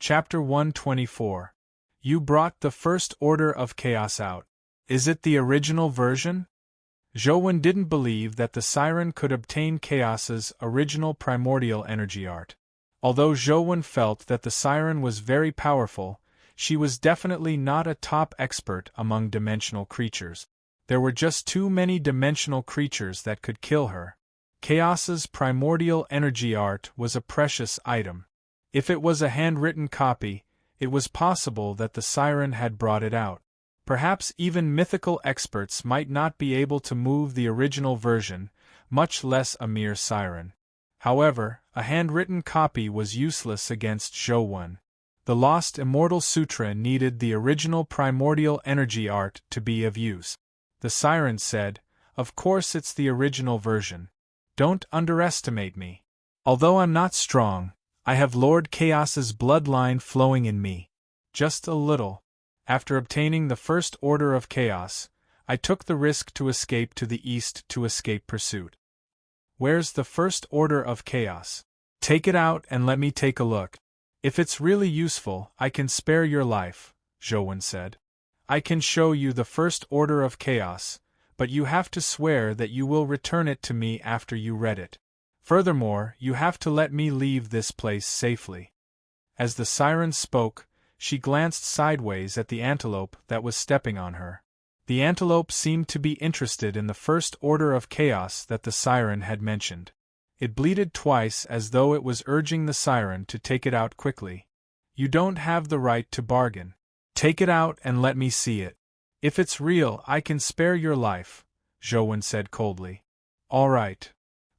Chapter 124. You brought the First Order of Chaos out. Is it the original version? Zhou didn't believe that the siren could obtain Chaos's original primordial energy art. Although Zhou felt that the siren was very powerful, she was definitely not a top expert among dimensional creatures. There were just too many dimensional creatures that could kill her. Chaos's primordial energy art was a precious item. If it was a handwritten copy, it was possible that the siren had brought it out. Perhaps even mythical experts might not be able to move the original version, much less a mere siren. However, a handwritten copy was useless against Zhou. The Lost Immortal Sutra needed the original primordial energy art to be of use. The siren said, "Of course it's the original version. Don't underestimate me. Although I'm not strong, I have Lord Chaos's bloodline flowing in me. Just a little. After obtaining the First Order of Chaos, I took the risk to escape to the east to escape pursuit." "Where's the First Order of Chaos? Take it out and let me take a look. If it's really useful, I can spare your life," Zhou said. "I can show you the First Order of Chaos, but you have to swear that you will return it to me after you read it. Furthermore, you have to let me leave this place safely." As the siren spoke, she glanced sideways at the antelope that was stepping on her. The antelope seemed to be interested in the First Order of Chaos that the siren had mentioned. It bleated twice as though it was urging the siren to take it out quickly. "You don't have the right to bargain. Take it out and let me see it. If it's real, I can spare your life," Zhou said coldly. "All right."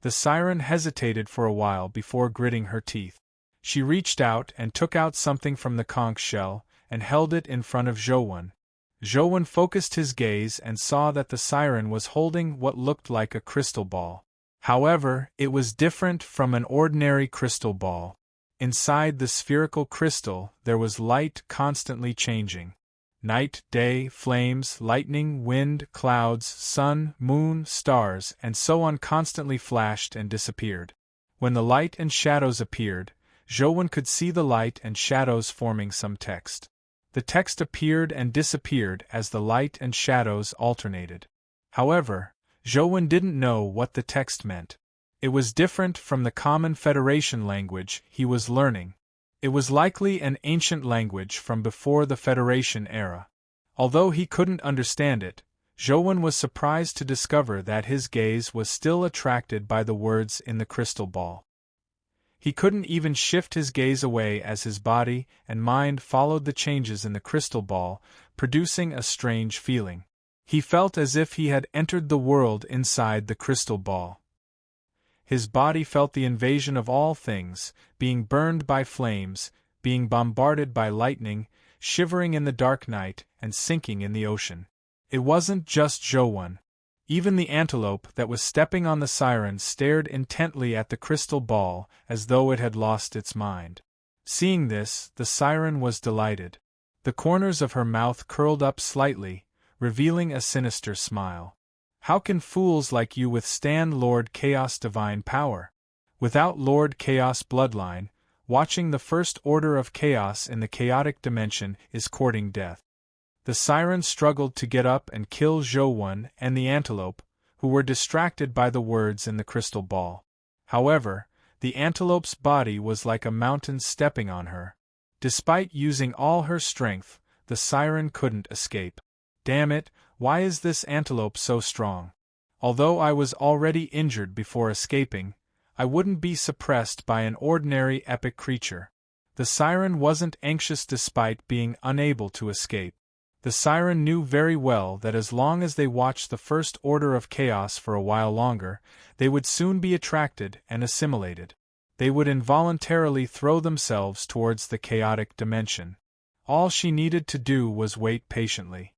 The siren hesitated for a while before gritting her teeth. She reached out and took out something from the conch shell and held it in front of Zhou. Zhou focused his gaze and saw that the siren was holding what looked like a crystal ball. However, it was different from an ordinary crystal ball. Inside the spherical crystal, there was light constantly changing. Night, day, flames, lightning, wind, clouds, sun, moon, stars, and so on constantly flashed and disappeared. When the light and shadows appeared, Zhou could see the light and shadows forming some text. The text appeared and disappeared as the light and shadows alternated. However, Zhou didn't know what the text meant. It was different from the common Federation language he was learning. It was likely an ancient language from before the Federation era. Although he couldn't understand it, Zhou was surprised to discover that his gaze was still attracted by the words in the crystal ball. He couldn't even shift his gaze away as his body and mind followed the changes in the crystal ball, producing a strange feeling. He felt as if he had entered the world inside the crystal ball. His body felt the invasion of all things, being burned by flames, being bombarded by lightning, shivering in the dark night, and sinking in the ocean. It wasn't just Zhou. Even the antelope that was stepping on the siren stared intently at the crystal ball as though it had lost its mind. Seeing this, the siren was delighted. The corners of her mouth curled up slightly, revealing a sinister smile. "How can fools like you withstand Lord Chaos' divine power? Without Lord Chaos' bloodline, watching the First Order of Chaos in the chaotic dimension is courting death." The siren struggled to get up and kill Zhou and the antelope, who were distracted by the words in the crystal ball. However, the antelope's body was like a mountain stepping on her. Despite using all her strength, the siren couldn't escape. "Damn it, why is this antelope so strong? Although I was already injured before escaping, I wouldn't be suppressed by an ordinary epic creature." The siren wasn't anxious despite being unable to escape. The siren knew very well that as long as they watched the First Order of Chaos for a while longer, they would soon be attracted and assimilated. They would involuntarily throw themselves towards the chaotic dimension. All she needed to do was wait patiently.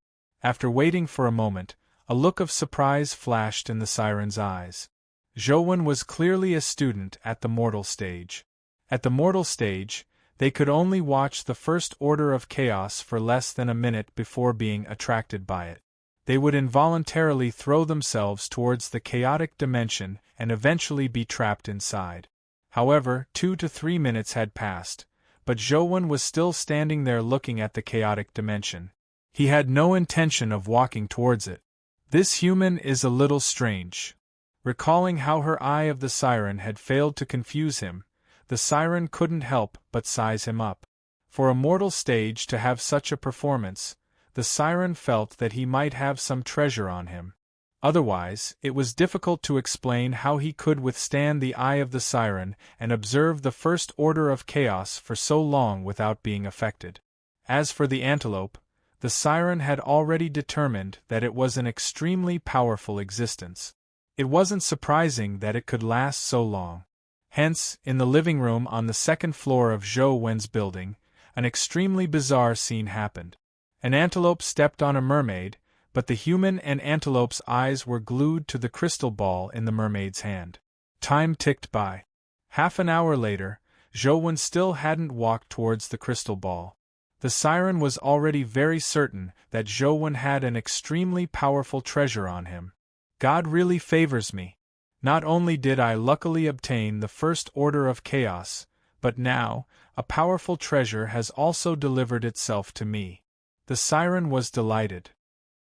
After waiting for a moment, a look of surprise flashed in the siren's eyes. Zhou was clearly a student at the mortal stage. At the mortal stage, they could only watch the First Order of Chaos for less than a minute before being attracted by it. They would involuntarily throw themselves towards the chaotic dimension and eventually be trapped inside. However, 2 to 3 minutes had passed, but Zhou was still standing there looking at the chaotic dimension. He had no intention of walking towards it. This human is a little strange. Recalling how her eye of the siren had failed to confuse him, the siren couldn't help but size him up. For a mortal stage to have such a performance, the siren felt that he might have some treasure on him. Otherwise, it was difficult to explain how he could withstand the eye of the siren and observe the first order of chaos for so long without being affected. As for the antelope, the siren had already determined that it was an extremely powerful existence. It wasn't surprising that it could last so long. Hence, in the living room on the second floor of Zhou Wen's building, an extremely bizarre scene happened. An antelope stepped on a mermaid, but the human and antelope's eyes were glued to the crystal ball in the mermaid's hand. Time ticked by. Half an hour later, Zhou Wen still hadn't walked towards the crystal ball. The siren was already very certain that Zhou Wen had an extremely powerful treasure on him. God really favors me. Not only did I luckily obtain the first order of chaos, but now, a powerful treasure has also delivered itself to me. The siren was delighted.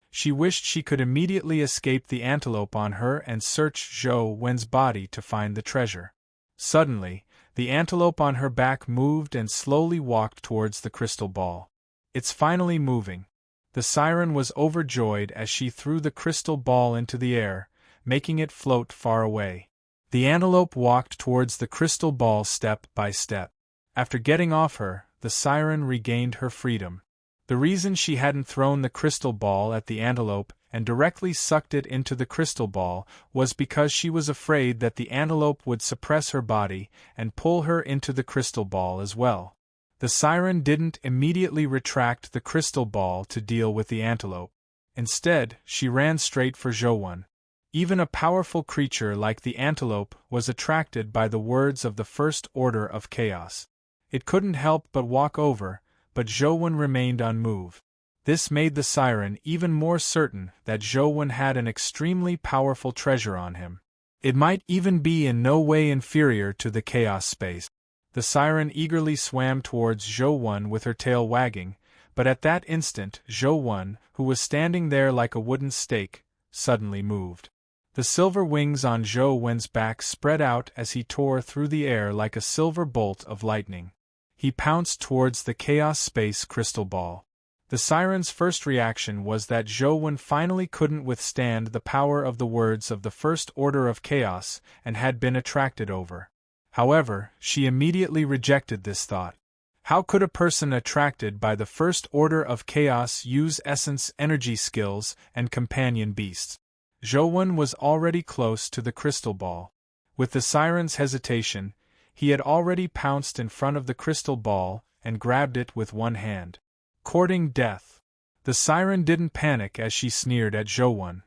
She wished she could immediately escape the antelope on her and search Zhou Wen's body to find the treasure. Suddenly, the antelope on her back moved and slowly walked towards the crystal ball. It's finally moving. The siren was overjoyed as she threw the crystal ball into the air, making it float far away. The antelope walked towards the crystal ball step by step. After getting off her, the siren regained her freedom. The reason she hadn't thrown the crystal ball at the antelope and directly sucked it into the crystal ball was because she was afraid that the antelope would suppress her body and pull her into the crystal ball as well. The siren didn't immediately retract the crystal ball to deal with the antelope. Instead, she ran straight for Zhou Wen. Even a powerful creature like the antelope was attracted by the words of the first order of chaos. It couldn't help but walk over, but Zhou Wen remained unmoved. This made the siren even more certain that Zhou Wen had an extremely powerful treasure on him. It might even be in no way inferior to the chaos space. The siren eagerly swam towards Zhou Wen with her tail wagging, but at that instant Zhou Wen, who was standing there like a wooden stake, suddenly moved. The silver wings on Zhou Wen's back spread out as he tore through the air like a silver bolt of lightning. He pounced towards the chaos space crystal ball. The siren's first reaction was that Zhou Wen finally couldn't withstand the power of the words of the first order of chaos and had been attracted over. However, she immediately rejected this thought. How could a person attracted by the first order of chaos use essence energy skills and companion beasts? Zhou Wen was already close to the crystal ball. With the siren's hesitation, he had already pounced in front of the crystal ball and grabbed it with one hand. Courting death. The siren didn't panic as she sneered at Zhou Wen.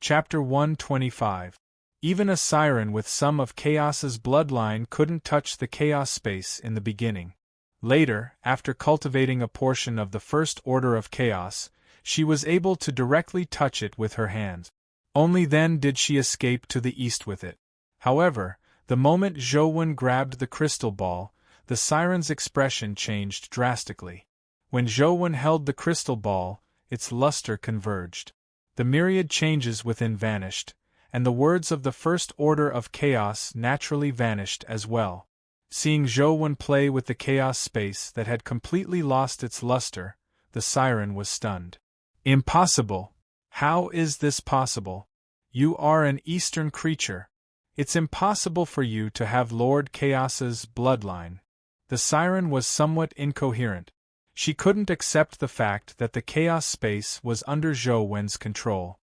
Chapter 125. Even a siren with some of Chaos's bloodline couldn't touch the chaos space in the beginning. Later, after cultivating a portion of the first order of chaos, she was able to directly touch it with her hands. Only then did she escape to the east with it. However, the moment Zhou Wen grabbed the crystal ball, the siren's expression changed drastically. When Zhou Wen held the crystal ball, its luster converged. The myriad changes within vanished, and the words of the first order of chaos naturally vanished as well. Seeing Zhou Wen play with the chaos space that had completely lost its luster, the siren was stunned. Impossible! How is this possible? You are an Eastern creature. It's impossible for you to have Lord Chaos's bloodline. The siren was somewhat incoherent. She couldn't accept the fact that the chaos space was under Zhou Wen's control.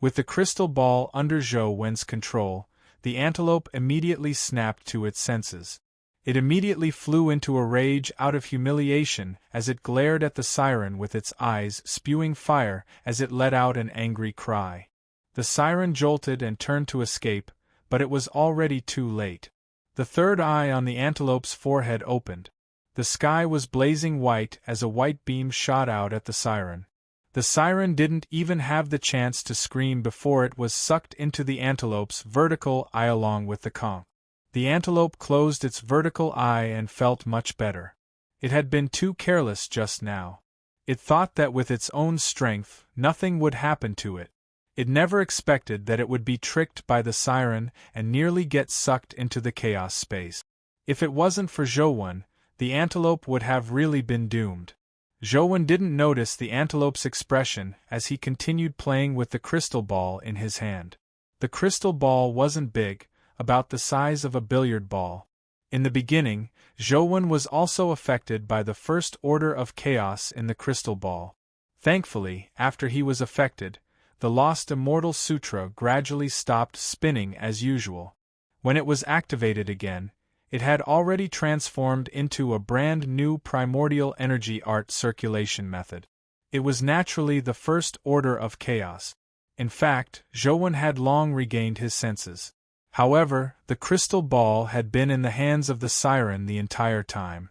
With the crystal ball under Zhou Wen's control, the antelope immediately snapped to its senses. It immediately flew into a rage out of humiliation as it glared at the siren with its eyes spewing fire as it let out an angry cry. The siren jolted and turned to escape, but it was already too late. The third eye on the antelope's forehead opened. The sky was blazing white as a white beam shot out at the siren. The siren didn't even have the chance to scream before it was sucked into the antelope's vertical eye along with the conch. The antelope closed its vertical eye and felt much better. It had been too careless just now. It thought that with its own strength, nothing would happen to it. It never expected that it would be tricked by the siren and nearly get sucked into the chaos space. If it wasn't for Zhouwen, the antelope would have really been doomed. Zhouwen didn't notice the antelope's expression as he continued playing with the crystal ball in his hand. The crystal ball wasn't big, about the size of a billiard ball. In the beginning, Zhouwen was also affected by the first order of chaos in the crystal ball. Thankfully, after he was affected, the Lost Immortal Sutra gradually stopped spinning as usual. When it was activated again, it had already transformed into a brand new primordial energy art circulation method. It was naturally the first order of chaos. In fact, Zhouwen had long regained his senses. However, the crystal ball had been in the hands of the siren the entire time.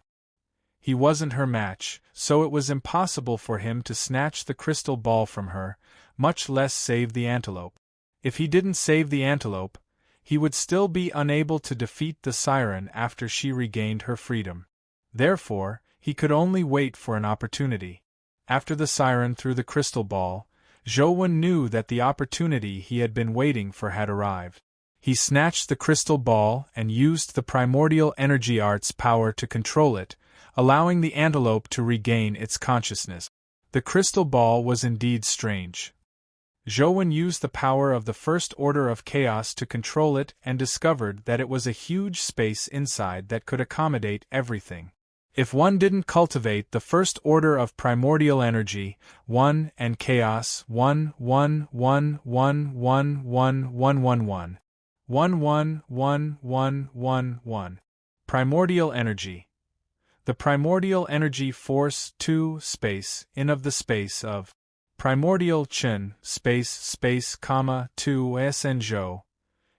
He wasn't her match, so it was impossible for him to snatch the crystal ball from her, much less save the antelope. If he didn't save the antelope, he would still be unable to defeat the siren after she regained her freedom. Therefore, he could only wait for an opportunity. After the siren threw the crystal ball, Zhouwen knew that the opportunity he had been waiting for had arrived. He snatched the crystal ball and used the primordial energy art's power to control it, allowing the antelope to regain its consciousness. The crystal ball was indeed strange. Zhouwen used the power of the first order of chaos to control it and discovered that it was a huge space inside that could accommodate everything. If one didn't cultivate the first order of primordial energy, 1 and chaos 1 1 1 1 1 1 1 1 1 1 1 1 1 1 1. Primordial energy. The primordial energy force 2 space in of the space of primordial Chen space comma 2 sn Zhou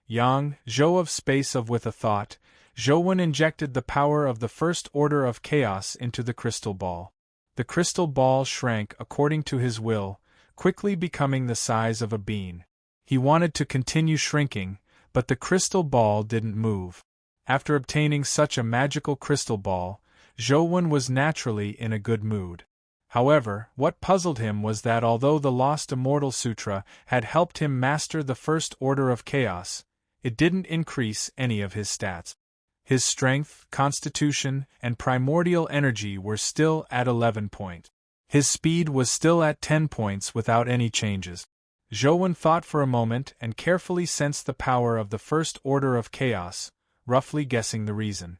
Yang Zhou of space of with a thought. Zhouwen injected the power of the first order of chaos into the crystal ball. The crystal ball shrank according to his will, quickly becoming the size of a bean. He wanted to continue shrinking, but the crystal ball didn't move. After obtaining such a magical crystal ball, Zhouwen was naturally in a good mood. However, what puzzled him was that although the Lost Immortal Sutra had helped him master the first order of chaos, it didn't increase any of his stats. His strength, constitution, and primordial energy were still at 11 points. His speed was still at 10 points without any changes. Zhouwen thought for a moment and carefully sensed the power of the first order of chaos, roughly guessing the reason.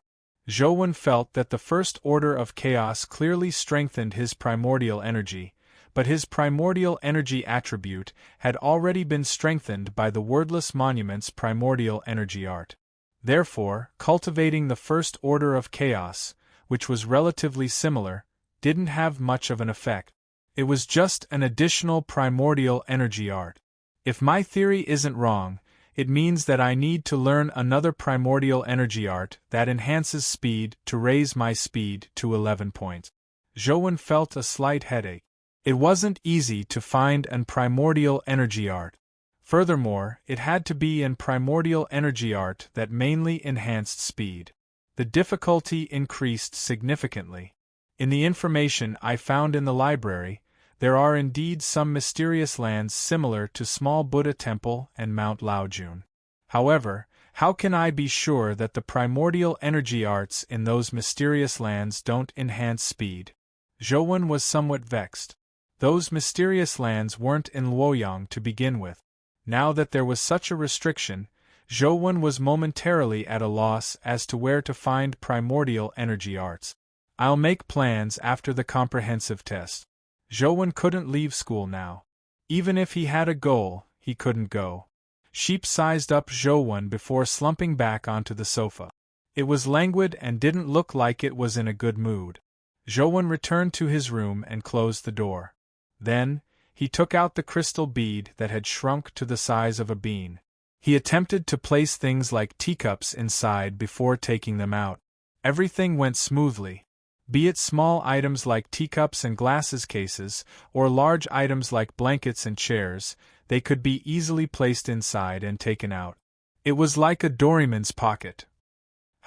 Zhouwen felt that the first order of chaos clearly strengthened his primordial energy, but his primordial energy attribute had already been strengthened by the Wordless Monument's primordial energy art. Therefore, cultivating the first order of chaos, which was relatively similar, didn't have much of an effect. It was just an additional primordial energy art. If my theory isn't wrong, it means that I need to learn another primordial energy art that enhances speed to raise my speed to 11 points. Zhouwen felt a slight headache. It wasn't easy to find an primordial energy art. Furthermore, it had to be an primordial energy art that mainly enhanced speed. The difficulty increased significantly. In the information I found in the library, there are indeed some mysterious lands similar to Small Buddha Temple and Mount Laojun. However, how can I be sure that the primordial energy arts in those mysterious lands don't enhance speed? Zhouwen was somewhat vexed. Those mysterious lands weren't in Luoyang to begin with. Now that there was such a restriction, Zhouwen was momentarily at a loss as to where to find primordial energy arts. I'll make plans after the comprehensive test. Zhouwen couldn't leave school now. Even if he had a goal, he couldn't go. Sheep sized up Zhouwen before slumping back onto the sofa. It was languid and didn't look like it was in a good mood. Zhouwen returned to his room and closed the door. Then, he took out the crystal bead that had shrunk to the size of a bean. He attempted to place things like teacups inside before taking them out. Everything went smoothly. Be it small items like teacups and glasses cases, or large items like blankets and chairs, they could be easily placed inside and taken out. It was like a Doraemon's pocket.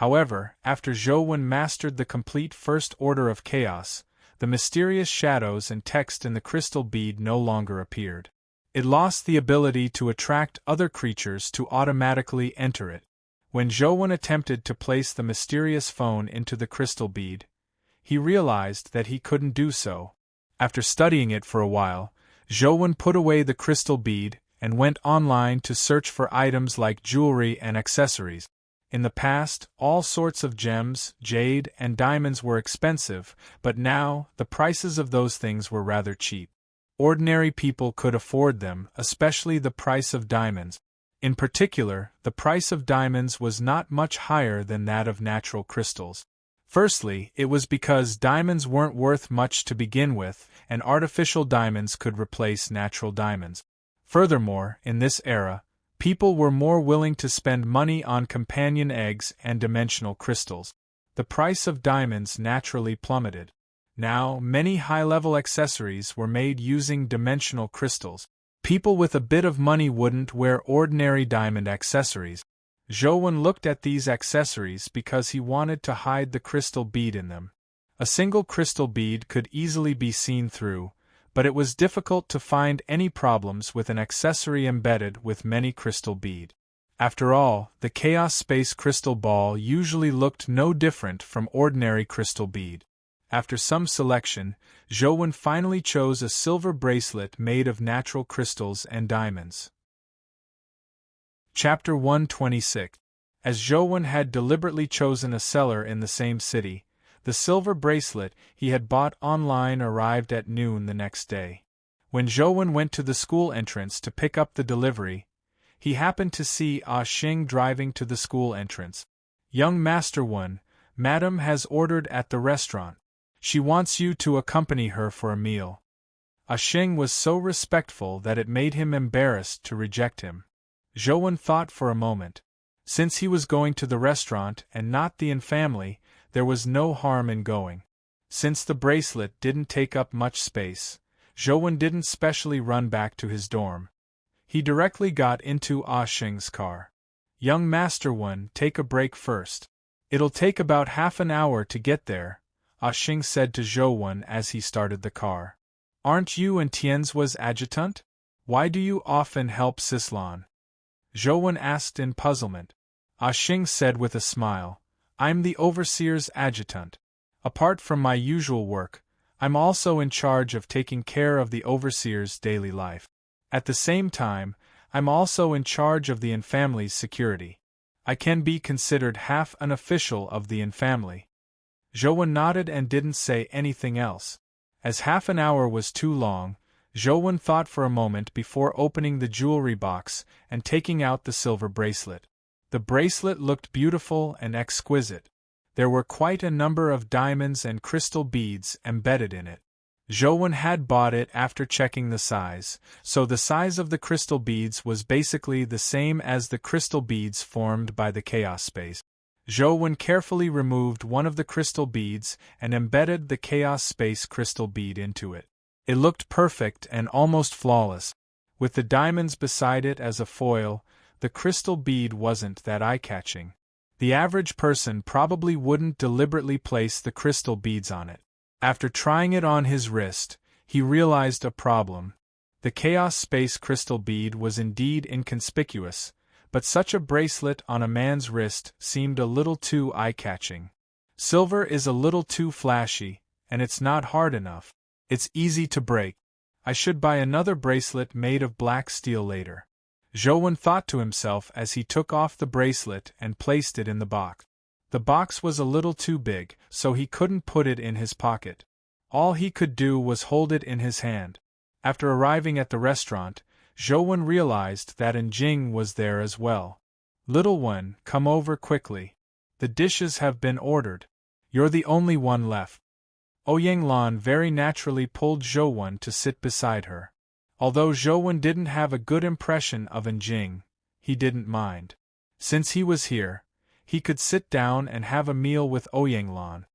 However, after Zhou Wen mastered the complete first order of chaos, the mysterious shadows and text in the crystal bead no longer appeared. It lost the ability to attract other creatures to automatically enter it. When Zhou Wen attempted to place the mysterious phone into the crystal bead, he realized that he couldn't do so. After studying it for a while, Zhou Wen put away the crystal bead and went online to search for items like jewelry and accessories. In the past, all sorts of gems, jade, and diamonds were expensive, but now, the prices of those things were rather cheap. Ordinary people could afford them, especially the price of diamonds. In particular, the price of diamonds was not much higher than that of natural crystals. Firstly, it was because diamonds weren't worth much to begin with, and artificial diamonds could replace natural diamonds. Furthermore, in this era, people were more willing to spend money on companion eggs and dimensional crystals. The price of diamonds naturally plummeted. Now, many high-level accessories were made using dimensional crystals. People with a bit of money wouldn't wear ordinary diamond accessories. Zhou Wen looked at these accessories because he wanted to hide the crystal bead in them. A single crystal bead could easily be seen through, but it was difficult to find any problems with an accessory embedded with many crystal bead. After all, the Chaos Space crystal ball usually looked no different from ordinary crystal bead. After some selection, Zhou Wen finally chose a silver bracelet made of natural crystals and diamonds. Chapter 126. As Zhou Wen had deliberately chosen a seller in the same city, the silver bracelet he had bought online arrived at noon the next day. When Zhou Wen went to the school entrance to pick up the delivery, he happened to see Ah Xing driving to the school entrance. "Young Master Wen, Madam has ordered at the restaurant. She wants you to accompany her for a meal." Ah Xing was so respectful that it made him embarrassed to reject him. Zhou Wen thought for a moment. Since he was going to the restaurant and not the family, there was no harm in going. Since the bracelet didn't take up much space, Zhou Wen didn't specially run back to his dorm. He directly got into Ah Xing's car. "Young Master Wen, take a break first. It'll take about half an hour to get there," Ah Xing said to Zhou Wen as he started the car. "Aren't you and Tian's adjutant? Why do you often help Sislan?" Zhou Wen asked in puzzlement. Ah Xing said with a smile, "I'm the overseer's adjutant. Apart from my usual work, I'm also in charge of taking care of the overseer's daily life. At the same time, I'm also in charge of the family's security. I can be considered half an official of the family." Zhou Wen nodded and didn't say anything else. As half an hour was too long, Zhou Wen thought for a moment before opening the jewelry box and taking out the silver bracelet. The bracelet looked beautiful and exquisite. There were quite a number of diamonds and crystal beads embedded in it. Zhou Wen had bought it after checking the size, so the size of the crystal beads was basically the same as the crystal beads formed by the Chaos Space. Zhou Wen carefully removed one of the crystal beads and embedded the Chaos Space crystal bead into it. It looked perfect and almost flawless. With the diamonds beside it as a foil, the crystal bead wasn't that eye-catching. The average person probably wouldn't deliberately place the crystal beads on it. After trying it on his wrist, he realized a problem. The Chaos Space crystal bead was indeed inconspicuous, but such a bracelet on a man's wrist seemed a little too eye-catching. Silver is a little too flashy, and it's not hard enough. It's easy to break. I should buy another bracelet made of black steel later. Zhou Wen thought to himself as he took off the bracelet and placed it in the box. The box was a little too big, so he couldn't put it in his pocket. All he could do was hold it in his hand. After arriving at the restaurant, Zhou Wen realized that Jing was there as well. "Little one, come over quickly. The dishes have been ordered. You're the only one left." Ouyang Lan very naturally pulled Zhou Wen to sit beside her. Although Zhou Wen didn't have a good impression of Jing, he didn't mind. Since he was here, he could sit down and have a meal with Ouyang Lan.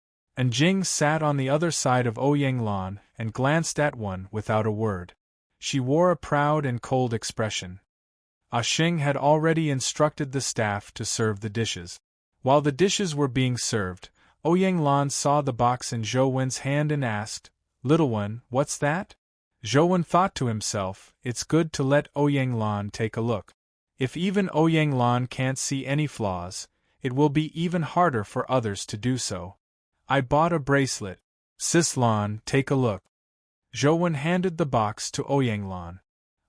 Jing sat on the other side of Ouyang Lan and glanced at one without a word. She wore a proud and cold expression. Ah Xing had already instructed the staff to serve the dishes. While the dishes were being served, Ouyang Lan saw the box in Zhou Wen's hand and asked, "Little one, what's that?" Zhou Wen thought to himself, it's good to let Ouyang Lan take a look. If even Ouyang Lan can't see any flaws, it will be even harder for others to do so. "I bought a bracelet. Sis Lan, take a look." Zhou Wen handed the box to Ouyang Lan.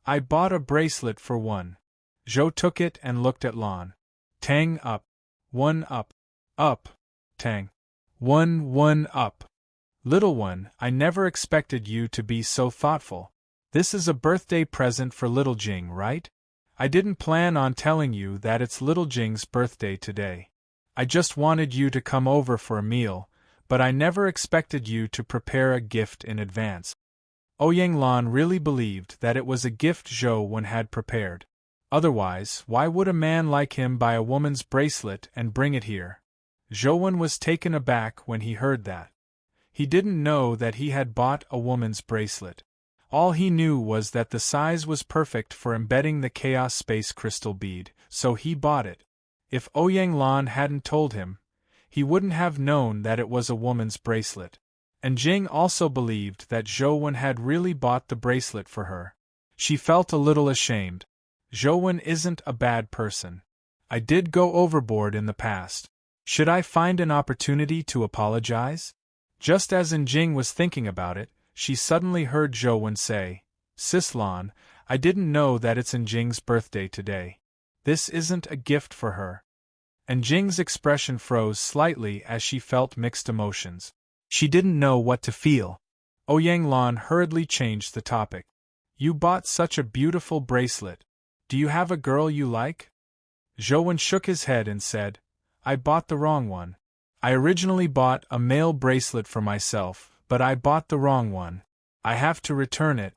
"I bought a bracelet for one." Zhou took it and looked at Lan. "Tang up. One up. Up. Tang. One up. Little one, I never expected you to be so thoughtful. This is a birthday present for little Jing, right? I didn't plan on telling you that it's little Jing's birthday today. I just wanted you to come over for a meal, but I never expected you to prepare a gift in advance." Ouyang Lan really believed that it was a gift Zhou Wen had prepared. Otherwise, why would a man like him buy a woman's bracelet and bring it here? Zhou Wen was taken aback when he heard that. He didn't know that he had bought a woman's bracelet. All he knew was that the size was perfect for embedding the chaos space crystal bead, so he bought it. If Ouyang Lan hadn't told him, he wouldn't have known that it was a woman's bracelet. And Jing also believed that Zhou Wen had really bought the bracelet for her. She felt a little ashamed. Zhou Wen isn't a bad person. I did go overboard in the past. Should I find an opportunity to apologize? Just as Jing was thinking about it, she suddenly heard Zhou Wen say, "Sis Lan, I didn't know that it's Jing's birthday today. This isn't a gift for her." And Jing's expression froze slightly as she felt mixed emotions. She didn't know what to feel. Ouyang Lan hurriedly changed the topic. "You bought such a beautiful bracelet. Do you have a girl you like?" Zhou Wen shook his head and said, "I bought the wrong one. I originally bought a male bracelet for myself, but I bought the wrong one. I have to return it.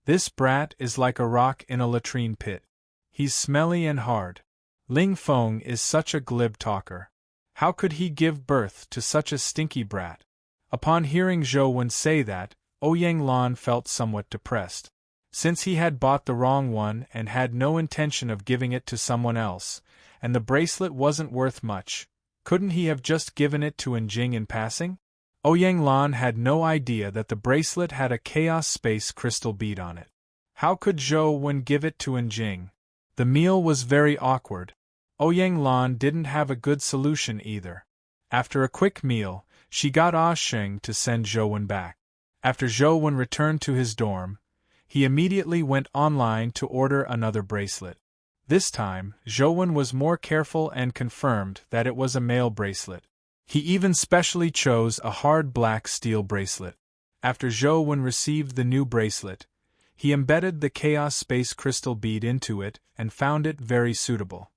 This brat is like a rock in a latrine pit. He's smelly and hard. Ling Feng is such a glib talker. How could he give birth to such a stinky brat?" Upon hearing Zhou Wen say that, Ouyang Lan felt somewhat depressed. Since he had bought the wrong one and had no intention of giving it to someone else, and the bracelet wasn't worth much, couldn't he have just given it to Jing in passing? Ouyang Lan had no idea that the bracelet had a chaos space crystal bead on it. How could Zhou Wen give it to Jing? The meal was very awkward. Ouyang Lan didn't have a good solution either. After a quick meal, she got Ah Sheng to send Zhou Wen back. After Zhou Wen returned to his dorm, he immediately went online to order another bracelet. This time, Zhou Wen was more careful and confirmed that it was a male bracelet. He even specially chose a hard black steel bracelet. After Zhou Wen received the new bracelet, he embedded the chaos space crystal bead into it and found it very suitable.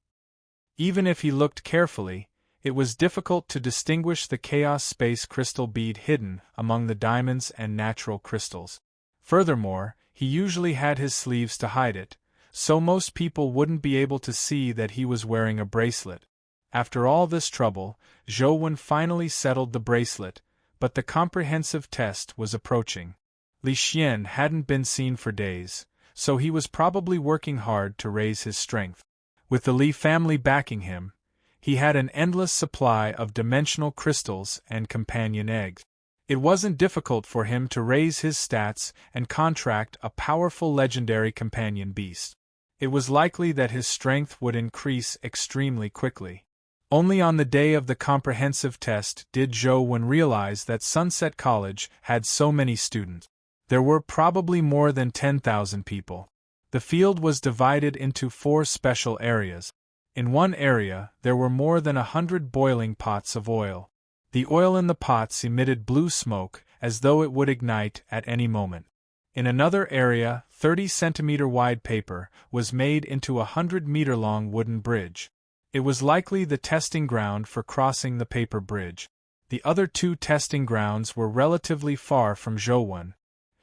Even if he looked carefully, it was difficult to distinguish the chaos space crystal bead hidden among the diamonds and natural crystals. Furthermore, he usually had his sleeves to hide it, so most people wouldn't be able to see that he was wearing a bracelet. After all this trouble, Zhou Wen finally settled the bracelet, but the comprehensive test was approaching. Li Xian hadn't been seen for days, so he was probably working hard to raise his strength. With the Li family backing him, he had an endless supply of dimensional crystals and companion eggs. It wasn't difficult for him to raise his stats and contract a powerful legendary companion beast. It was likely that his strength would increase extremely quickly. Only on the day of the comprehensive test did Zhou Wen realize that Sunset College had so many students. There were probably more than 10,000 people. The field was divided into 4 special areas. In one area, there were more than 100 boiling pots of oil. The oil in the pots emitted blue smoke, as though it would ignite at any moment. In another area, 30-centimeter wide paper was made into a 100-meter-long wooden bridge. It was likely the testing ground for crossing the paper bridge. The other 2 testing grounds were relatively far from Zhou Wen.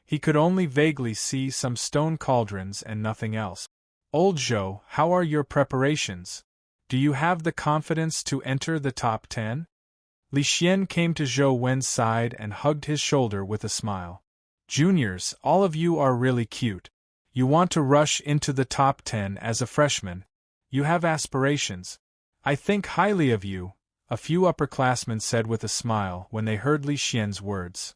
He could only vaguely see some stone cauldrons and nothing else. "Old Zhou, how are your preparations? Do you have the confidence to enter the top 10? Li Xian came to Zhou Wen's side and hugged his shoulder with a smile. "Juniors, all of you are really cute. You want to rush into the top 10 as a freshman. You have aspirations. I think highly of you, a few upperclassmen said with a smile when they heard Li Xian's words.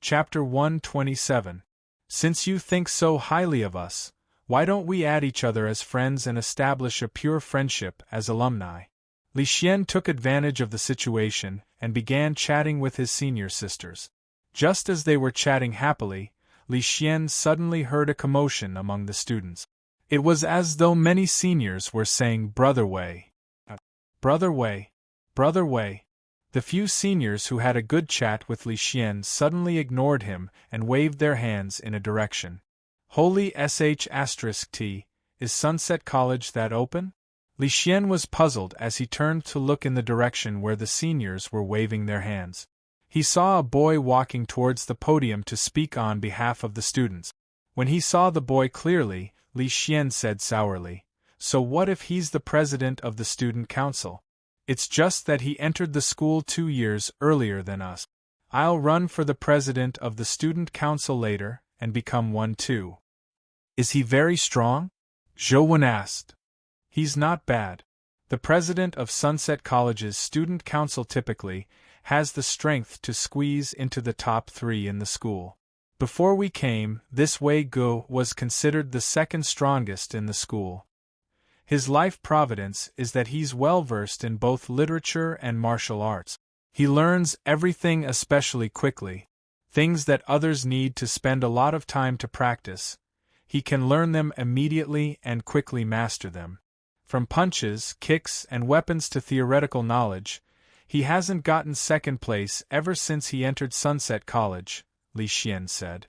Chapter 127. Since you think so highly of us, why don't we add each other as friends and establish a pure friendship as alumni? Li Xian took advantage of the situation and began chatting with his senior sisters. Just as they were chatting happily, Li Xian suddenly heard a commotion among the students. It was as though many seniors were saying, "Brother Wei. Brother Wei. Brother Wei." The few seniors who had a good chat with Li Xian suddenly ignored him and waved their hands in a direction. Holy sh*t, is Sunset College that open? Li Xian was puzzled as he turned to look in the direction where the seniors were waving their hands. He saw a boy walking towards the podium to speak on behalf of the students. When he saw the boy clearly, Li Xian said sourly, "So what if he's the president of the student council? It's just that he entered the school 2 years earlier than us. I'll run for the president of the student council later and become one too." "Is he very strong?" Zhou Wen asked. "He's not bad. The president of Sunset College's student council typically has the strength to squeeze into the top 3 in the school. Before we came, this Wei Gu was considered the second strongest in the school. His life providence is that he's well versed in both literature and martial arts. He learns everything especially quickly. Things that others need to spend a lot of time to practice. He can learn them immediately and quickly master them. From punches, kicks, and weapons to theoretical knowledge, he hasn't gotten second place ever since he entered Sunset College," Li Xian said.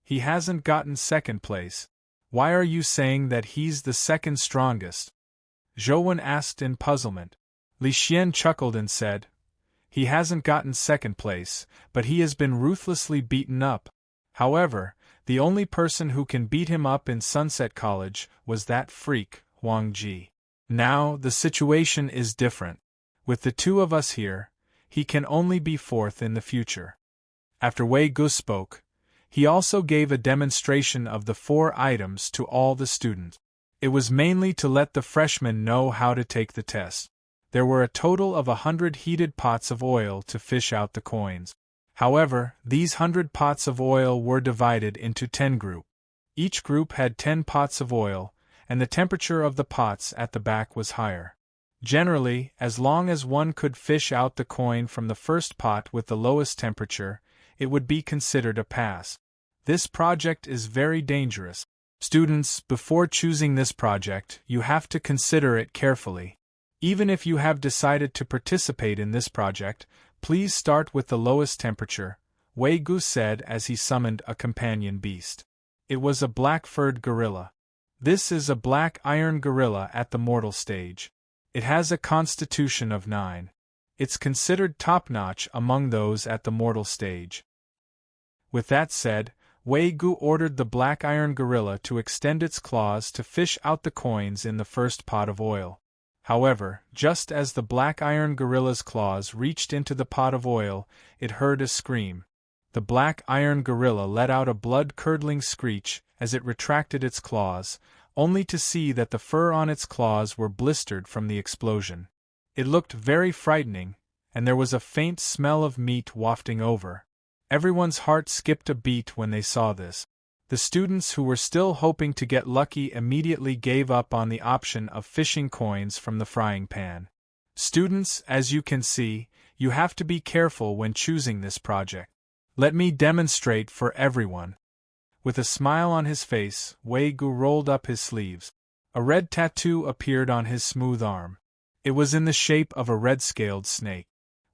"He hasn't gotten second place? Why are you saying that he's the second strongest?" Zhou Wen asked in puzzlement. Li Xian chuckled and said, "He hasn't gotten second place, but he has been ruthlessly beaten up. However, the only person who can beat him up in Sunset College was that freak, Huang Ji. Now, the situation is different. With the 2 of us here, he can only be fourth in the future." After Wei Gu spoke, he also gave a demonstration of the 4 items to all the students. It was mainly to let the freshmen know how to take the test. There were a total of 100 heated pots of oil to fish out the coins. However, these 100 pots of oil were divided into 10 groups. Each group had 10 pots of oil, and the temperature of the pots at the back was higher. Generally, as long as one could fish out the coin from the first pot with the lowest temperature, it would be considered a pass. This project is very dangerous. Students, before choosing this project, you have to consider it carefully. Even if you have decided to participate in this project, please start with the lowest temperature, Wei Gu said as he summoned a companion beast. It was a black-furred gorilla. This is a black iron gorilla at the mortal stage. It has a constitution of 9. It's considered top-notch among those at the mortal stage. With that said, Wei Gu ordered the black iron gorilla to extend its claws to fish out the coins in the first pot of oil. However, just as the black iron gorilla's claws reached into the pot of oil, it heard a scream. The black iron gorilla let out a blood-curdling screech as it retracted its claws, only to see that the fur on its claws were blistered from the explosion. It looked very frightening, and there was a faint smell of meat wafting over. Everyone's heart skipped a beat when they saw this. The students who were still hoping to get lucky immediately gave up on the option of fishing coins from the frying pan. Students, as you can see, you have to be careful when choosing this project. Let me demonstrate for everyone. With a smile on his face, Wei Gu rolled up his sleeves. A red tattoo appeared on his smooth arm. It was in the shape of a red-scaled snake.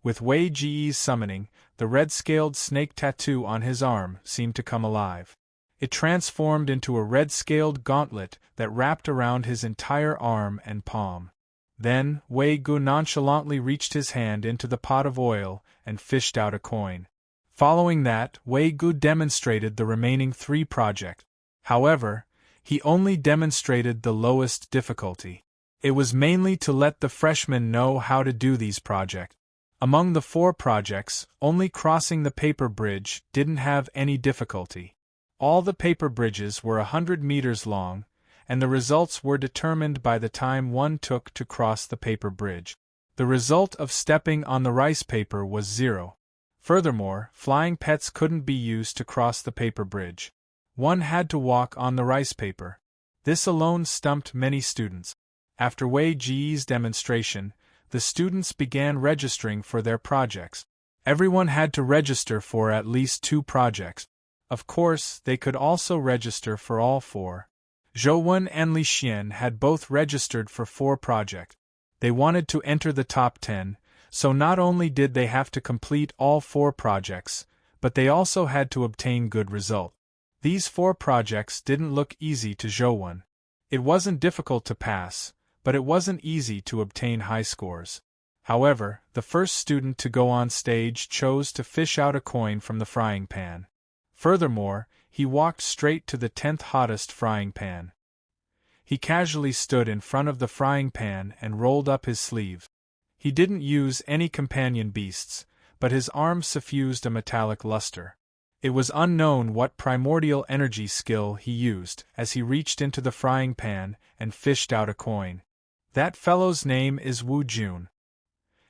With Wei Ji's summoning, the red-scaled snake tattoo on his arm seemed to come alive. It transformed into a red-scaled gauntlet that wrapped around his entire arm and palm. Then, Wei Gu nonchalantly reached his hand into the pot of oil and fished out a coin. Following that, Wei Gu demonstrated the remaining 3 projects. However, he only demonstrated the lowest difficulty. It was mainly to let the freshmen know how to do these projects. Among the 4 projects, only crossing the paper bridge didn't have any difficulty. All the paper bridges were 100 meters long, and the results were determined by the time one took to cross the paper bridge. The result of stepping on the rice paper was 0. Furthermore, flying pets couldn't be used to cross the paper bridge. One had to walk on the rice paper. This alone stumped many students. After Wei Ji's demonstration, the students began registering for their projects. Everyone had to register for at least 2 projects. Of course, they could also register for all 4. Zhou Wen and Li Xian had both registered for 4 projects. They wanted to enter the top 10, so not only did they have to complete all 4 projects, but they also had to obtain good results. These 4 projects didn't look easy to Zhou Wen. It wasn't difficult to pass, but it wasn't easy to obtain high scores. However, the first student to go on stage chose to fish out a coin from the frying pan. Furthermore, he walked straight to the 10th hottest frying pan. He casually stood in front of the frying pan and rolled up his sleeves. He didn't use any companion beasts, but his arms suffused a metallic luster. It was unknown what primordial energy skill he used as he reached into the frying pan and fished out a coin. That fellow's name is Wu Jun.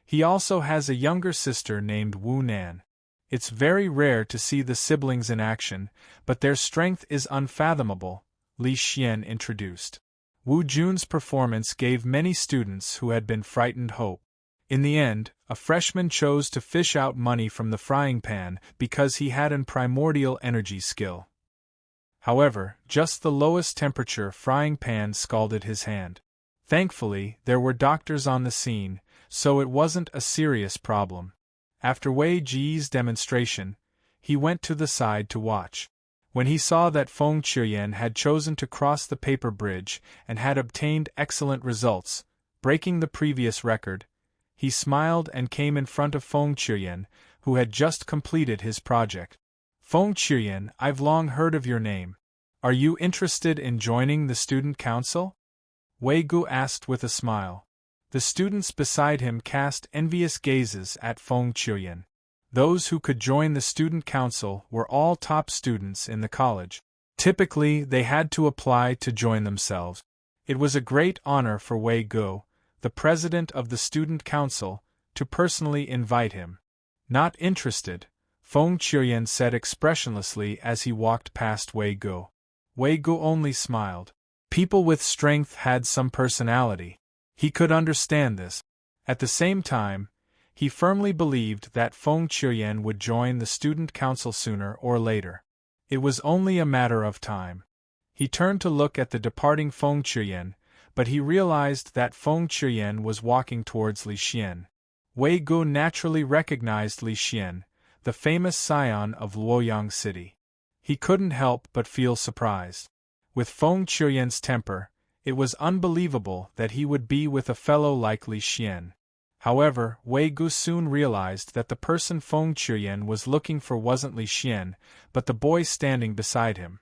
He also has a younger sister named Wu Nan. It's very rare to see the siblings in action, but their strength is unfathomable, Li Xian introduced. Wu Jun's performance gave many students who had been frightened hope. In the end, a freshman chose to fish out money from the frying pan because he had an primordial energy skill. However, just the lowest temperature frying pan scalded his hand. Thankfully, there were doctors on the scene, so it wasn't a serious problem. After Wei Ji's demonstration, he went to the side to watch. When he saw that Feng Qiuyan had chosen to cross the paper bridge and had obtained excellent results, breaking the previous record, he smiled and came in front of Feng Qiuyan, who had just completed his project. Feng Qiuyan, I've long heard of your name. Are you interested in joining the student council? Wei Gu asked with a smile. The students beside him cast envious gazes at Feng Qiuyan. Those who could join the student council were all top students in the college. Typically, they had to apply to join themselves. It was a great honor for Wei Gu, the president of the student council, to personally invite him. Not interested, Feng Qiuyan said expressionlessly as he walked past Wei Gu. Wei Gu only smiled. People with strength had some personality. He could understand this. At the same time, he firmly believed that Feng Qiuyan would join the student council sooner or later. It was only a matter of time. He turned to look at the departing Feng Qiuyan, but he realized that Feng Qiuyan was walking towards Li Xian. Wei Gu naturally recognized Li Xian, the famous scion of Luoyang City. He couldn't help but feel surprised. With Feng Qiuyan's temper, it was unbelievable that he would be with a fellow like Li Xian. However, Wei Gu soon realized that the person Feng Qiuyan was looking for wasn't Li Xian, but the boy standing beside him.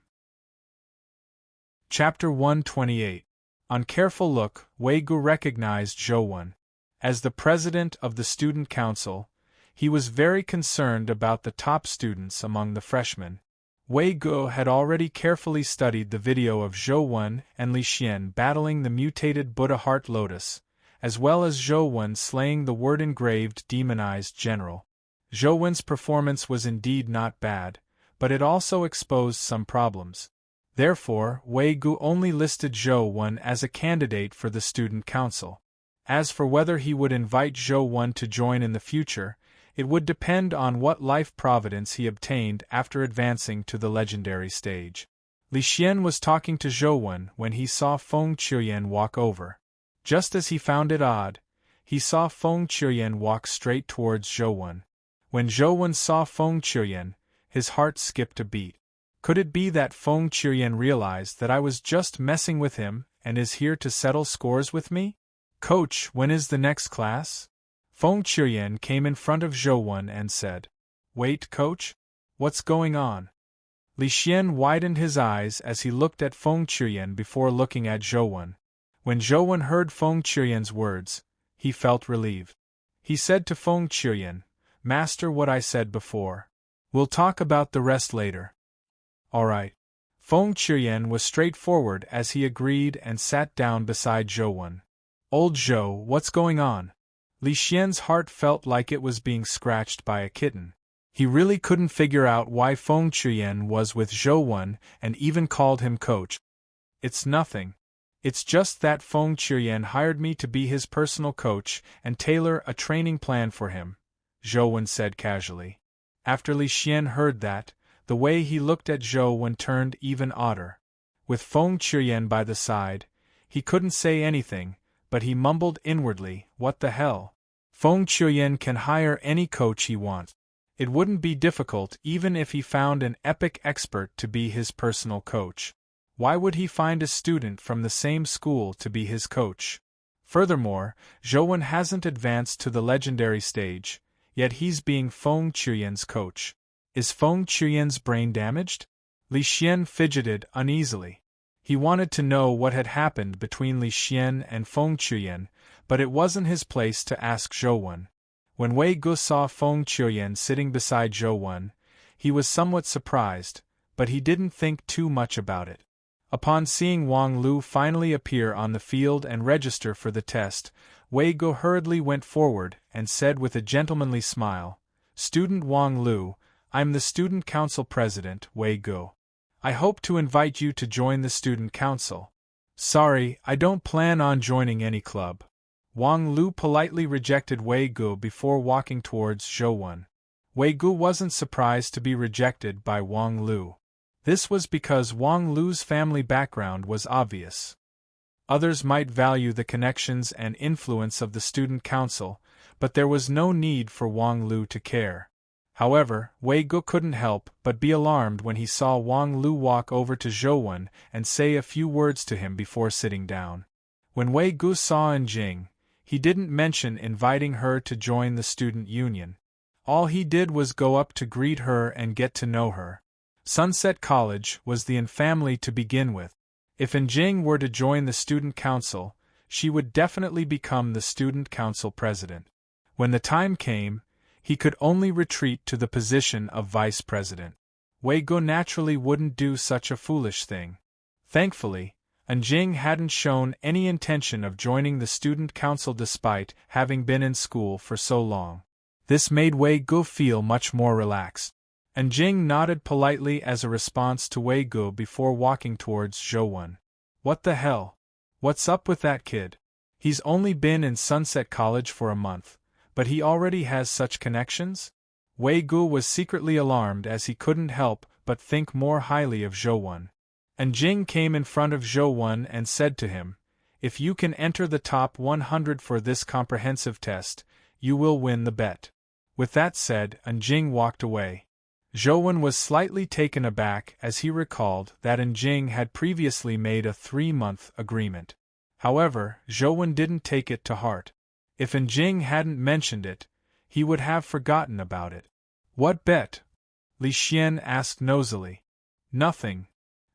Chapter 128. On careful look, Wei Gu recognized Zhou Wen. As the president of the student council, he was very concerned about the top students among the freshmen. Wei Gu had already carefully studied the video of Zhou Wen and Li Xian battling the mutated Buddha Heart Lotus, as well as Zhou Wen slaying the word-engraved demonized general. Zhou Wen's performance was indeed not bad, but it also exposed some problems. Therefore, Wei Gu only listed Zhou Wen as a candidate for the student council. As for whether he would invite Zhou Wen to join in the future, it would depend on what life providence he obtained after advancing to the legendary stage. Li Xian was talking to Zhou Wen when he saw Feng Qiuyan walk over. Just as he found it odd, he saw Feng Qiuyan walk straight towards Zhou Wen. When Zhou Wen saw Feng Qiuyan, his heart skipped a beat. Could it be that Feng Qiuyan realized that I was just messing with him and is here to settle scores with me? Coach, when is the next class? Feng Qiuyan came in front of Zhou Wen and said, Wait, coach? What's going on? Li Xian widened his eyes as he looked at Feng Qiuyan before looking at Zhou Wen. When Zhou Wen heard Feng Qiuyan's words, he felt relieved. He said to Feng Qiuyan, Master, what I said before. We'll talk about the rest later. All right. Feng Qiuyan was straightforward as he agreed and sat down beside Zhou Wen. Old Zhou, what's going on? Li Xian's heart felt like it was being scratched by a kitten. He really couldn't figure out why Feng Chuyen was with Zhou Wen and even called him coach. It's nothing. It's just that Feng Chuyen hired me to be his personal coach and tailor a training plan for him, Zhou Wen said casually. After Li Xian heard that, the way he looked at Zhou Wen turned even odder. With Feng Chuyen by the side, he couldn't say anything, but he mumbled inwardly, "What the hell? Feng Chuyen can hire any coach he wants. It wouldn't be difficult even if he found an epic expert to be his personal coach. Why would he find a student from the same school to be his coach? Furthermore, Zhou Wen hasn't advanced to the legendary stage, yet he's being Feng Chuyen's coach. Is Feng Chuyen's brain damaged?" Li Xian fidgeted uneasily. He wanted to know what had happened between Li Xian and Feng Chuyen, but it wasn't his place to ask Zhou Wen. When Wei Gu saw Feng Chuyen sitting beside Zhou Wen, he was somewhat surprised, but he didn't think too much about it. Upon seeing Wang Lu finally appear on the field and register for the test, Wei Gu hurriedly went forward and said with a gentlemanly smile, "Student Wang Lu, I'm the Student Council President, Wei Gu. I hope to invite you to join the Student Council." "Sorry, I don't plan on joining any club." Wang Lu politely rejected Wei Gu before walking towards Zhou Wen. Wei Gu wasn't surprised to be rejected by Wang Lu. This was because Wang Lu's family background was obvious. Others might value the connections and influence of the student council, but there was no need for Wang Lu to care. However, Wei Gu couldn't help but be alarmed when he saw Wang Lu walk over to Zhou Wen and say a few words to him before sitting down. When Wei Gu saw Jing, he didn't mention inviting her to join the student union. All he did was go up to greet her and get to know her. Sunset College was the family to begin with. If Jing were to join the student council, she would definitely become the student council president. When the time came, he could only retreat to the position of vice president. Wei Gu naturally wouldn't do such a foolish thing. Thankfully, Jing hadn't shown any intention of joining the student council despite having been in school for so long. This made Wei Gu feel much more relaxed. Jing nodded politely as a response to Wei Gu before walking towards Zhou Wen. "What the hell? What's up with that kid? He's only been in Sunset College for a month, but he already has such connections?" Wei Gu was secretly alarmed as he couldn't help but think more highly of Zhou Wen. Jing came in front of Zhou Wen and said to him, "If you can enter the top 100 for this comprehensive test, you will win the bet." With that said, Jing walked away. Zhou Wen was slightly taken aback as he recalled that Jing had previously made a 3-month agreement. However, Zhou Wen didn't take it to heart. If Jing hadn't mentioned it, he would have forgotten about it. "What bet?" Li Xian asked nosily. "Nothing."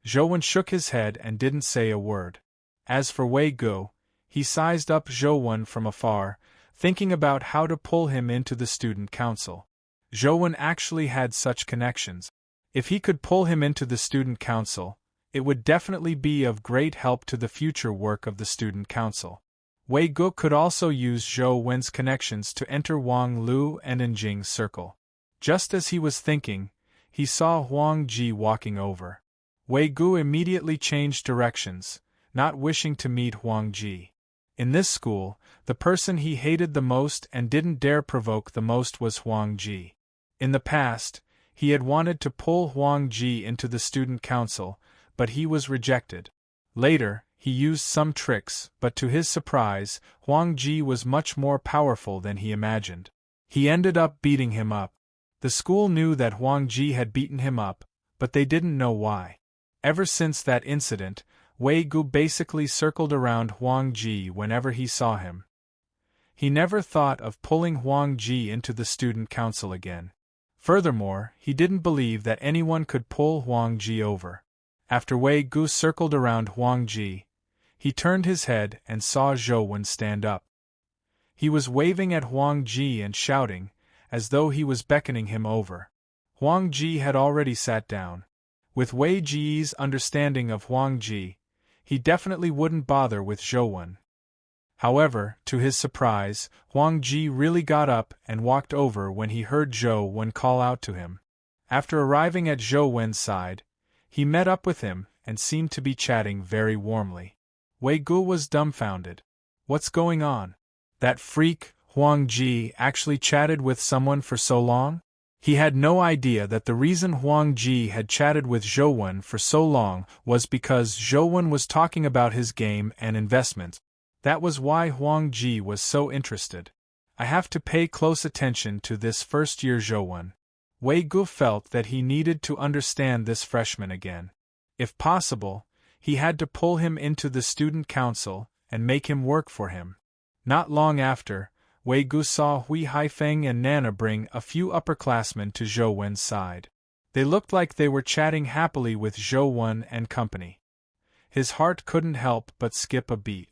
Zhou Wen shook his head and didn't say a word. As for Wei Gu, he sized up Zhou Wen from afar, thinking about how to pull him into the student council. Zhou Wen actually had such connections. If he could pull him into the student council, it would definitely be of great help to the future work of the student council. Wei Gu could also use Zhou Wen's connections to enter Wang Lu and Jing's circle. Just as he was thinking, he saw Huang Ji walking over. Wei Gu immediately changed directions, not wishing to meet Huang Ji. In this school, the person he hated the most and didn't dare provoke the most was Huang Ji. In the past, he had wanted to pull Huang Ji into the student council, but he was rejected. Later, he used some tricks, but to his surprise, Huang Ji was much more powerful than he imagined. He ended up beating him up. The school knew that Huang Ji had beaten him up, but they didn't know why. Ever since that incident, Wei Gu basically circled around Huang Ji whenever he saw him. He never thought of pulling Huang Ji into the student council again. Furthermore, he didn't believe that anyone could pull Huang Ji over. After Wei Gu circled around Huang Ji, he turned his head and saw Zhou Wen stand up. He was waving at Huang Ji and shouting, as though he was beckoning him over. Huang Ji had already sat down. With Wei Ji's understanding of Huang Ji, he definitely wouldn't bother with Zhou Wen. However, to his surprise, Huang Ji really got up and walked over when he heard Zhou Wen call out to him. After arriving at Zhou Wen's side, he met up with him and seemed to be chatting very warmly. Wei Gu was dumbfounded. What's going on? That freak, Huang Ji, actually chatted with someone for so long? He had no idea that the reason Huang Ji had chatted with Zhou Wen for so long was because Zhou Wen was talking about his game and investments. That was why Huang Ji was so interested. I have to pay close attention to this first-year Zhou Wen. Wei Gu felt that he needed to understand this freshman again. If possible, he had to pull him into the student council and make him work for him. Not long after, Wei Gu saw Hui Haifeng and Nana bring a few upperclassmen to Zhou Wen's side. They looked like they were chatting happily with Zhou Wen and company. His heart couldn't help but skip a beat.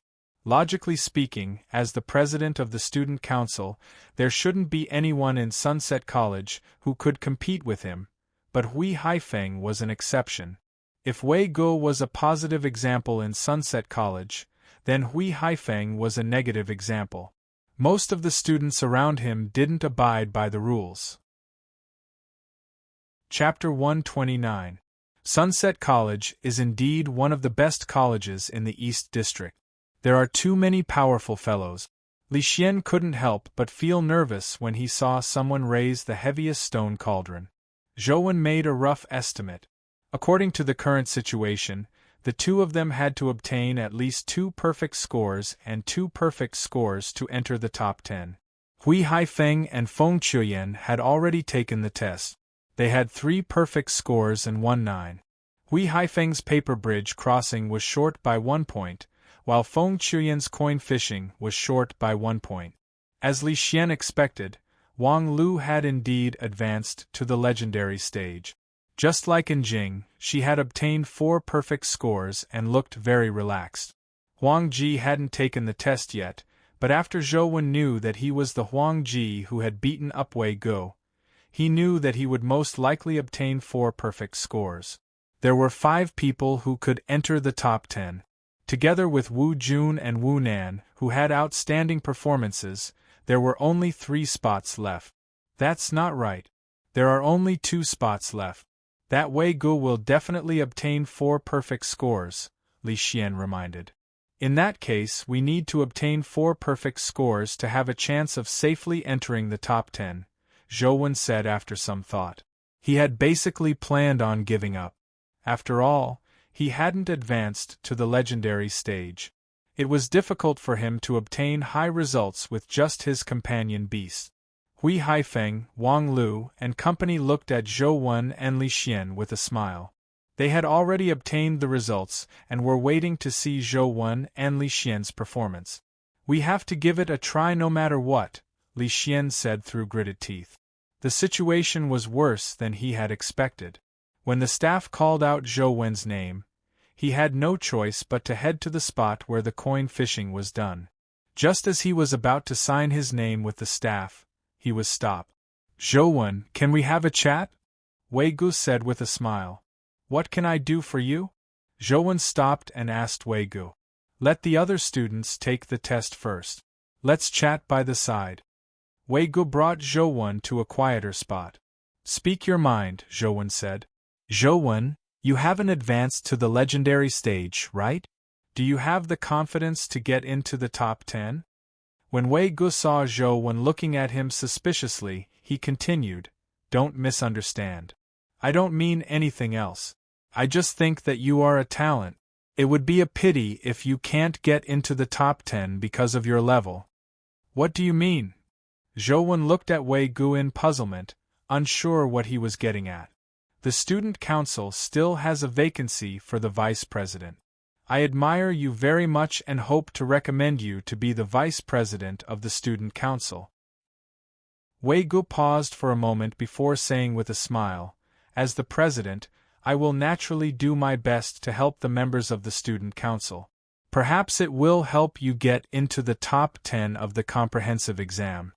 Logically speaking, as the president of the student council, there shouldn't be anyone in Sunset College who could compete with him, but Hui Haifeng was an exception. If Wei Gu was a positive example in Sunset College, then Hui Haifeng was a negative example. Most of the students around him didn't abide by the rules. Chapter 129. Sunset College is indeed one of the best colleges in the East District. There are too many powerful fellows. Li Xian couldn't help but feel nervous when he saw someone raise the heaviest stone cauldron. Zhou Wen made a rough estimate. According to the current situation, the two of them had to obtain at least 2 perfect scores and 2 perfect scores to enter the top 10. Hui Haifeng and Feng Chuyen had already taken the test. They had 3 perfect scores and 1 9. Hui Haifeng's paper bridge crossing was short by 1 point, while Feng Chuyen's coin fishing was short by 1 point. As Li Xian expected, Wang Lu had indeed advanced to the legendary stage. Just like in Jing, she had obtained 4 perfect scores and looked very relaxed. Huang Ji hadn't taken the test yet, but after Zhou Wen knew that he was the Huang Ji who had beaten up Wei Gu, he knew that he would most likely obtain 4 perfect scores. There were 5 people who could enter the top 10. Together with Wu Jun and Wu Nan, who had outstanding performances, there were only 3 spots left. That's not right. There are only 2 spots left. That Wei Gu will definitely obtain 4 perfect scores, Li Xian reminded. In that case, we need to obtain 4 perfect scores to have a chance of safely entering the top 10, Zhou Wen said after some thought. He had basically planned on giving up. After all, he hadn't advanced to the legendary stage. It was difficult for him to obtain high results with just his companion beast. Hui Haifeng, Wang Lu, and company looked at Zhou Wen and Li Xian with a smile. They had already obtained the results and were waiting to see Zhou Wen and Li Xian's performance. We have to give it a try no matter what, Li Xian said through gritted teeth. The situation was worse than he had expected. When the staff called out Zhou Wen's name, he had no choice but to head to the spot where the coin fishing was done. Just as he was about to sign his name with the staff, he was stopped. Zhou Wen, can we have a chat? Wei Gu said with a smile. What can I do for you? Zhou Wen stopped and asked Wei Gu. Let the other students take the test first. Let's chat by the side. Wei Gu brought Zhou Wen to a quieter spot. Speak your mind, Zhou Wen said. Zhou Wen, you haven't advanced to the legendary stage, right? Do you have the confidence to get into the top 10? When Wei Gu saw Zhou Wen looking at him suspiciously, he continued, Don't misunderstand. I don't mean anything else. I just think that you are a talent. It would be a pity if you can't get into the top 10 because of your level. What do you mean? Zhou Wen looked at Wei Gu in puzzlement, unsure what he was getting at. The student council still has a vacancy for the vice president. I admire you very much and hope to recommend you to be the vice president of the student council. Wei Gu paused for a moment before saying with a smile, As the president, I will naturally do my best to help the members of the student council. Perhaps it will help you get into the top 10 of the comprehensive exam.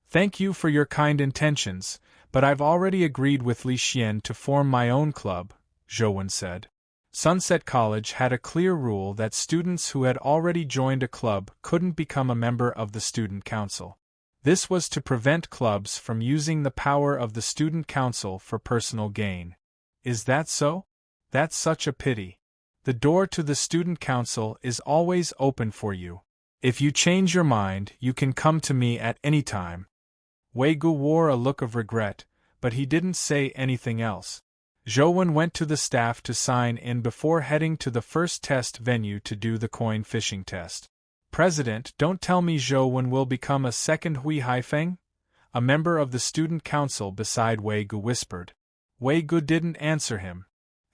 Thank you for your kind intentions, but I've already agreed with Li Xian to form my own club, Zhou Wen said. Sunset College had a clear rule that students who had already joined a club couldn't become a member of the student council. This was to prevent clubs from using the power of the student council for personal gain. Is that so? That's such a pity. The door to the student council is always open for you. If you change your mind, you can come to me at any time. Wei Gu wore a look of regret, but he didn't say anything else. Zhou went to the staff to sign in before heading to the first test venue to do the coin fishing test. President, don't tell me Zhou will become a second Hui Haifeng? A member of the student council beside Wei Gu whispered. Wei Gu didn't answer him.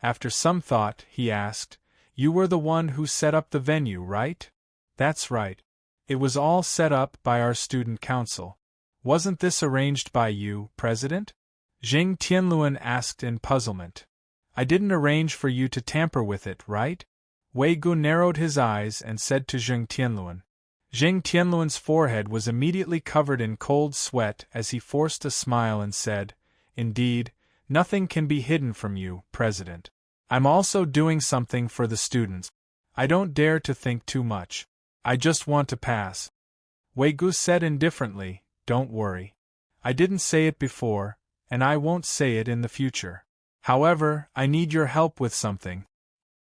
After some thought, he asked, "You were the one who set up the venue, right?" "That's right. It was all set up by our student council. Wasn't this arranged by you, President?" Jing Tianluan asked in puzzlement. "I didn't arrange for you to tamper with it, right?" Wei Gu narrowed his eyes and said to Jing Tianluan. Jing Tianluan's forehead was immediately covered in cold sweat as he forced a smile and said, "Indeed, nothing can be hidden from you, President. I'm also doing something for the students. I don't dare to think too much. I just want to pass." Wei Gu said indifferently, "Don't worry. I didn't say it before, and I won't say it in the future. However, I need your help with something."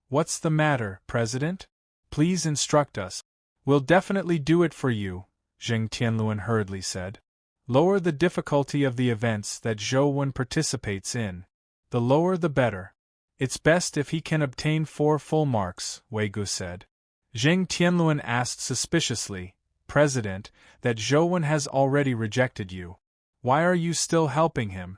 "What's the matter, President? Please instruct us." "We'll definitely do it for you," Jing Tianluan hurriedly said. "Lower the difficulty of the events that Zhou participates in. The lower the better. It's best if he can obtain 4 full marks," Wei Gu said. Jing Tianluan asked suspiciously, "President, that Zhou has already rejected you. Why are you still helping him?"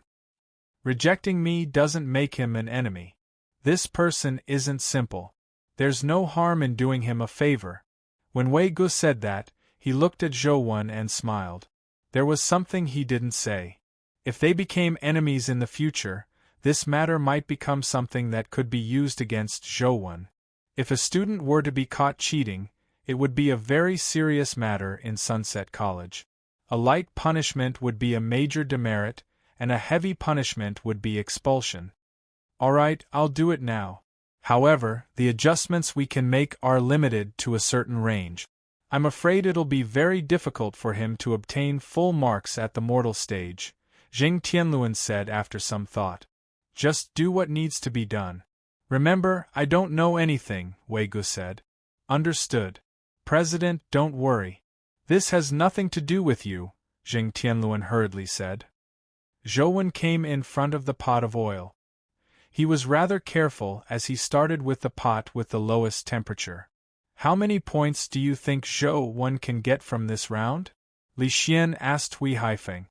"Rejecting me doesn't make him an enemy. This person isn't simple. There's no harm in doing him a favor." When Wei Gu said that, he looked at Zhou and smiled. There was something he didn't say. If they became enemies in the future, this matter might become something that could be used against Zhou. If a student were to be caught cheating, it would be a very serious matter in Sunset College. A light punishment would be a major demerit, and a heavy punishment would be expulsion. "All right, I'll do it now. However, the adjustments we can make are limited to a certain range. I'm afraid it'll be very difficult for him to obtain full marks at the mortal stage," Jing Tianluan said after some thought. "Just do what needs to be done." "Remember, I don't know anything," Wei Gu said. "Understood. President, don't worry. This has nothing to do with you," Jing Tianluan hurriedly said. Zhou came in front of the pot of oil. He was rather careful as he started with the pot with the lowest temperature. "How many points do you think Zhou can get from this round?" Li Xian asked Hui Haifeng.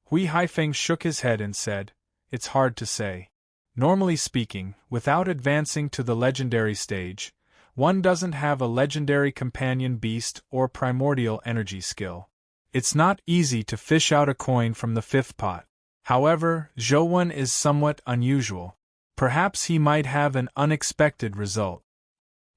Hui Haifeng shook his head and said, "It's hard to say. Normally speaking, without advancing to the legendary stage, one doesn't have a legendary companion beast or primordial energy skill. It's not easy to fish out a coin from the 5th pot. However, Zhou is somewhat unusual. Perhaps he might have an unexpected result.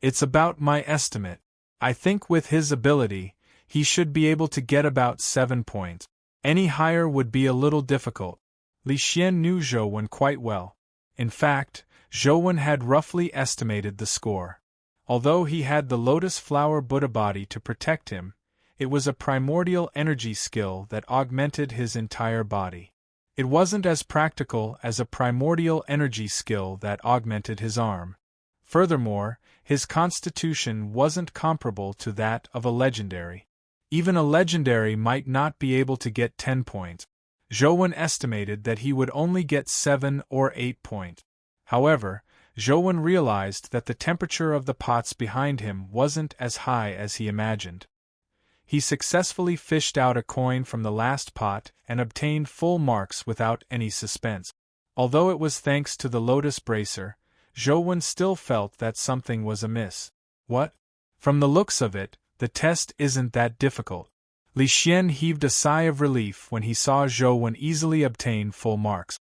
It's about my estimate. I think with his ability, he should be able to get about 7 points. Any higher would be a little difficult." Li Xian knew Zhou quite well. In fact, Zhou had roughly estimated the score. Although he had the Lotus Flower Buddha body to protect him, it was a primordial energy skill that augmented his entire body. It wasn't as practical as a primordial energy skill that augmented his arm. Furthermore, his constitution wasn't comparable to that of a legendary. Even a legendary might not be able to get 10 points. Zhou estimated that he would only get 7 or 8 points. However, Zhou realized that the temperature of the pots behind him wasn't as high as he imagined. He successfully fished out a coin from the last pot and obtained full marks without any suspense. Although it was thanks to the Lotus Bracer, Zhou still felt that something was amiss. "What? From the looks of it, the test isn't that difficult." Li Xian heaved a sigh of relief when he saw Zhou easily obtain full marks.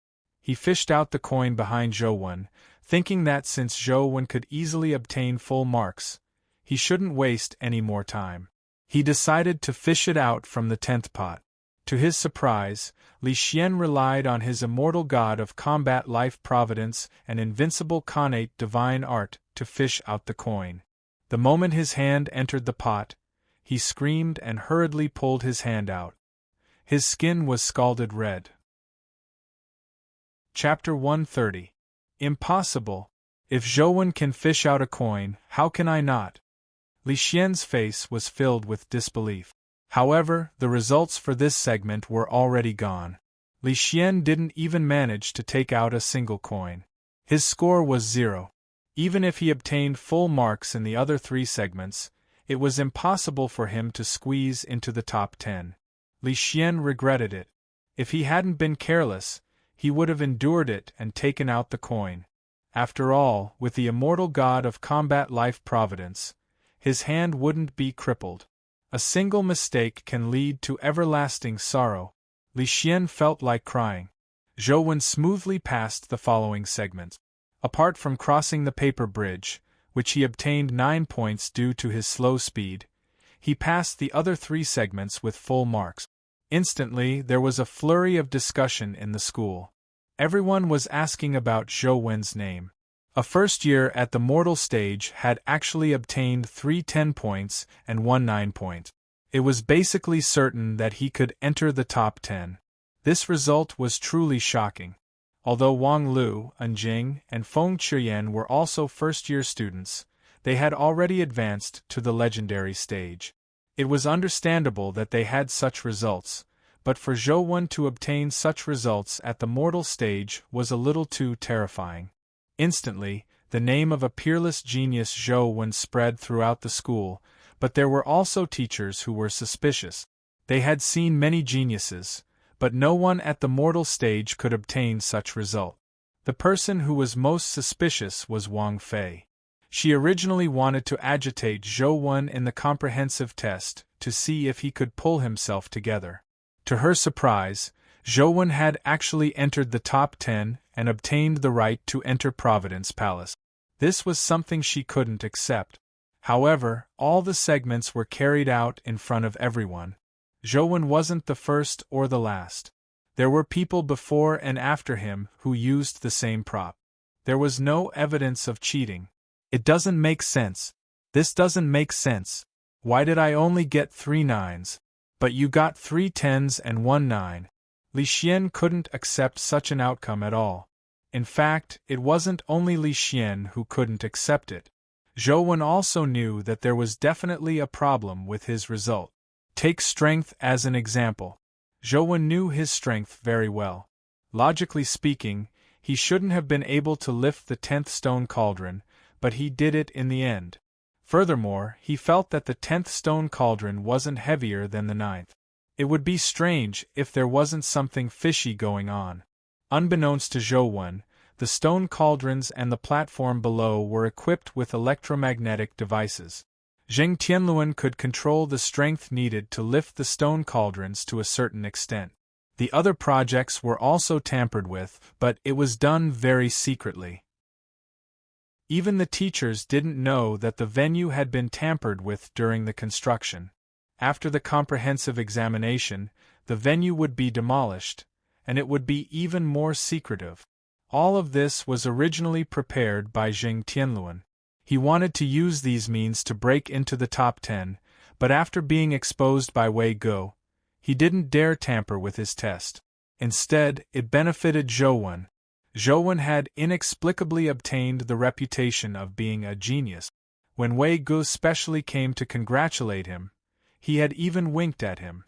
He fished out the coin behind Zhou, thinking that since Zhou could easily obtain full marks, he shouldn't waste any more time. He decided to fish it out from the 10th pot. To his surprise, Li Xian relied on his immortal god of combat life providence and invincible connate divine art to fish out the coin. The moment his hand entered the pot, he screamed and hurriedly pulled his hand out. His skin was scalded red. Chapter 130. Impossible. If Zhou can fish out a coin, how can I not? Li Xian's face was filled with disbelief. However, the results for this segment were already gone. Li Xian didn't even manage to take out a single coin. His score was 0. Even if he obtained full marks in the other 3 segments, it was impossible for him to squeeze into the top 10. Li Xian regretted it. If he hadn't been careless, he would have endured it and taken out the coin. After all, with the immortal god of combat life providence, his hand wouldn't be crippled. A single mistake can lead to everlasting sorrow. Li Xian felt like crying. Zhou smoothly passed the following segments. Apart from crossing the paper bridge, which he obtained 9 points due to his slow speed, he passed the other 3 segments with full marks. Instantly, there was a flurry of discussion in the school. Everyone was asking about Zhou name. A first year at the mortal stage had actually obtained 3 10 points and 1 9 point. It was basically certain that he could enter the top 10. This result was truly shocking. Although Wang Lu, An Jing, and Feng Qiyan were also first-year students, they had already advanced to the legendary stage. It was understandable that they had such results, but for Zhou to obtain such results at the mortal stage was a little too terrifying. Instantly, the name of a peerless genius Zhou spread throughout the school, but there were also teachers who were suspicious. They had seen many geniuses, but no one at the mortal stage could obtain such result. The person who was most suspicious was Wang Fei. She originally wanted to agitate Zhou in the comprehensive test to see if he could pull himself together. To her surprise, Zhou had actually entered the top 10 and obtained the right to enter Providence Palace. This was something she couldn't accept. However, all the segments were carried out in front of everyone. Zhou wasn't the first or the last. There were people before and after him who used the same prop. There was no evidence of cheating. It doesn't make sense. This doesn't make sense. Why did I only get 3 9s? But you got 3 10s and 1 9. Li Xian couldn't accept such an outcome at all. In fact, it wasn't only Li Xian who couldn't accept it. Zhou also knew that there was definitely a problem with his result. Take strength as an example. Zhou knew his strength very well. Logically speaking, he shouldn't have been able to lift the 10th stone cauldron, but he did it in the end. Furthermore, he felt that the 10th stone cauldron wasn't heavier than the 9th. It would be strange if there wasn't something fishy going on. Unbeknownst to Zhou, the stone cauldrons and the platform below were equipped with electromagnetic devices. Zheng Tianluan could control the strength needed to lift the stone cauldrons to a certain extent. The other projects were also tampered with, but it was done very secretly. Even the teachers didn't know that the venue had been tampered with during the construction. After the comprehensive examination, the venue would be demolished, and it would be even more secretive. All of this was originally prepared by Zheng Tianluan. He wanted to use these means to break into the top 10, but after being exposed by Wei Guo, he didn't dare tamper with his test. Instead, it benefited Zhou. Zhou had inexplicably obtained the reputation of being a genius. When Wei Guo specially came to congratulate him, he had even winked at him.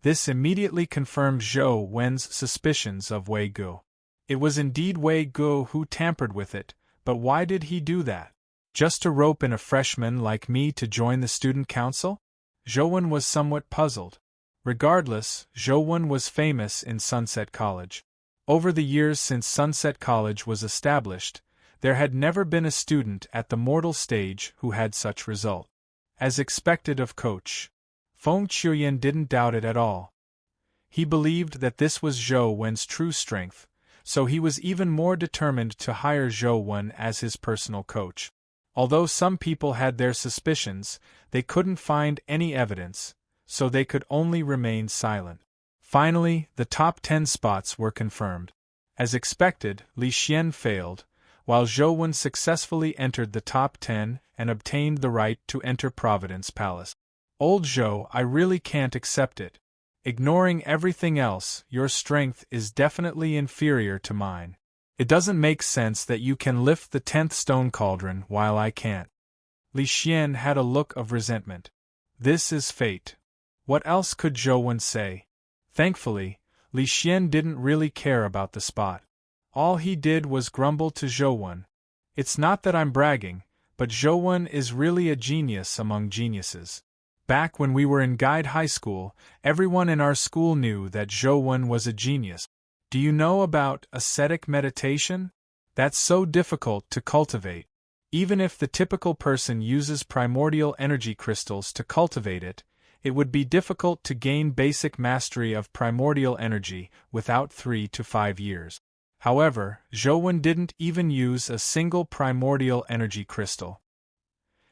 This immediately confirmed Zhou's suspicions of Wei Guo. It was indeed Wei Guo who tampered with it, but why did he do that? Just to rope in a freshman like me to join the student council? Zhou was somewhat puzzled. Regardless, Zhou was famous in Sunset College. Over the years since Sunset College was established, there had never been a student at the mortal stage who had such result. As expected of Coach Feng Qiyan didn't doubt it at all. He believed that this was Zhou's true strength, so he was even more determined to hire Zhou as his personal coach. Although some people had their suspicions, they couldn't find any evidence, so they could only remain silent. Finally, the top 10 spots were confirmed. As expected, Li Xian failed, while Zhou Wen successfully entered the top 10 and obtained the right to enter Providence Palace. Old Zhou, I really can't accept it. Ignoring everything else, your strength is definitely inferior to mine. It doesn't make sense that you can lift the 10th stone cauldron while I can't. Li Xian had a look of resentment. This is fate. What else could Zhou Wen say? Thankfully, Li Xian didn't really care about the spot. All he did was grumble to Zhou Wen. It's not that I'm bragging, but Zhou Wen is really a genius among geniuses. Back when we were in Guide High School, everyone in our school knew that Zhou Wen was a genius. Do you know about ascetic meditation? That's so difficult to cultivate. Even if the typical person uses primordial energy crystals to cultivate it, it would be difficult to gain basic mastery of primordial energy without 3 to 5 years. However, Zhou Wen didn't even use a single primordial energy crystal.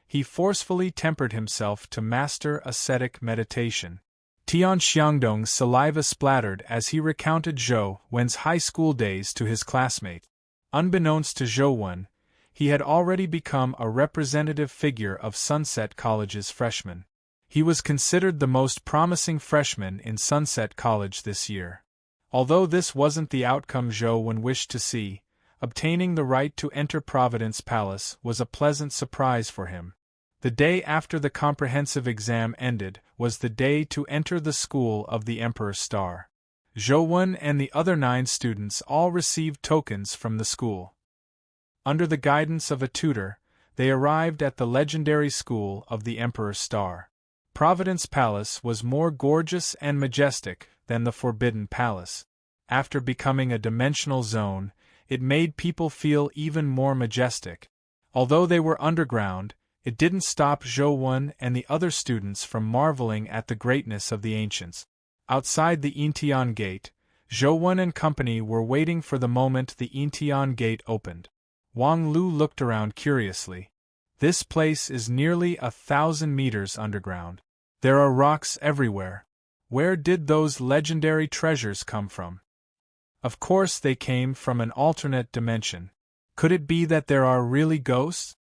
He forcefully tempered himself to master ascetic meditation. Tian Xiangdong's saliva splattered as he recounted Zhou Wen's high school days to his classmates. Unbeknownst to Zhou Wen, he had already become a representative figure of Sunset College's freshmen. He was considered the most promising freshman in Sunset College this year. Although this wasn't the outcome Zhou Wen wished to see, obtaining the right to enter Providence Palace was a pleasant surprise for him. The day after the comprehensive exam ended was the day to enter the school of the Emperor's Star. Zhou Wen and the other 9 students all received tokens from the school. Under the guidance of a tutor, they arrived at the legendary school of the Emperor's Star. Providence Palace was more gorgeous and majestic than the Forbidden Palace. After becoming a dimensional zone, it made people feel even more majestic. Although they were underground, it didn't stop Zhou Wen and the other students from marveling at the greatness of the ancients. Outside the Yintian Gate, Zhou Wen and company were waiting for the moment the Yintian Gate opened. Wang Lu looked around curiously. This place is nearly 1,000 meters underground. There are rocks everywhere. Where did those legendary treasures come from? Of course they came from an alternate dimension. Could it be that there are really ghosts?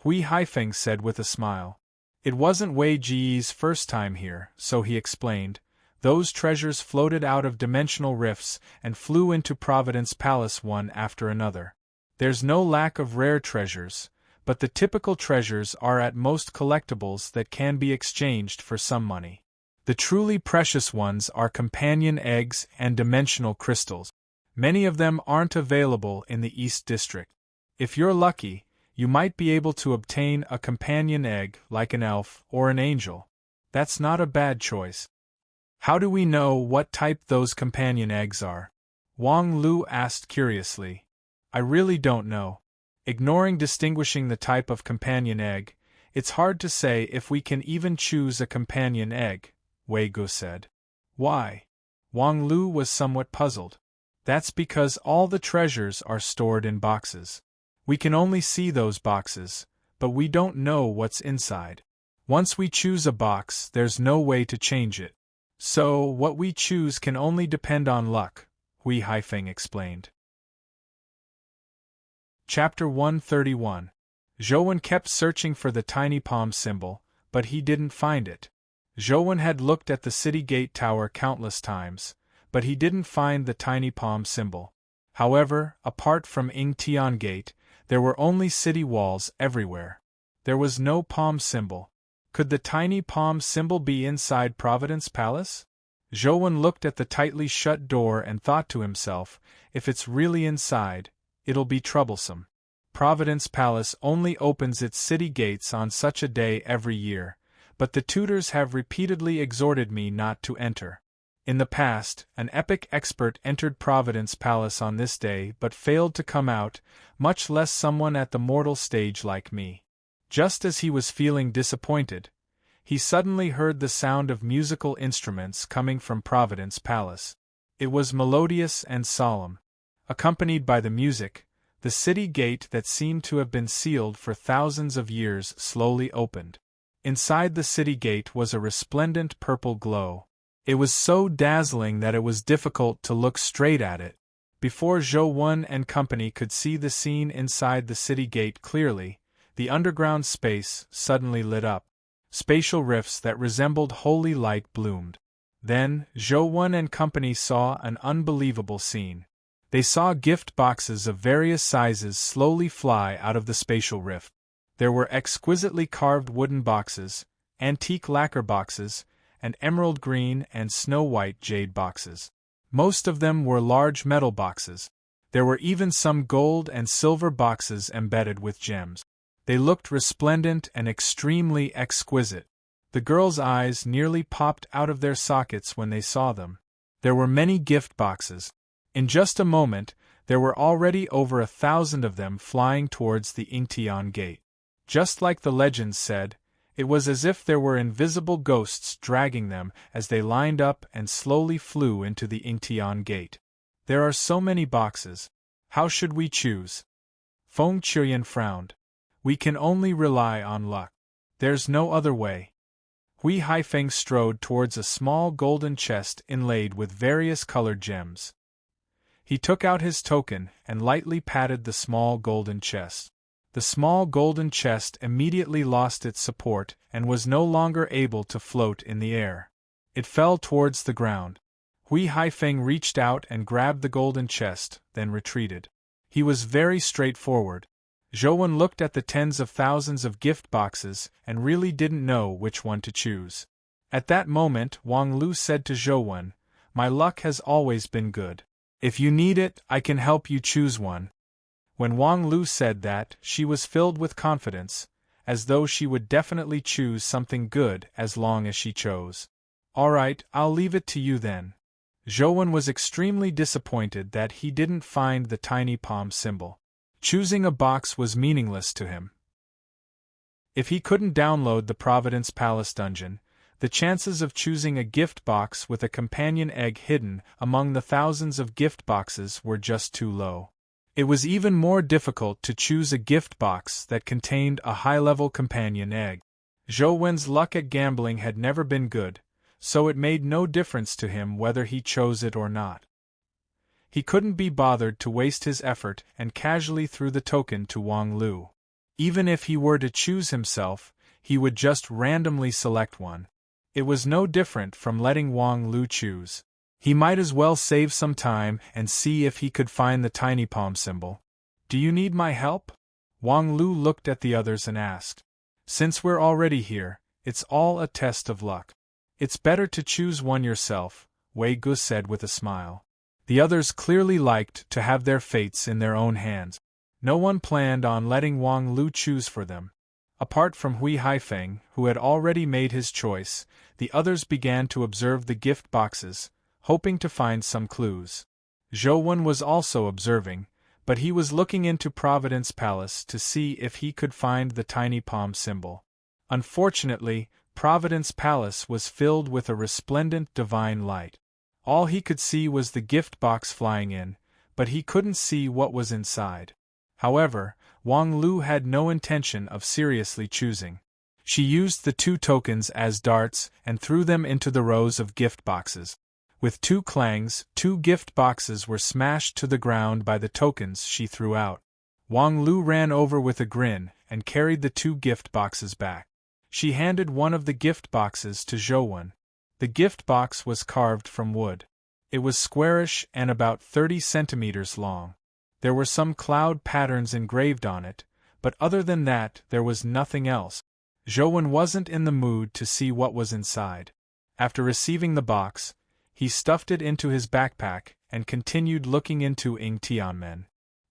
Hui Haifeng said with a smile. It wasn't Wei Ji's first time here, so he explained. Those treasures floated out of dimensional rifts and flew into Providence Palace one after another. There's no lack of rare treasures, but the typical treasures are at most collectibles that can be exchanged for some money. The truly precious ones are companion eggs and dimensional crystals. Many of them aren't available in the East District. If you're lucky, you might be able to obtain a companion egg like an elf or an angel. That's not a bad choice. How do we know what type those companion eggs are? Wang Lu asked curiously. I really don't know. Ignoring distinguishing the type of companion egg, it's hard to say if we can even choose a companion egg, Wei Gu said. Why? Wang Lu was somewhat puzzled. That's because all the treasures are stored in boxes. We can only see those boxes, but we don't know what's inside. Once we choose a box, there's no way to change it. So, what we choose can only depend on luck, Hui Haifeng explained. Chapter 131. Zhou Wen kept searching for the tiny palm symbol, but he didn't find it. Zhou Wen had looked at the city gate tower countless times, but he didn't find the tiny palm symbol. However, apart from Yingtian Gate, there were only city walls everywhere. There was no palm symbol. Could the tiny palm symbol be inside Providence Palace? Zhou Wen looked at the tightly shut door and thought to himself, if it's really inside, it'll be troublesome. Providence Palace only opens its city gates on such a day every year, but the tutors have repeatedly exhorted me not to enter. In the past, an epic expert entered Providence Palace on this day but failed to come out, much less someone at the mortal stage like me. Just as he was feeling disappointed, he suddenly heard the sound of musical instruments coming from Providence Palace. It was melodious and solemn. Accompanied by the music, the city gate that seemed to have been sealed for thousands of years slowly opened. Inside the city gate was a resplendent purple glow. It was so dazzling that it was difficult to look straight at it. Before Zhou Wen and company could see the scene inside the city gate clearly, the underground space suddenly lit up. Spatial rifts that resembled holy light bloomed. Then, Zhou Wen and company saw an unbelievable scene. They saw gift boxes of various sizes slowly fly out of the spatial rift. There were exquisitely carved wooden boxes, antique lacquer boxes, and emerald green and snow-white jade boxes. Most of them were large metal boxes. There were even some gold and silver boxes embedded with gems. They looked resplendent and extremely exquisite. The girls' eyes nearly popped out of their sockets when they saw them. There were many gift boxes. In just a moment, there were already over 1,000 of them flying towards the Ingtian gate. Just like the legends said, it was as if there were invisible ghosts dragging them as they lined up and slowly flew into the Ingtian gate. There are so many boxes. How should we choose? Feng Qiuyan frowned. We can only rely on luck. There's no other way. Hui Haifeng strode towards a small golden chest inlaid with various colored gems. He took out his token and lightly patted the small golden chest. The small golden chest immediately lost its support and was no longer able to float in the air. It fell towards the ground. Hui Haifeng reached out and grabbed the golden chest, then retreated. He was very straightforward. Zhou Wen looked at the tens of thousands of gift boxes and really didn't know which one to choose. At that moment, Wang Lu said to Zhou Wen, "My luck has always been good. If you need it, I can help you choose one." When Wang Lu said that, she was filled with confidence, as though she would definitely choose something good as long as she chose. "All right, I'll leave it to you then." Zhou Wen was extremely disappointed that he didn't find the tiny palm symbol. Choosing a box was meaningless to him. If he couldn't download the Providence Palace dungeon, the chances of choosing a gift box with a companion egg hidden among the thousands of gift boxes were just too low. It was even more difficult to choose a gift box that contained a high-level companion egg. Zhou Wen's luck at gambling had never been good, so it made no difference to him whether he chose it or not. He couldn't be bothered to waste his effort and casually threw the token to Wang Lu. Even if he were to choose himself, he would just randomly select one. It was no different from letting Wang Lu choose. He might as well save some time and see if he could find the tiny palm symbol. "Do you need my help?" Wang Lu looked at the others and asked. "Since we're already here, it's all a test of luck. It's better to choose one yourself," Wei Gu said with a smile. The others clearly liked to have their fates in their own hands. No one planned on letting Wang Lu choose for them. Apart from Hui Haifeng, who had already made his choice, the others began to observe the gift boxes, hoping to find some clues. Zhou Wen was also observing, but he was looking into Providence Palace to see if he could find the tiny palm symbol. Unfortunately, Providence Palace was filled with a resplendent divine light. All he could see was the gift box flying in, but he couldn't see what was inside. However, Wang Lu had no intention of seriously choosing. She used the 2 tokens as darts and threw them into the rows of gift boxes. With 2 clangs, 2 gift boxes were smashed to the ground by the tokens she threw out. Wang Lu ran over with a grin and carried the 2 gift boxes back. She handed one of the gift boxes to Zhou Wen. The gift box was carved from wood. It was squarish and about 30 centimeters long. There were some cloud patterns engraved on it, but other than that there was nothing else. Zhou Wen wasn't in the mood to see what was inside. After receiving the box, he stuffed it into his backpack and continued looking into Ingtianmen.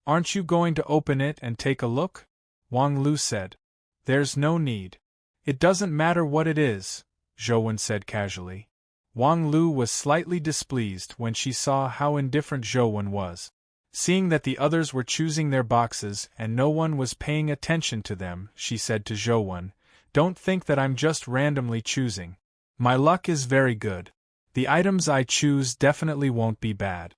"Aren't you going to open it and take a look?" Wang Lu said. "There's no need. It doesn't matter what it is," Zhou Wen said casually. Wang Lu was slightly displeased when she saw how indifferent Zhou Wen was. Seeing that the others were choosing their boxes and no one was paying attention to them, she said to Zhou Wen, "Don't think that I'm just randomly choosing. My luck is very good. The items I choose definitely won't be bad."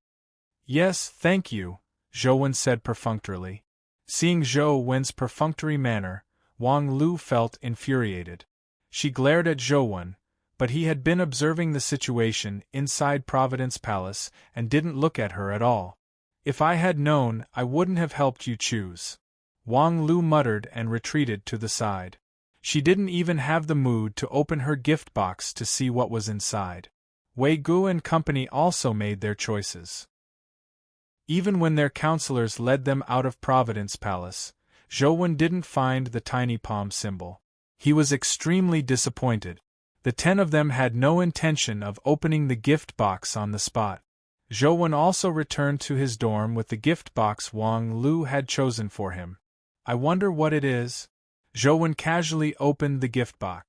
"Yes, thank you," Zhou Wen said perfunctorily. Seeing Zhou Wen's perfunctory manner, Wang Lu felt infuriated. She glared at Zhou Wen, but he had been observing the situation inside Providence Palace and didn't look at her at all. "If I had known, I wouldn't have helped you choose," Wang Lu muttered and retreated to the side. She didn't even have the mood to open her gift box to see what was inside. Wei Gu and company also made their choices. Even when their counselors led them out of Providence Palace, Zhou didn't find the tiny palm symbol. He was extremely disappointed. The 10 of them had no intention of opening the gift box on the spot. Zhou also returned to his dorm with the gift box Wang Lu had chosen for him. "I wonder what it is?" Zhou casually opened the gift box.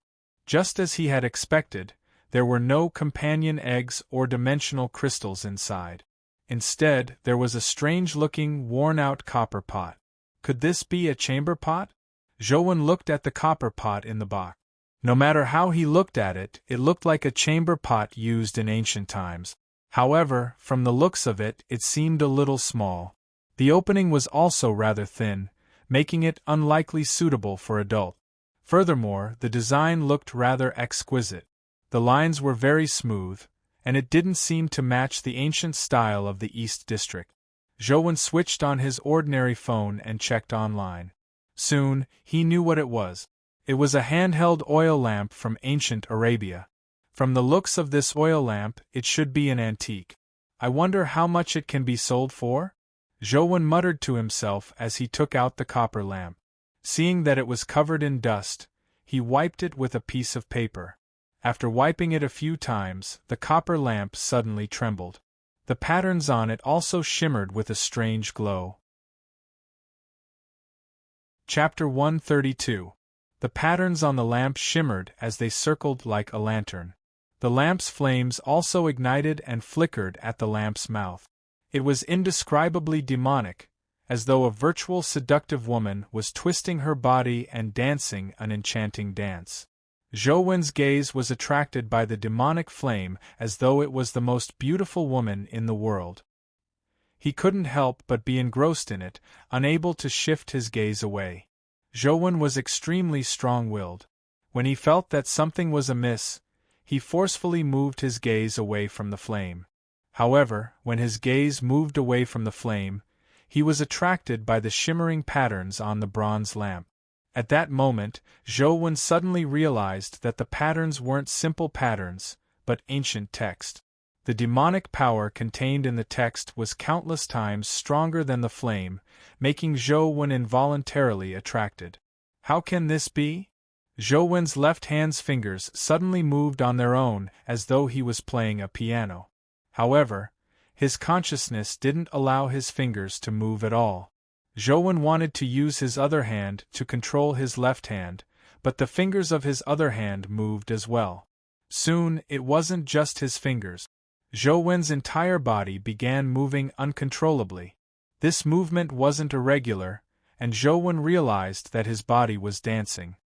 Just as he had expected, there were no companion eggs or dimensional crystals inside. Instead, there was a strange-looking, worn-out copper pot. Could this be a chamber pot? Zhou looked at the copper pot in the box. No matter how he looked at it, it looked like a chamber pot used in ancient times. However, from the looks of it, it seemed a little small. The opening was also rather thin, making it unlikely suitable for adult. Furthermore, the design looked rather exquisite. The lines were very smooth, and it didn't seem to match the ancient style of the East District. Zhou switched on his ordinary phone and checked online. Soon, he knew what it was. It was a handheld oil lamp from ancient Arabia. From the looks of this oil lamp, it should be an antique. "I wonder how much it can be sold for?" Zhou muttered to himself as he took out the copper lamp. Seeing that it was covered in dust, he wiped it with a piece of paper. After wiping it a few times, the copper lamp suddenly trembled. The patterns on it also shimmered with a strange glow. Chapter 132. The patterns on the lamp shimmered as they circled like a lantern. The lamp's flames also ignited and flickered at the lamp's mouth. It was indescribably demonic, as though a virtual seductive woman was twisting her body and dancing an enchanting dance. Zhou gaze was attracted by the demonic flame as though it was the most beautiful woman in the world. He couldn't help but be engrossed in it, unable to shift his gaze away. Zhou was extremely strong-willed. When he felt that something was amiss, he forcefully moved his gaze away from the flame. However, when his gaze moved away from the flame, he was attracted by the shimmering patterns on the bronze lamp. At that moment, Zhou suddenly realized that the patterns weren't simple patterns, but ancient text. The demonic power contained in the text was countless times stronger than the flame, making Zhou involuntarily attracted. How can this be? Zhou left hand's fingers suddenly moved on their own as though he was playing a piano. However, his consciousness didn't allow his fingers to move at all. Zhou wanted to use his other hand to control his left hand, but the fingers of his other hand moved as well. Soon, it wasn't just his fingers. Zhou's entire body began moving uncontrollably. This movement wasn't irregular, and Zhou realized that his body was dancing.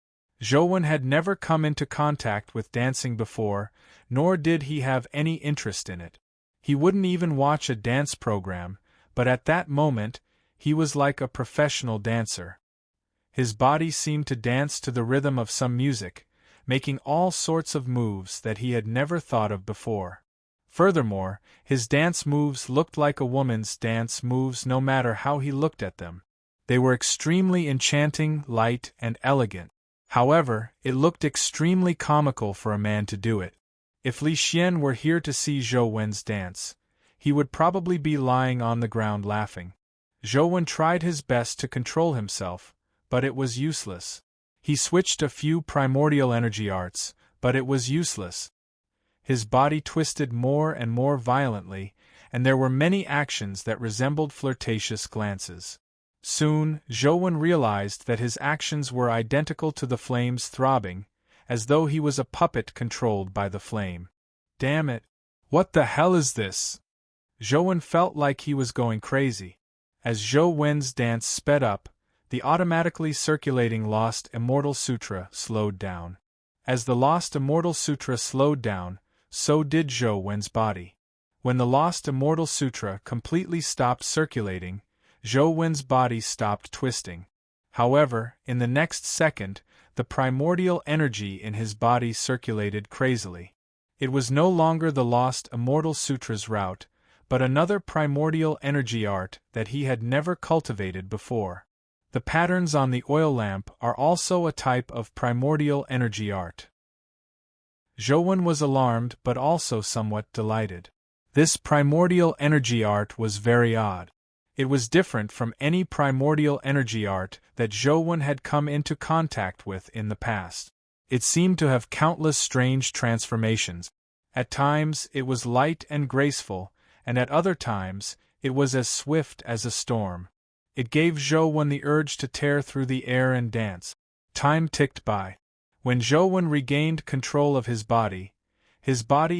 Zhou had never come into contact with dancing before, nor did he have any interest in it. He wouldn't even watch a dance program, but at that moment, he was like a professional dancer. His body seemed to dance to the rhythm of some music, making all sorts of moves that he had never thought of before. Furthermore, his dance moves looked like a woman's dance moves no matter how he looked at them. They were extremely enchanting, light, and elegant. However, it looked extremely comical for a man to do it. If Li Xian were here to see Zhou's dance, he would probably be lying on the ground laughing. Zhou tried his best to control himself, but it was useless. He switched a few primordial energy arts, but it was useless. His body twisted more and more violently, and there were many actions that resembled flirtatious glances. Soon, Zhou realized that his actions were identical to the flame's throbbing, as though he was a puppet controlled by the flame. Damn it! What the hell is this? Zhou felt like he was going crazy. As Zhou's dance sped up, the automatically circulating Lost Immortal Sutra slowed down. As the Lost Immortal Sutra slowed down, so did Zhou's body. When the Lost Immortal Sutra completely stopped circulating, Zhou's body stopped twisting. However, in the next second, the primordial energy in his body circulated crazily. It was no longer the lost Immortal Sutra's route, but another primordial energy art that he had never cultivated before. The patterns on the oil lamp are also a type of primordial energy art. Zhou was alarmed but also somewhat delighted. This primordial energy art was very odd. It was different from any primordial energy art that Zhou had come into contact with in the past. It seemed to have countless strange transformations. At times it was light and graceful, and at other times it was as swift as a storm. It gave Zhou the urge to tear through the air and dance. Time ticked by. When Zhou regained control of his body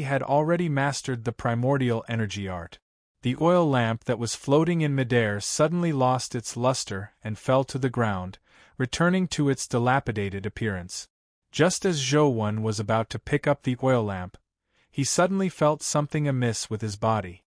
had already mastered the primordial energy art. The oil lamp that was floating in midair suddenly lost its luster and fell to the ground, returning to its dilapidated appearance. Just as Zhou was about to pick up the oil lamp, he suddenly felt something amiss with his body.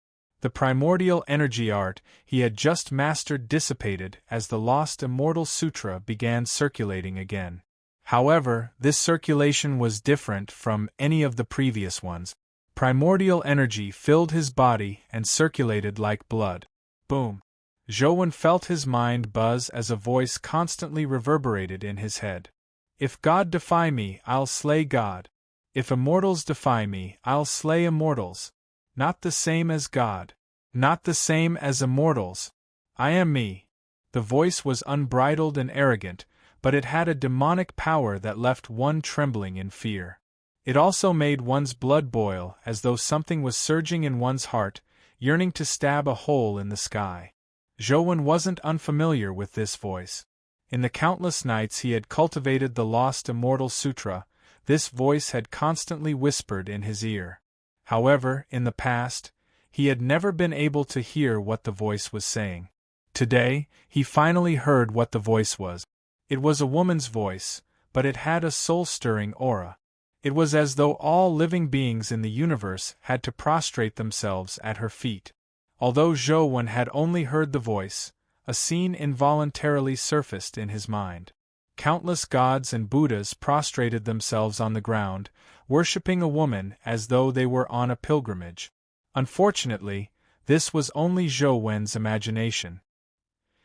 The primordial energy art he had just mastered dissipated as the lost Immortal Sutra began circulating again. However, this circulation was different from any of the previous ones. Primordial energy filled his body and circulated like blood. Boom! Zhou felt his mind buzz as a voice constantly reverberated in his head. If God defy me, I'll slay God. If immortals defy me, I'll slay immortals. Not the same as God. Not the same as immortals. I am me. The voice was unbridled and arrogant, but it had a demonic power that left one trembling in fear. It also made one's blood boil as though something was surging in one's heart, yearning to stab a hole in the sky. Zhou wasn't unfamiliar with this voice. In the countless nights he had cultivated the lost Immortal Sutra, this voice had constantly whispered in his ear. However, in the past, he had never been able to hear what the voice was saying. Today, he finally heard what the voice was. It was a woman's voice, but it had a soul-stirring aura. It was as though all living beings in the universe had to prostrate themselves at her feet. Although Zhou had only heard the voice, a scene involuntarily surfaced in his mind. Countless gods and Buddhas prostrated themselves on the ground, worshipping a woman as though they were on a pilgrimage. Unfortunately, this was only Zhou's imagination.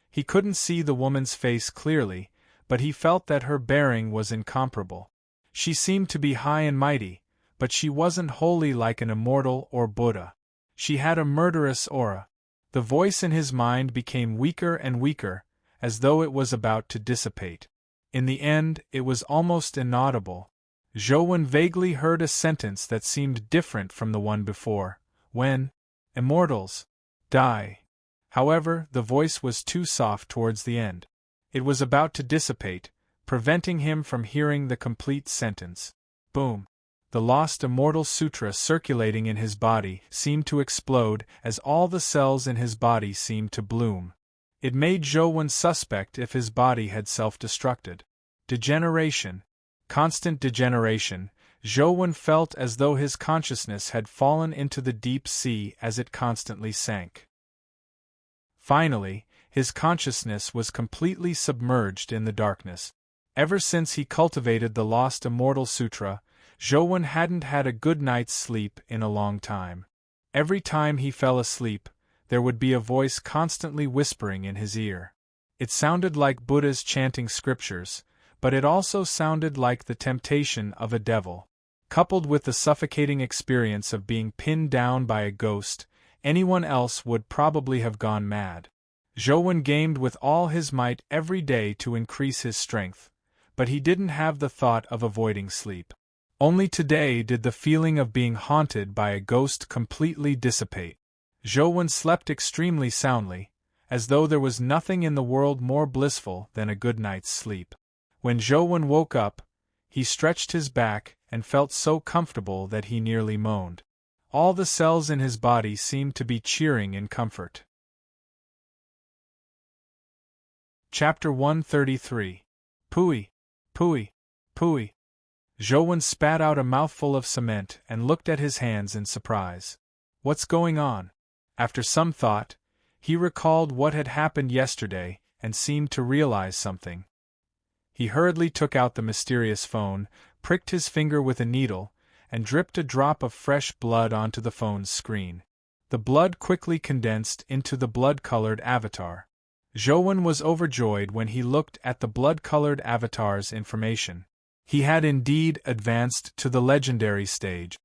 He couldn't see the woman's face clearly, but he felt that her bearing was incomparable. She seemed to be high and mighty, but she wasn't wholly like an immortal or Buddha. She had a murderous aura. The voice in his mind became weaker and weaker, as though it was about to dissipate. In the end, it was almost inaudible. Zhou vaguely heard a sentence that seemed different from the one before. When immortals die. However, the voice was too soft towards the end. It was about to dissipate, preventing him from hearing the complete sentence. Boom! The lost Immortal Sutra circulating in his body seemed to explode as all the cells in his body seemed to bloom. It made Zhou suspect if his body had self-destructed. Degeneration. Constant degeneration. Zhou felt as though his consciousness had fallen into the deep sea as it constantly sank. Finally, his consciousness was completely submerged in the darkness. Ever since he cultivated the lost Immortal Sutra, Zhou hadn't had a good night's sleep in a long time. Every time he fell asleep, there would be a voice constantly whispering in his ear. It sounded like Buddha's chanting scriptures, but it also sounded like the temptation of a devil. Coupled with the suffocating experience of being pinned down by a ghost, anyone else would probably have gone mad. Zhou gamed with all his might every day to increase his strength, but he didn't have the thought of avoiding sleep. Only today did the feeling of being haunted by a ghost completely dissipate. Zhou slept extremely soundly, as though there was nothing in the world more blissful than a good night's sleep. When Zhou woke up, he stretched his back and felt so comfortable that he nearly moaned. All the cells in his body seemed to be cheering in comfort. Chapter 133. Pooey, pooey, pooey. Zhou spat out a mouthful of cement and looked at his hands in surprise. What's going on? After some thought, he recalled what had happened yesterday and seemed to realize something. He hurriedly took out the mysterious phone, pricked his finger with a needle, and dripped a drop of fresh blood onto the phone's screen. The blood quickly condensed into the blood-colored avatar. Zhou was overjoyed when he looked at the blood-colored avatar's information. He had indeed advanced to the legendary stage.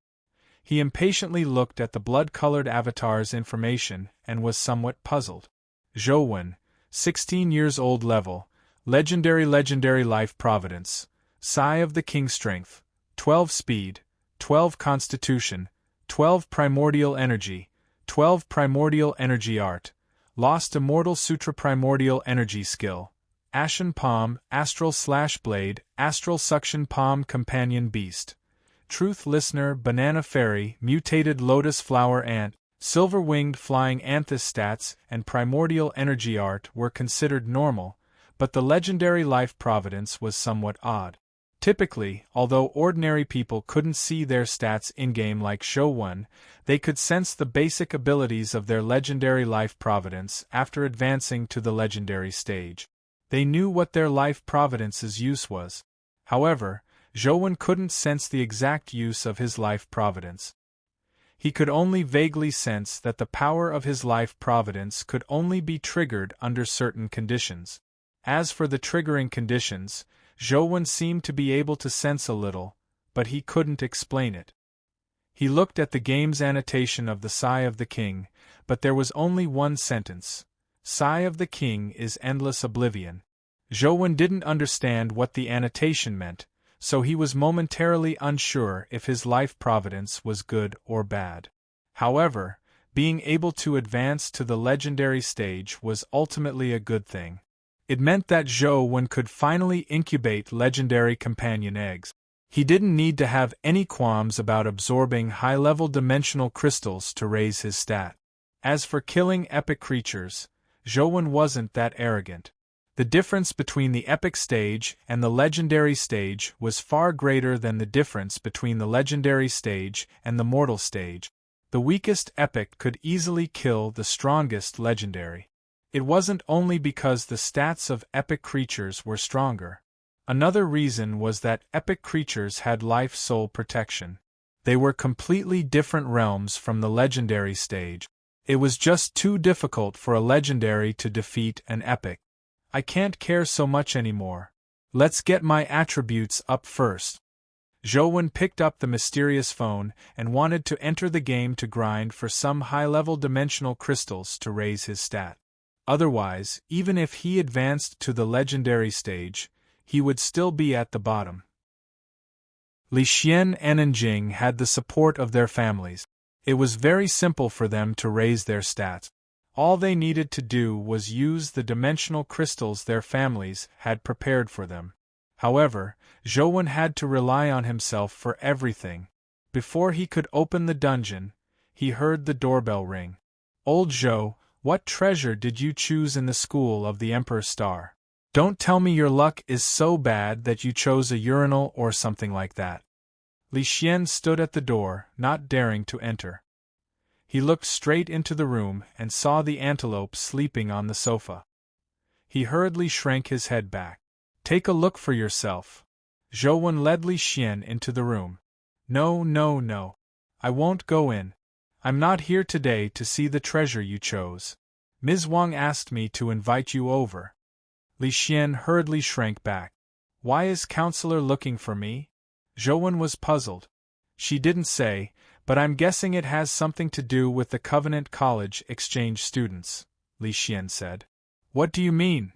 He impatiently looked at the blood-colored avatar's information and was somewhat puzzled. Zhou, 16 years old level, legendary life providence, Psi of the King strength, 12 speed, 12 constitution, 12 primordial energy art, lost immortal sutra primordial energy skill, ashen palm, astral/blade, astral suction palm companion beast, truth listener banana fairy mutated lotus flower ant, silver-winged flying anthus stats and primordial energy art were considered normal, but the legendary life providence was somewhat odd. Typically, although ordinary people couldn't see their stats in-game like Zhou, they could sense the basic abilities of their legendary life providence after advancing to the legendary stage. They knew what their life providence's use was. However, Zhou couldn't sense the exact use of his life providence. He could only vaguely sense that the power of his life providence could only be triggered under certain conditions. As for the triggering conditions, Zhou seemed to be able to sense a little, but he couldn't explain it. He looked at the game's annotation of the Psi of the King, but there was only one sentence. Psi of the King is endless oblivion. Zhou didn't understand what the annotation meant, so he was momentarily unsure if his life providence was good or bad. However, being able to advance to the legendary stage was ultimately a good thing. It meant that Zhou could finally incubate legendary companion eggs. He didn't need to have any qualms about absorbing high-level dimensional crystals to raise his stat. As for killing epic creatures, Zhou wasn't that arrogant. The difference between the epic stage and the legendary stage was far greater than the difference between the legendary stage and the mortal stage. The weakest epic could easily kill the strongest legendary. It wasn't only because the stats of epic creatures were stronger. Another reason was that epic creatures had life soul protection. They were completely different realms from the legendary stage. It was just too difficult for a legendary to defeat an epic. I can't care so much anymore. Let's get my attributes up first. Zhou picked up the mysterious phone and wanted to enter the game to grind for some high-level dimensional crystals to raise his stat. Otherwise, even if he advanced to the legendary stage, he would still be at the bottom. Li Xian and Nanjing had the support of their families. It was very simple for them to raise their stats. All they needed to do was use the dimensional crystals their families had prepared for them. However, Zhou had to rely on himself for everything. Before he could open the dungeon, he heard the doorbell ring. Old Zhou, what treasure did you choose in the school of the Emperor's Star? Don't tell me your luck is so bad that you chose a urinal or something like that. Li Xian stood at the door, not daring to enter. He looked straight into the room and saw the antelope sleeping on the sofa. He hurriedly shrank his head back. Take a look for yourself. Zhou led Li Xian into the room. No. I won't go in. I'm not here today to see the treasure you chose. Ms. Wang asked me to invite you over. Li Xian hurriedly shrank back. Why is Counselor looking for me? Zhou was puzzled. She didn't say, but I'm guessing it has something to do with the Covenant College exchange students, Li Xian said. What do you mean?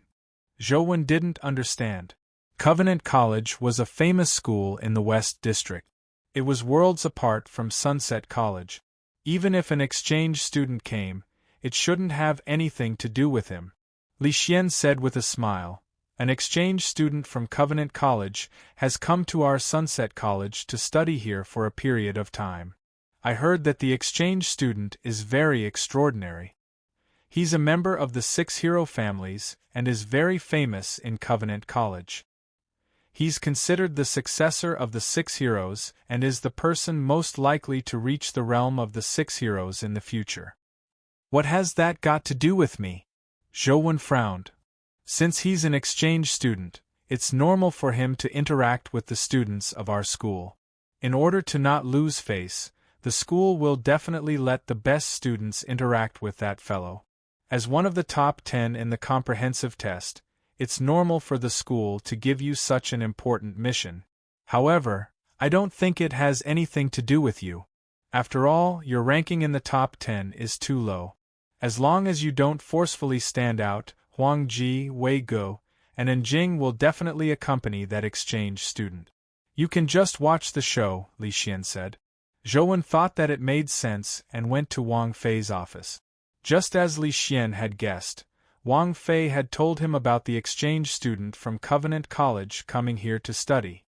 Zhou didn't understand. Covenant College was a famous school in the West District. It was worlds apart from Sunset College. Even if an exchange student came, it shouldn't have anything to do with him. Li Xian said with a smile, an exchange student from Covenant College has come to our Sunset College to study here for a period of time. I heard that the exchange student is very extraordinary. He's a member of the 6 hero families and is very famous in Covenant College. He's considered the successor of the 6 heroes and is the person most likely to reach the realm of the 6 heroes in the future. What has that got to do with me? Zhou frowned. Since he's an exchange student, it's normal for him to interact with the students of our school. In order to not lose face, the school will definitely let the best students interact with that fellow. As one of the top 10 in the comprehensive test, it's normal for the school to give you such an important mission. However, I don't think it has anything to do with you. After all, your ranking in the top 10 is too low. As long as you don't forcefully stand out, Huang Ji, Wei Guo, and Enjing will definitely accompany that exchange student. You can just watch the show, Li Xian said. Zhou thought that it made sense and went to Wang Fei's office. Just as Li Xian had guessed, Wang Fei had told him about the exchange student from Covenant College coming here to study.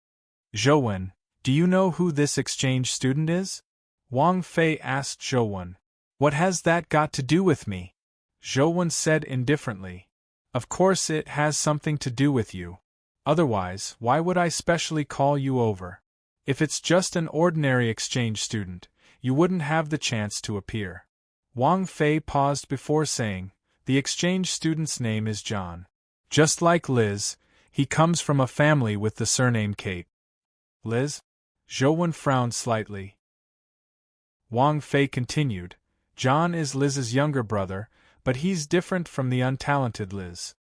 Zhou, do you know who this exchange student is? Wang Fei asked Zhou. What has that got to do with me? Zhou said indifferently. Of course it has something to do with you. Otherwise, why would I specially call you over? If it's just an ordinary exchange student, you wouldn't have the chance to appear. Wang Fei paused before saying, the exchange student's name is John. Just like Liz, he comes from a family with the surname Kate. Liz? Zhou frowned slightly. Wang Fei continued, John is Liz's younger brother, but he's different from the untalented Liz.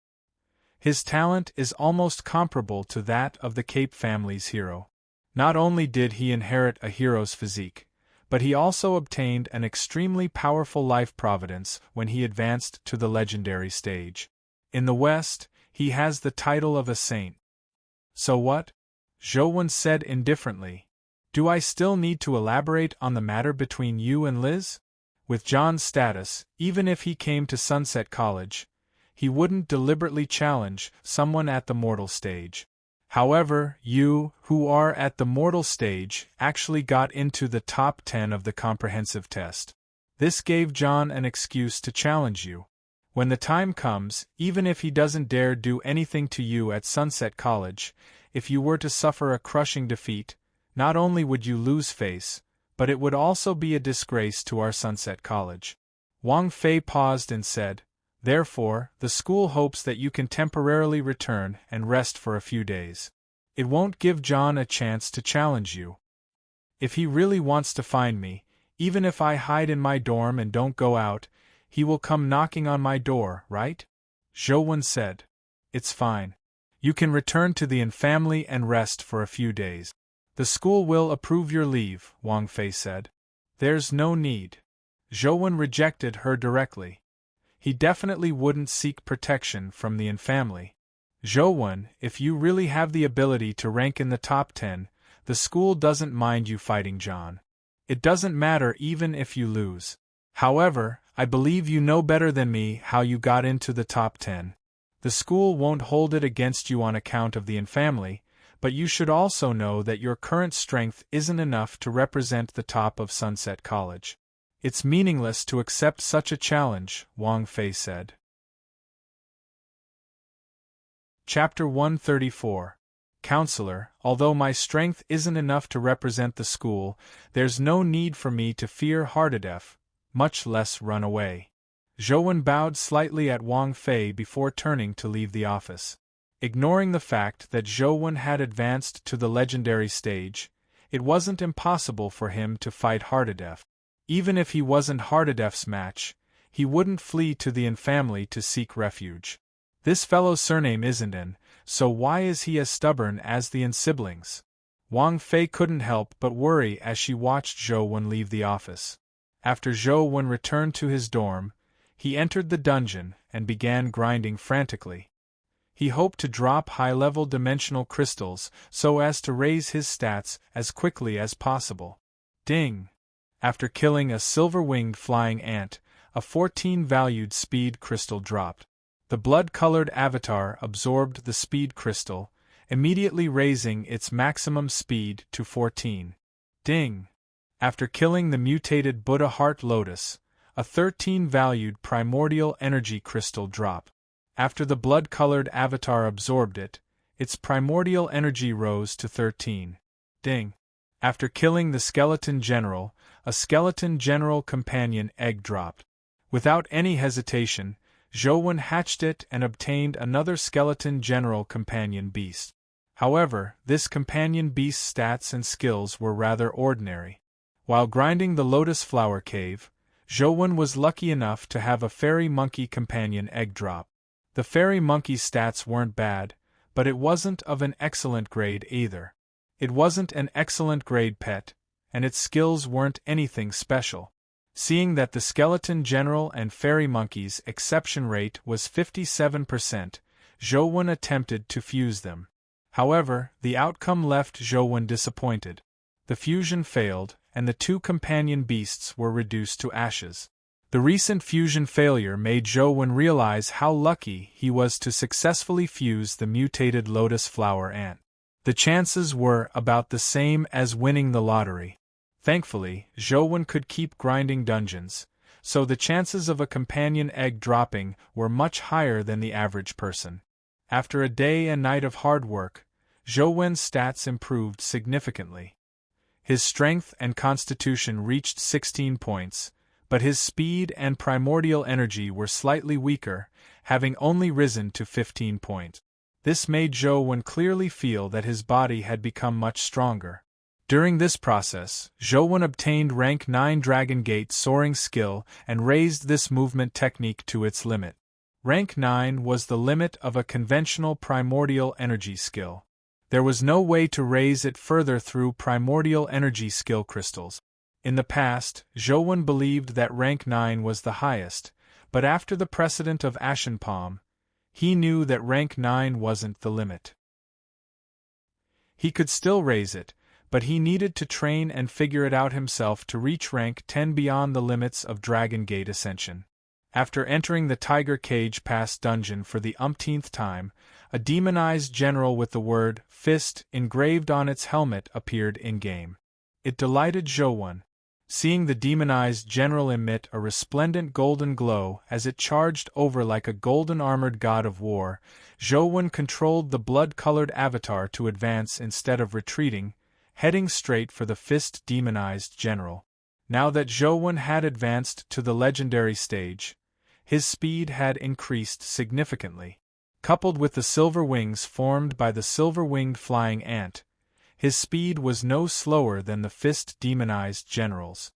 His talent is almost comparable to that of the Cape family's hero. Not only did he inherit a hero's physique, but he also obtained an extremely powerful life providence when he advanced to the legendary stage. In the West, he has the title of a saint. So what? Zhou said indifferently. Do I still need to elaborate on the matter between you and Liz? With John's status, even if he came to Sunset College, he wouldn't deliberately challenge someone at the mortal stage. However, you, who are at the mortal stage, actually got into the top 10 of the comprehensive test. This gave John an excuse to challenge you. When the time comes, even if he doesn't dare do anything to you at Sunset College, if you were to suffer a crushing defeat, not only would you lose face, but it would also be a disgrace to our Sunset College. Wang Fei paused and said, therefore, the school hopes that you can temporarily return and rest for a few days. It won't give John a chance to challenge you. If he really wants to find me, even if I hide in my dorm and don't go out, he will come knocking on my door, right? Zhou said. It's fine. You can return to the Yin family and rest for a few days. The school will approve your leave, Wang Fei said. There's no need. Zhou rejected her directly. He definitely wouldn't seek protection from the Yin family. Zhou, if you really have the ability to rank in the top 10, the school doesn't mind you fighting John. It doesn't matter even if you lose. However, I believe you know better than me how you got into the top 10. The school won't hold it against you on account of the Yin family, but you should also know that your current strength isn't enough to represent the top of Sunset College. It's meaningless to accept such a challenge, Wang Fei said. Chapter 134. Counselor, although my strength isn't enough to represent the school, there's no need for me to fear Hardadef, much less run away. Zhou bowed slightly at Wang Fei before turning to leave the office. Ignoring the fact that Zhou had advanced to the legendary stage, it wasn't impossible for him to fight Hardadef. Even if he wasn't Hardadef's match, he wouldn't flee to the Yin family to seek refuge. This fellow's surname isn't Yin, so why is he as stubborn as the Yin siblings? Wang Fei couldn't help but worry as she watched Zhou leave the office. After Zhou returned to his dorm, he entered the dungeon and began grinding frantically. He hoped to drop high-level dimensional crystals so as to raise his stats as quickly as possible. Ding! After killing a silver-winged flying ant, a 14-valued speed crystal dropped. The blood-colored avatar absorbed the speed crystal, immediately raising its maximum speed to 14. Ding! After killing the mutated Buddha Heart Lotus, a 13-valued primordial energy crystal dropped. After the blood-colored avatar absorbed it, its primordial energy rose to 13. Ding! After killing the skeleton general, a skeleton general companion egg dropped. Without any hesitation, Zhou hatched it and obtained another skeleton general companion beast. However, this companion beast's stats and skills were rather ordinary. While grinding the Lotus Flower Cave, Zhou was lucky enough to have a fairy monkey companion egg drop. The fairy monkey's stats weren't bad, but it wasn't of an excellent grade either. It wasn't an excellent grade pet, and its skills weren't anything special. Seeing that the skeleton general and fairy monkey's exception rate was 57%, Zhou attempted to fuse them. However, the outcome left Zhou disappointed. The fusion failed, and the two companion beasts were reduced to ashes. The recent fusion failure made Zhou realize how lucky he was to successfully fuse the mutated lotus flower ant. The chances were about the same as winning the lottery. Thankfully, Zhou could keep grinding dungeons, so the chances of a companion egg dropping were much higher than the average person. After a day and night of hard work, Zhou's stats improved significantly. His strength and constitution reached 16 points, but his speed and primordial energy were slightly weaker, having only risen to 15 points. This made Zhou clearly feel that his body had become much stronger. During this process, Zhou obtained rank 9 Dragon Gate soaring skill and raised this movement technique to its limit. Rank 9 was the limit of a conventional primordial energy skill. There was no way to raise it further through primordial energy skill crystals. In the past, Zhou believed that rank 9 was the highest, but after the precedent of Ashen Palm, he knew that rank 9 wasn't the limit. He could still raise it, but he needed to train and figure it out himself to reach rank 10 beyond the limits of Dragon Gate Ascension. After entering the Tiger Cage Pass dungeon for the umpteenth time, a demonized general with the word "Fist" engraved on its helmet appeared in-game. It delighted Zhou. Seeing the demonized general emit a resplendent golden glow as it charged over like a golden-armored god of war, Zhou controlled the blood-colored avatar to advance instead of retreating, heading straight for the Fist demonized general. Now that Zhou had advanced to the legendary stage, his speed had increased significantly. Coupled with the silver wings formed by the silver-winged flying ant, his speed was no slower than the Fist demonized general's.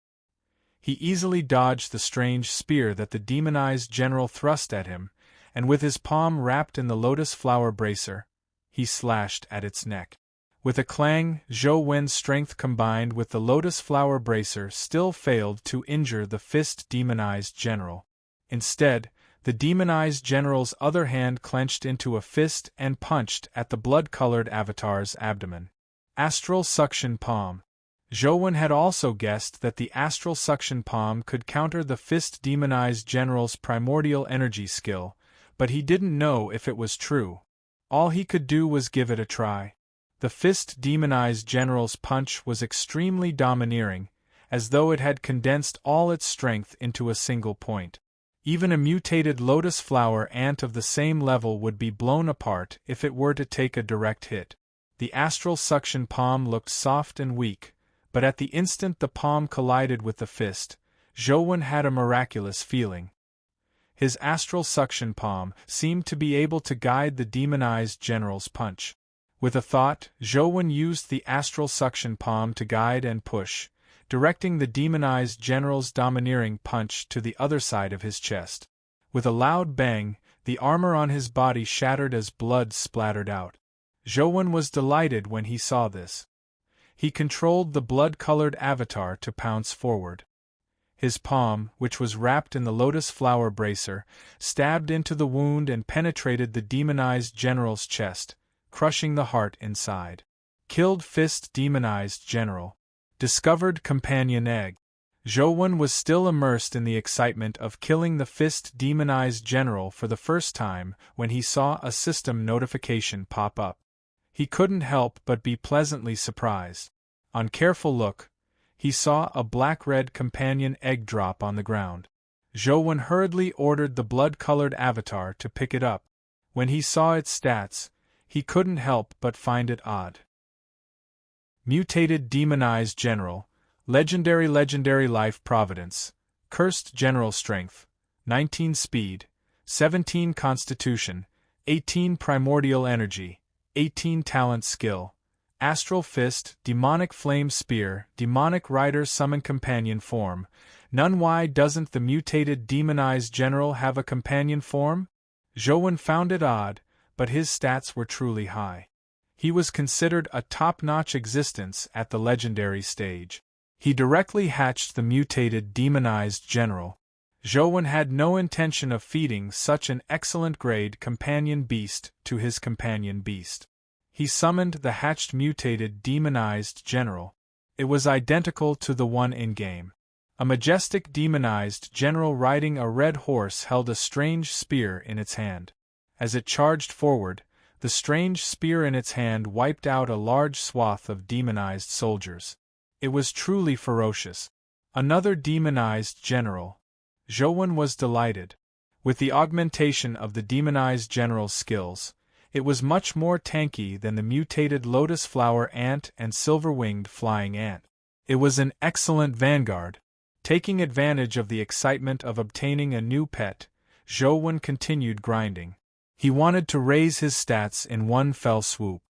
He easily dodged the strange spear that the demonized general thrust at him, and with his palm wrapped in the lotus flower bracer, he slashed at its neck. With a clang, Zhou's strength combined with the lotus flower bracer still failed to injure the Fist demonized general. Instead, the demonized general's other hand clenched into a fist and punched at the blood-colored avatar's abdomen. Astral Suction Palm. Zhou had also guessed that the Astral Suction Palm could counter the Fist demonized general's primordial energy skill, but he didn't know if it was true. All he could do was give it a try. The Fist demonized general's punch was extremely domineering, as though it had condensed all its strength into a single point. Even a mutated lotus flower ant of the same level would be blown apart if it were to take a direct hit. The astral suction palm looked soft and weak, but at the instant the palm collided with the fist, Zhou had a miraculous feeling. His astral suction palm seemed to be able to guide the demonized general's punch. With a thought, Zhou used the astral suction palm to guide and push, directing the demonized general's domineering punch to the other side of his chest. With a loud bang, the armor on his body shattered as blood splattered out. Zhou was delighted when he saw this. He controlled the blood-colored avatar to pounce forward. His palm, which was wrapped in the lotus flower bracer, stabbed into the wound and penetrated the demonized general's chest, crushing the heart inside. Killed Fist demonized general. Discovered companion egg. Zhou was still immersed in the excitement of killing the Fist demonized general for the first time when he saw a system notification pop up. He couldn't help but be pleasantly surprised. On careful look, he saw a black-red companion egg drop on the ground. Zhou hurriedly ordered the blood-colored avatar to pick it up. When he saw its stats, he couldn't help but find it odd. Mutated demonized general, legendary life providence, cursed general strength, 19 speed, 17 constitution, 18 primordial energy, 18 talent skill. Astral fist, demonic flame spear, demonic rider summon companion form. None. Why doesn't the mutated demonized general have a companion form? Zhou found it odd, but his stats were truly high. He was considered a top-notch existence at the legendary stage. He directly hatched the mutated demonized general. Zhou had no intention of feeding such an excellent grade companion beast to his companion beast. He summoned the hatched mutated demonized general. It was identical to the one in-game. A majestic demonized general riding a red horse held a strange spear in its hand. As it charged forward, the strange spear in its hand wiped out a large swath of demonized soldiers. It was truly ferocious. Another demonized general. Zhou was delighted. With the augmentation of the demonized general's skills, it was much more tanky than the mutated lotus flower ant and silver-winged flying ant. It was an excellent vanguard. Taking advantage of the excitement of obtaining a new pet, Zhou continued grinding. He wanted to raise his stats in one fell swoop.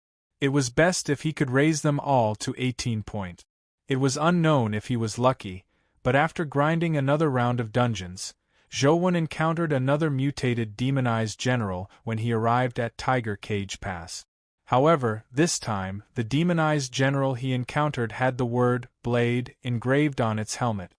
It was best if he could raise them all to 18 point. It was unknown if he was lucky, but after grinding another round of dungeons, Zhou encountered another mutated demonized general when he arrived at Tiger Cage Pass. However, this time, the demonized general he encountered had the word "Blade" engraved on its helmet.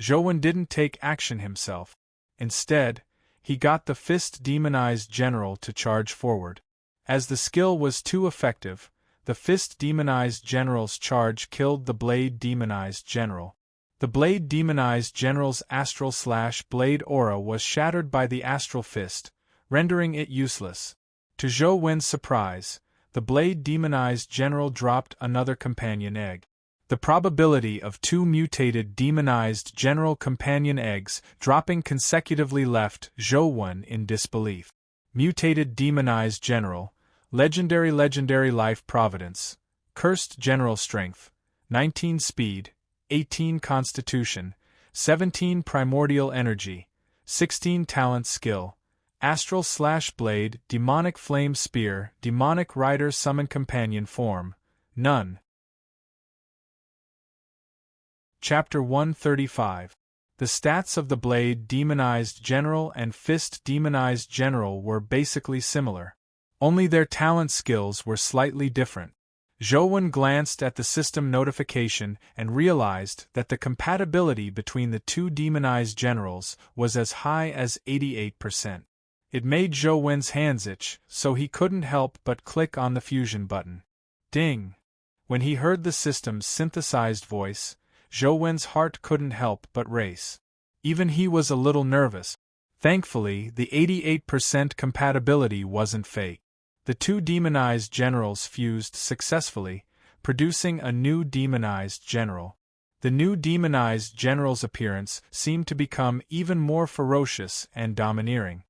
Zhou didn't take action himself. Instead, he got the fist demonized general to charge forward. As the skill was too effective, the fist demonized general's charge killed the blade demonized general. The blade demonized general's astral/blade aura was shattered by the astral fist, rendering it useless. To Zhou surprise, the blade demonized general dropped another companion egg. The probability of 2 mutated demonized general companion eggs dropping consecutively left Zhou in disbelief. Mutated demonized general, legendary life providence, cursed general strength, 19 speed, 18 constitution, 17 primordial energy, 16 talent skill, astral/blade, demonic flame spear, demonic rider summon companion form, none. Chapter 135. The stats of the Blade Demonized General and Fist Demonized General were basically similar. Only their talent skills were slightly different. Zhou glanced at the system notification and realized that the compatibility between the two demonized generals was as high as 88%. It made Zhou's hands itch, so he couldn't help but click on the fusion button. Ding! When he heard the system's synthesized voice, Zhou's heart couldn't help but race. Even he was a little nervous. Thankfully, the 88% compatibility wasn't fake. The two demonized generals fused successfully, producing a new demonized general. The new demonized general's appearance seemed to become even more ferocious and domineering.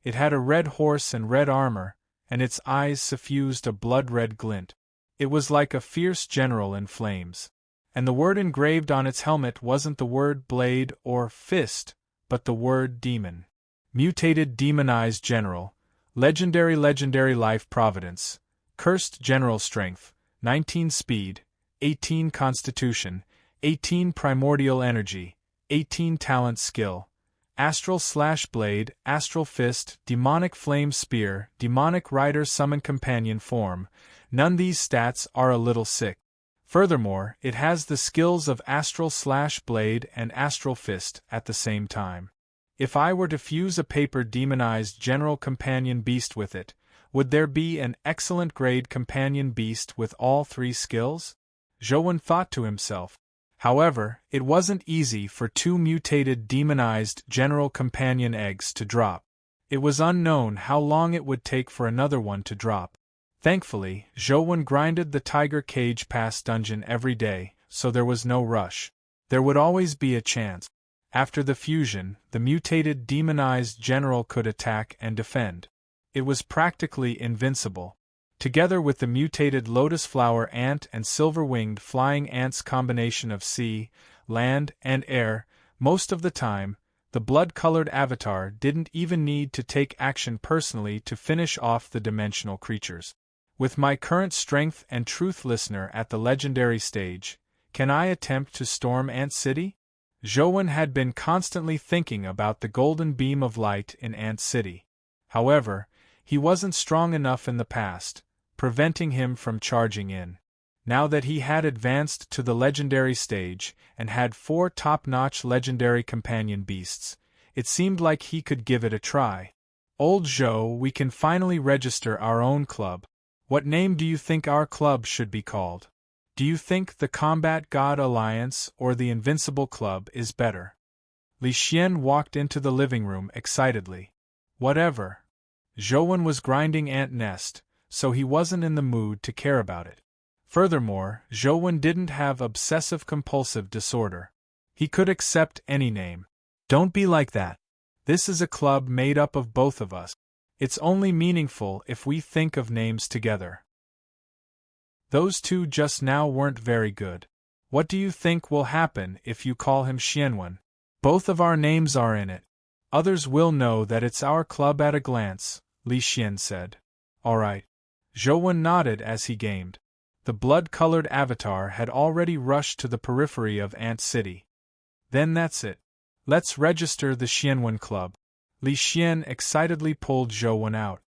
It had a red horse and red armor, and its eyes suffused a blood-red glint. It was like a fierce general in flames. And the word engraved on its helmet wasn't the word blade or fist, but the word demon. Mutated demonized general, legendary life providence, cursed general strength, 19 speed, 18 constitution, 18 primordial energy, 18 talent skill, astral/blade, astral fist, demonic flame spear, demonic rider summon companion form. None. These stats are a little sick. Furthermore, it has the skills of astral/blade and astral fist at the same time. If I were to fuse a paper demonized general companion beast with it, would there be an excellent grade companion beast with all three skills? Zhou thought to himself. However, it wasn't easy for two mutated demonized general companion eggs to drop. It was unknown how long it would take for another one to drop. Thankfully, Zhou grinded the Tiger Cage Pass dungeon every day, so there was no rush. There would always be a chance. After the fusion, the mutated demonized general could attack and defend. It was practically invincible. Together with the mutated lotus flower ant and silver-winged flying ant's combination of sea, land, and air, most of the time, the blood-colored avatar didn't even need to take action personally to finish off the dimensional creatures. With my current strength and truth listener at the legendary stage, can I attempt to storm Ant City? Zhou had been constantly thinking about the golden beam of light in Ant City. However, he wasn't strong enough in the past, preventing him from charging in. Now that he had advanced to the legendary stage and had 4 top-notch legendary companion beasts, it seemed like he could give it a try. Old Zhou, we can finally register our own club. What name do you think our club should be called? Do you think the Combat God Alliance or the Invincible Club is better? Li Xian walked into the living room excitedly. Whatever. Zhou was grinding ant nest, so he wasn't in the mood to care about it. Furthermore, Zhou didn't have obsessive-compulsive disorder. He could accept any name. Don't be like that. This is a club made up of both of us. It's only meaningful if we think of names together. Those two just now weren't very good. What do you think will happen if you call him Xianwen? Both of our names are in it. Others will know that it's our club at a glance, Li Xian said. All right. Zhou nodded as he gamed. The blood-colored avatar had already rushed to the periphery of Ant City. Then that's it. Let's register the Xianwen Club. Li Xian excitedly pulled Zhou out.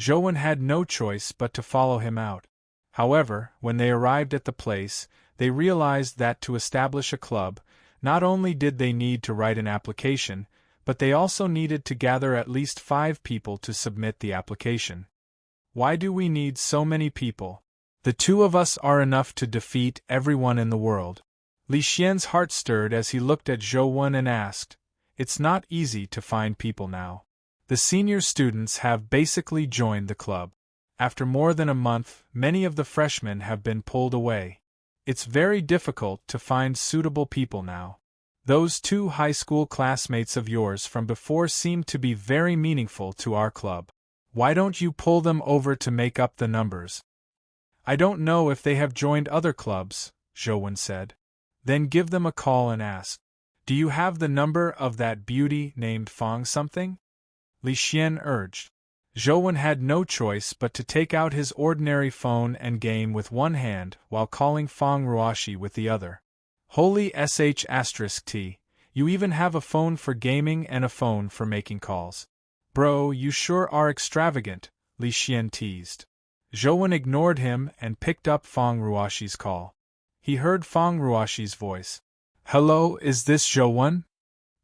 Zhou had no choice but to follow him out. However, when they arrived at the place, they realized that to establish a club, not only did they need to write an application, but they also needed to gather at least 5 people to submit the application. Why do we need so many people? The 2 of us are enough to defeat everyone in the world. Li Xian's heart stirred as he looked at Zhou and asked, It's not easy to find people now. The senior students have basically joined the club. After more than a month, many of the freshmen have been pulled away. It's very difficult to find suitable people now. Those 2 high school classmates of yours from before seem to be very meaningful to our club. Why don't you pull them over to make up the numbers? I don't know if they have joined other clubs, Zhou said. Then give them a call and ask. Do you have the number of that beauty named Fang something? Li Xian urged. Zhou had no choice but to take out his ordinary phone and game with one hand while calling Fang Ruoshi with the other. Holy sh*t, you even have a phone for gaming and a phone for making calls. Bro, you sure are extravagant, Li Xian teased. Zhou ignored him and picked up Fang Ruoshi's call. He heard Fang Ruoshi's voice. Hello, is this Zhou?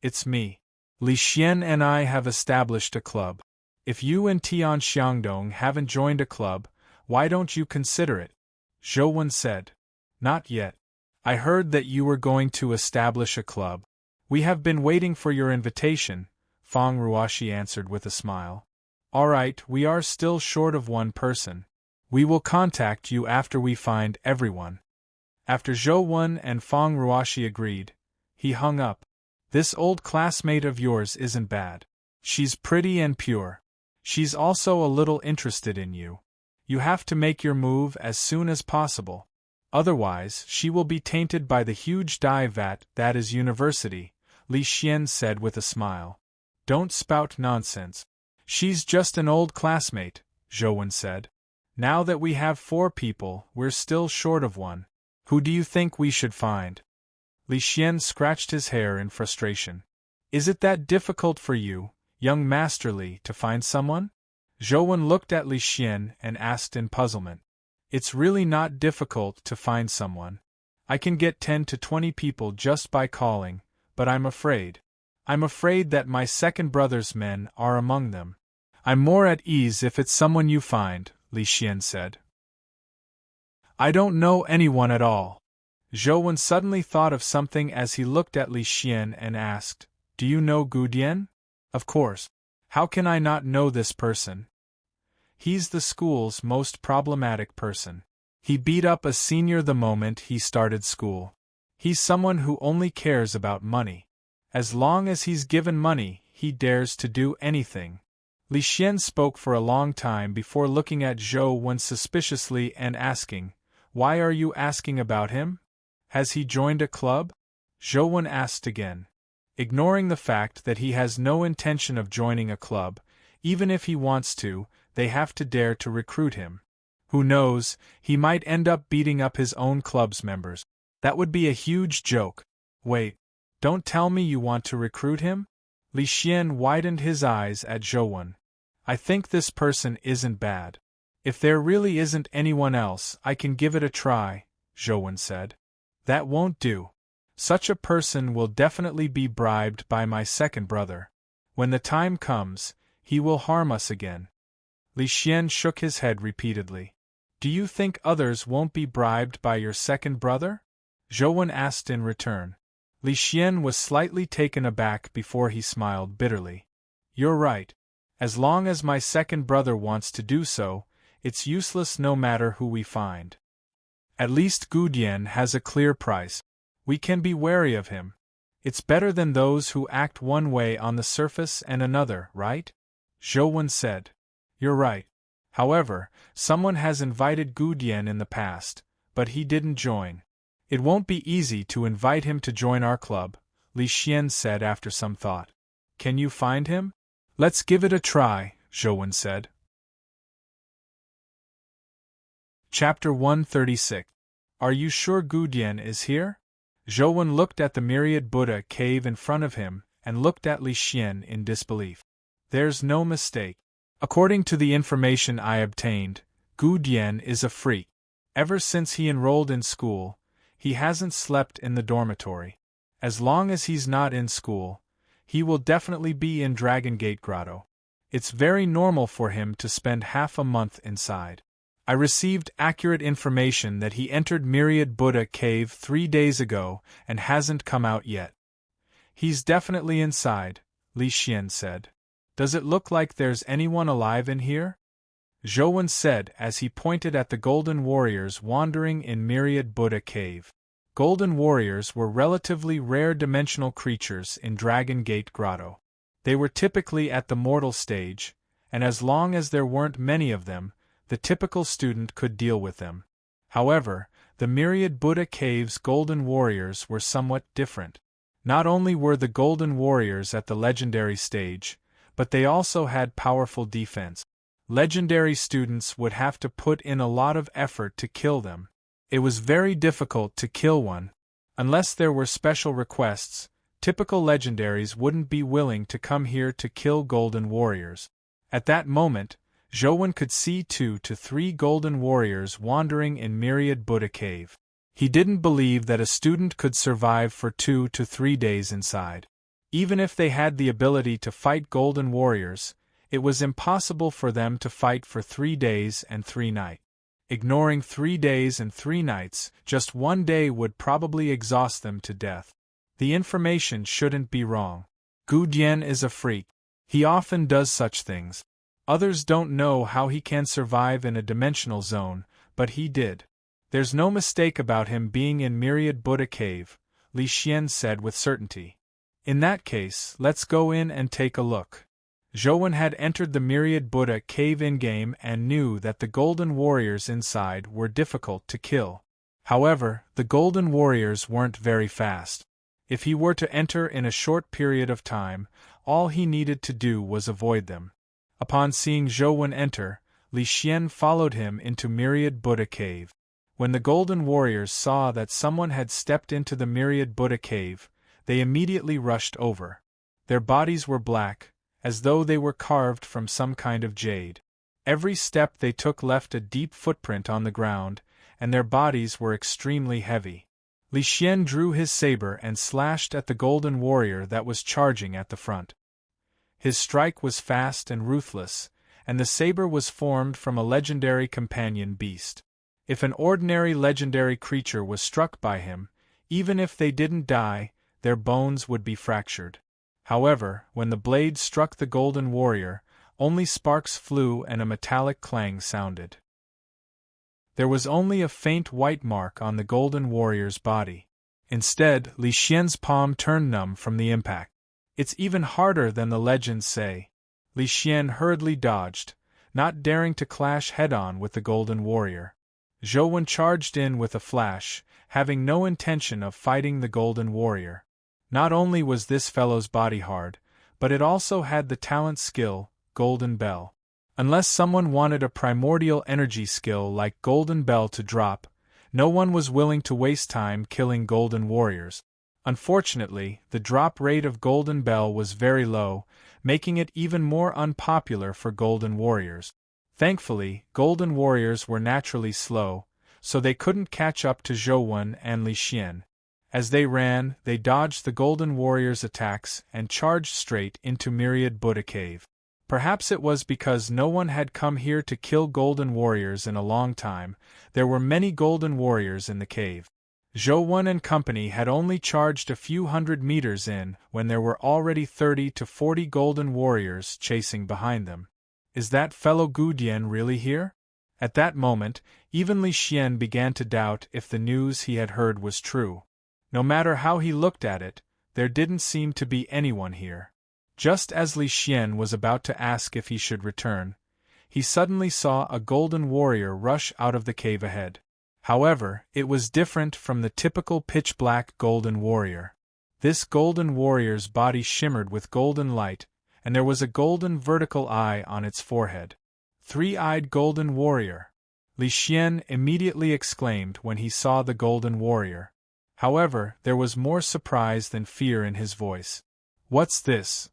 It's me. Li Xian and I have established a club. If you and Tian Xiangdong haven't joined a club, why don't you consider it? Zhou said. Not yet. I heard that you were going to establish a club. We have been waiting for your invitation, Fang Ruoshi answered with a smile. All right, we are still short of one person. We will contact you after we find everyone. After Zhou and Fang Ruoshi agreed, he hung up. This old classmate of yours isn't bad. She's pretty and pure. She's also a little interested in you. You have to make your move as soon as possible. Otherwise, she will be tainted by the huge dye vat that is university, Li Xian said with a smile. Don't spout nonsense. She's just an old classmate, Zhou said. Now that we have 4 people, we're still short of one. Who do you think we should find? Li Xian scratched his hair in frustration. Is it that difficult for you, young Master Li, to find someone? Zhou looked at Li Xian and asked in puzzlement. It's really not difficult to find someone. I can get 10 to 20 people just by calling, but I'm afraid. I'm afraid that my second brother's men are among them. I'm more at ease if it's someone you find, Li Xian said. I don't know anyone at all. Zhou suddenly thought of something as he looked at Li Xian and asked, Do you know Gu Dian? Of course. How can I not know this person? He's the school's most problematic person. He beat up a senior the moment he started school. He's someone who only cares about money. As long as he's given money, he dares to do anything. Li Xian spoke for a long time before looking at Zhou suspiciously and asking, Why are you asking about him? Has he joined a club? Zhou asked again. Ignoring the fact that he has no intention of joining a club, even if he wants to, they have to dare to recruit him. Who knows, he might end up beating up his own club's members. That would be a huge joke. Wait, don't tell me you want to recruit him? Li Xian widened his eyes at Zhou. I think this person isn't bad. If there really isn't anyone else, I can give it a try, Zhou said. That won't do. Such a person will definitely be bribed by my second brother. When the time comes, he will harm us again. Li Xian shook his head repeatedly. Do you think others won't be bribed by your second brother? Zhou asked in return. Li Xian was slightly taken aback before he smiled bitterly. You're right. As long as my second brother wants to do so, it's useless no matter who we find. At least Gu Dian has a clear price. We can be wary of him. It's better than those who act one way on the surface and another, right? Zhou said. You're right. However, someone has invited Gu Dian in the past, but he didn't join. It won't be easy to invite him to join our club, Li Xian said after some thought. Can you find him? Let's give it a try, Zhou said. Chapter 136. Are you sure Gu Dian is here? Zhou looked at the myriad Buddha cave in front of him and looked at Li Xian in disbelief. There's no mistake. According to the information I obtained, Gu Dian is a freak. Ever since he enrolled in school, he hasn't slept in the dormitory. As long as he's not in school, he will definitely be in Dragon Gate Grotto. It's very normal for him to spend half a month inside. I received accurate information that he entered Myriad Buddha Cave 3 days ago and hasn't come out yet. He's definitely inside, Li Xian said. Does it look like there's anyone alive in here? Zhou said as he pointed at the Golden Warriors wandering in Myriad Buddha Cave. Golden Warriors were relatively rare dimensional creatures in Dragon Gate Grotto. They were typically at the mortal stage, and as long as there weren't many of them, the typical student could deal with them. However, the Myriad Buddha Cave's Golden Warriors were somewhat different. Not only were the Golden Warriors at the legendary stage, but they also had powerful defense. Legendary students would have to put in a lot of effort to kill them. It was very difficult to kill one. Unless there were special requests, typical legendaries wouldn't be willing to come here to kill Golden Warriors. At that moment, Zhou could see 2 to 3 Golden Warriors wandering in Myriad Buddha Cave. He didn't believe that a student could survive for 2 to 3 days inside. Even if they had the ability to fight Golden Warriors, it was impossible for them to fight for 3 days and 3 nights. Ignoring 3 days and 3 nights, just 1 day would probably exhaust them to death. The information shouldn't be wrong. Gu Dian is a freak. He often does such things. Others don't know how he can survive in a dimensional zone, but he did. There's no mistake about him being in Myriad Buddha Cave, Li Xian said with certainty. In that case, let's go in and take a look. Zhou had entered the Myriad Buddha Cave in-game and knew that the Golden Warriors inside were difficult to kill. However, the Golden Warriors weren't very fast. If he were to enter in a short period of time, all he needed to do was avoid them. Upon seeing Zhou enter, Li Xian followed him into Myriad Buddha Cave. When the Golden Warriors saw that someone had stepped into the Myriad Buddha Cave, they immediately rushed over. Their bodies were black, as though they were carved from some kind of jade. Every step they took left a deep footprint on the ground, and their bodies were extremely heavy. Li Xian drew his saber and slashed at the Golden Warrior that was charging at the front. His strike was fast and ruthless, and the saber was formed from a legendary companion beast. If an ordinary legendary creature was struck by him, even if they didn't die, their bones would be fractured. However, when the blade struck the Golden Warrior, only sparks flew and a metallic clang sounded. There was only a faint white mark on the Golden Warrior's body. Instead, Li Xian's palm turned numb from the impact. It's even harder than the legends say. Li Xian hurriedly dodged, not daring to clash head-on with the Golden Warrior. Zhou charged in with a flash, having no intention of fighting the Golden Warrior. Not only was this fellow's body hard, but it also had the talent skill, Golden Bell. Unless someone wanted a primordial energy skill like Golden Bell to drop, no one was willing to waste time killing golden warriors. Unfortunately, the drop rate of Golden Bell was very low, making it even more unpopular for golden warriors. Thankfully, golden warriors were naturally slow, so they couldn't catch up to Zhou and Li Xian. As they ran, they dodged the golden warriors' attacks and charged straight into Myriad Buddha Cave. Perhaps it was because no one had come here to kill golden warriors in a long time. There were many golden warriors in the cave. Zhou and company had only charged a few hundred meters in when there were already 30 to 40 golden warriors chasing behind them. Is that fellow Gu Dian really here? At that moment, even Li Xian began to doubt if the news he had heard was true. No matter how he looked at it, there didn't seem to be anyone here. Just as Li Xian was about to ask if he should return, he suddenly saw a golden warrior rush out of the cave ahead. However, it was different from the typical pitch-black golden warrior. This golden warrior's body shimmered with golden light, and there was a golden vertical eye on its forehead. Three-eyed golden warrior! Li Xian immediately exclaimed when he saw the golden warrior. However, there was more surprise than fear in his voice. What's this?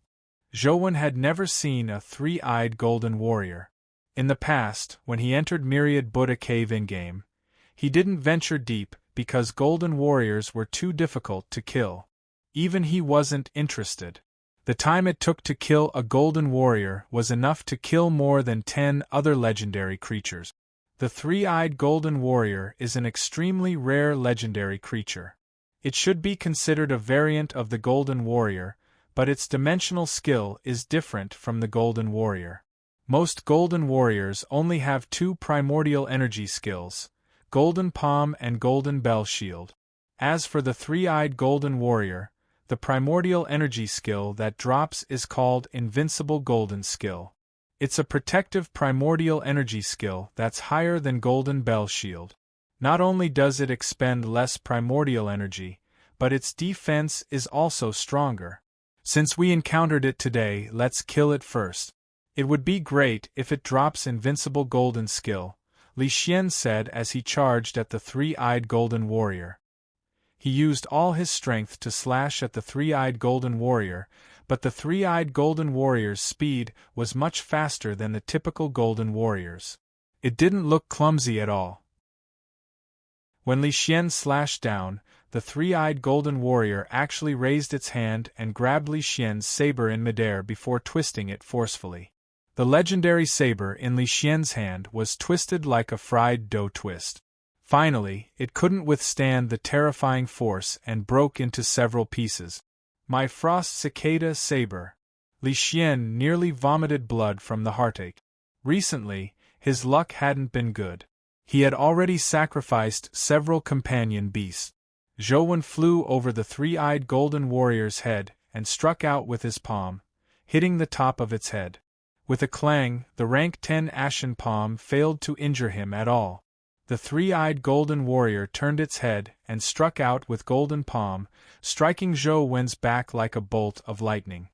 Zhou had never seen a three-eyed golden warrior. In the past, when he entered Myriad Buddha Cave in-game, he didn't venture deep because golden warriors were too difficult to kill. Even he wasn't interested. The time it took to kill a golden warrior was enough to kill more than 10 other legendary creatures. The three-eyed golden warrior is an extremely rare legendary creature. It should be considered a variant of the golden warrior, but its dimensional skill is different from the golden warrior. Most golden warriors only have two primordial energy skills, Golden Palm and Golden Bell Shield. As for the three-eyed golden warrior, the primordial energy skill that drops is called Invincible Golden Skill. It's a protective primordial energy skill that's higher than Golden Bell Shield. Not only does it expend less primordial energy, but its defense is also stronger. Since we encountered it today, let's kill it first. It would be great if it drops Invincible Golden Skill, Li Xian said as he charged at the three-eyed golden warrior. He used all his strength to slash at the three-eyed golden warrior, but the three-eyed golden warrior's speed was much faster than the typical golden warriors. It didn't look clumsy at all. When Li Xian slashed down, the three-eyed golden warrior actually raised its hand and grabbed Li Xian's saber in midair before twisting it forcefully. The legendary saber in Li Xian's hand was twisted like a fried dough twist. Finally, it couldn't withstand the terrifying force and broke into several pieces. My frost cicada saber! Li Xian nearly vomited blood from the heartache. Recently, his luck hadn't been good. He had already sacrificed several companion beasts. Zhou flew over the three-eyed golden warrior's head and struck out with his palm, hitting the top of its head. With a clang, the rank 10 ashen palm failed to injure him at all. The three-eyed golden warrior turned its head and struck out with golden palm, striking Zhou back like a bolt of lightning.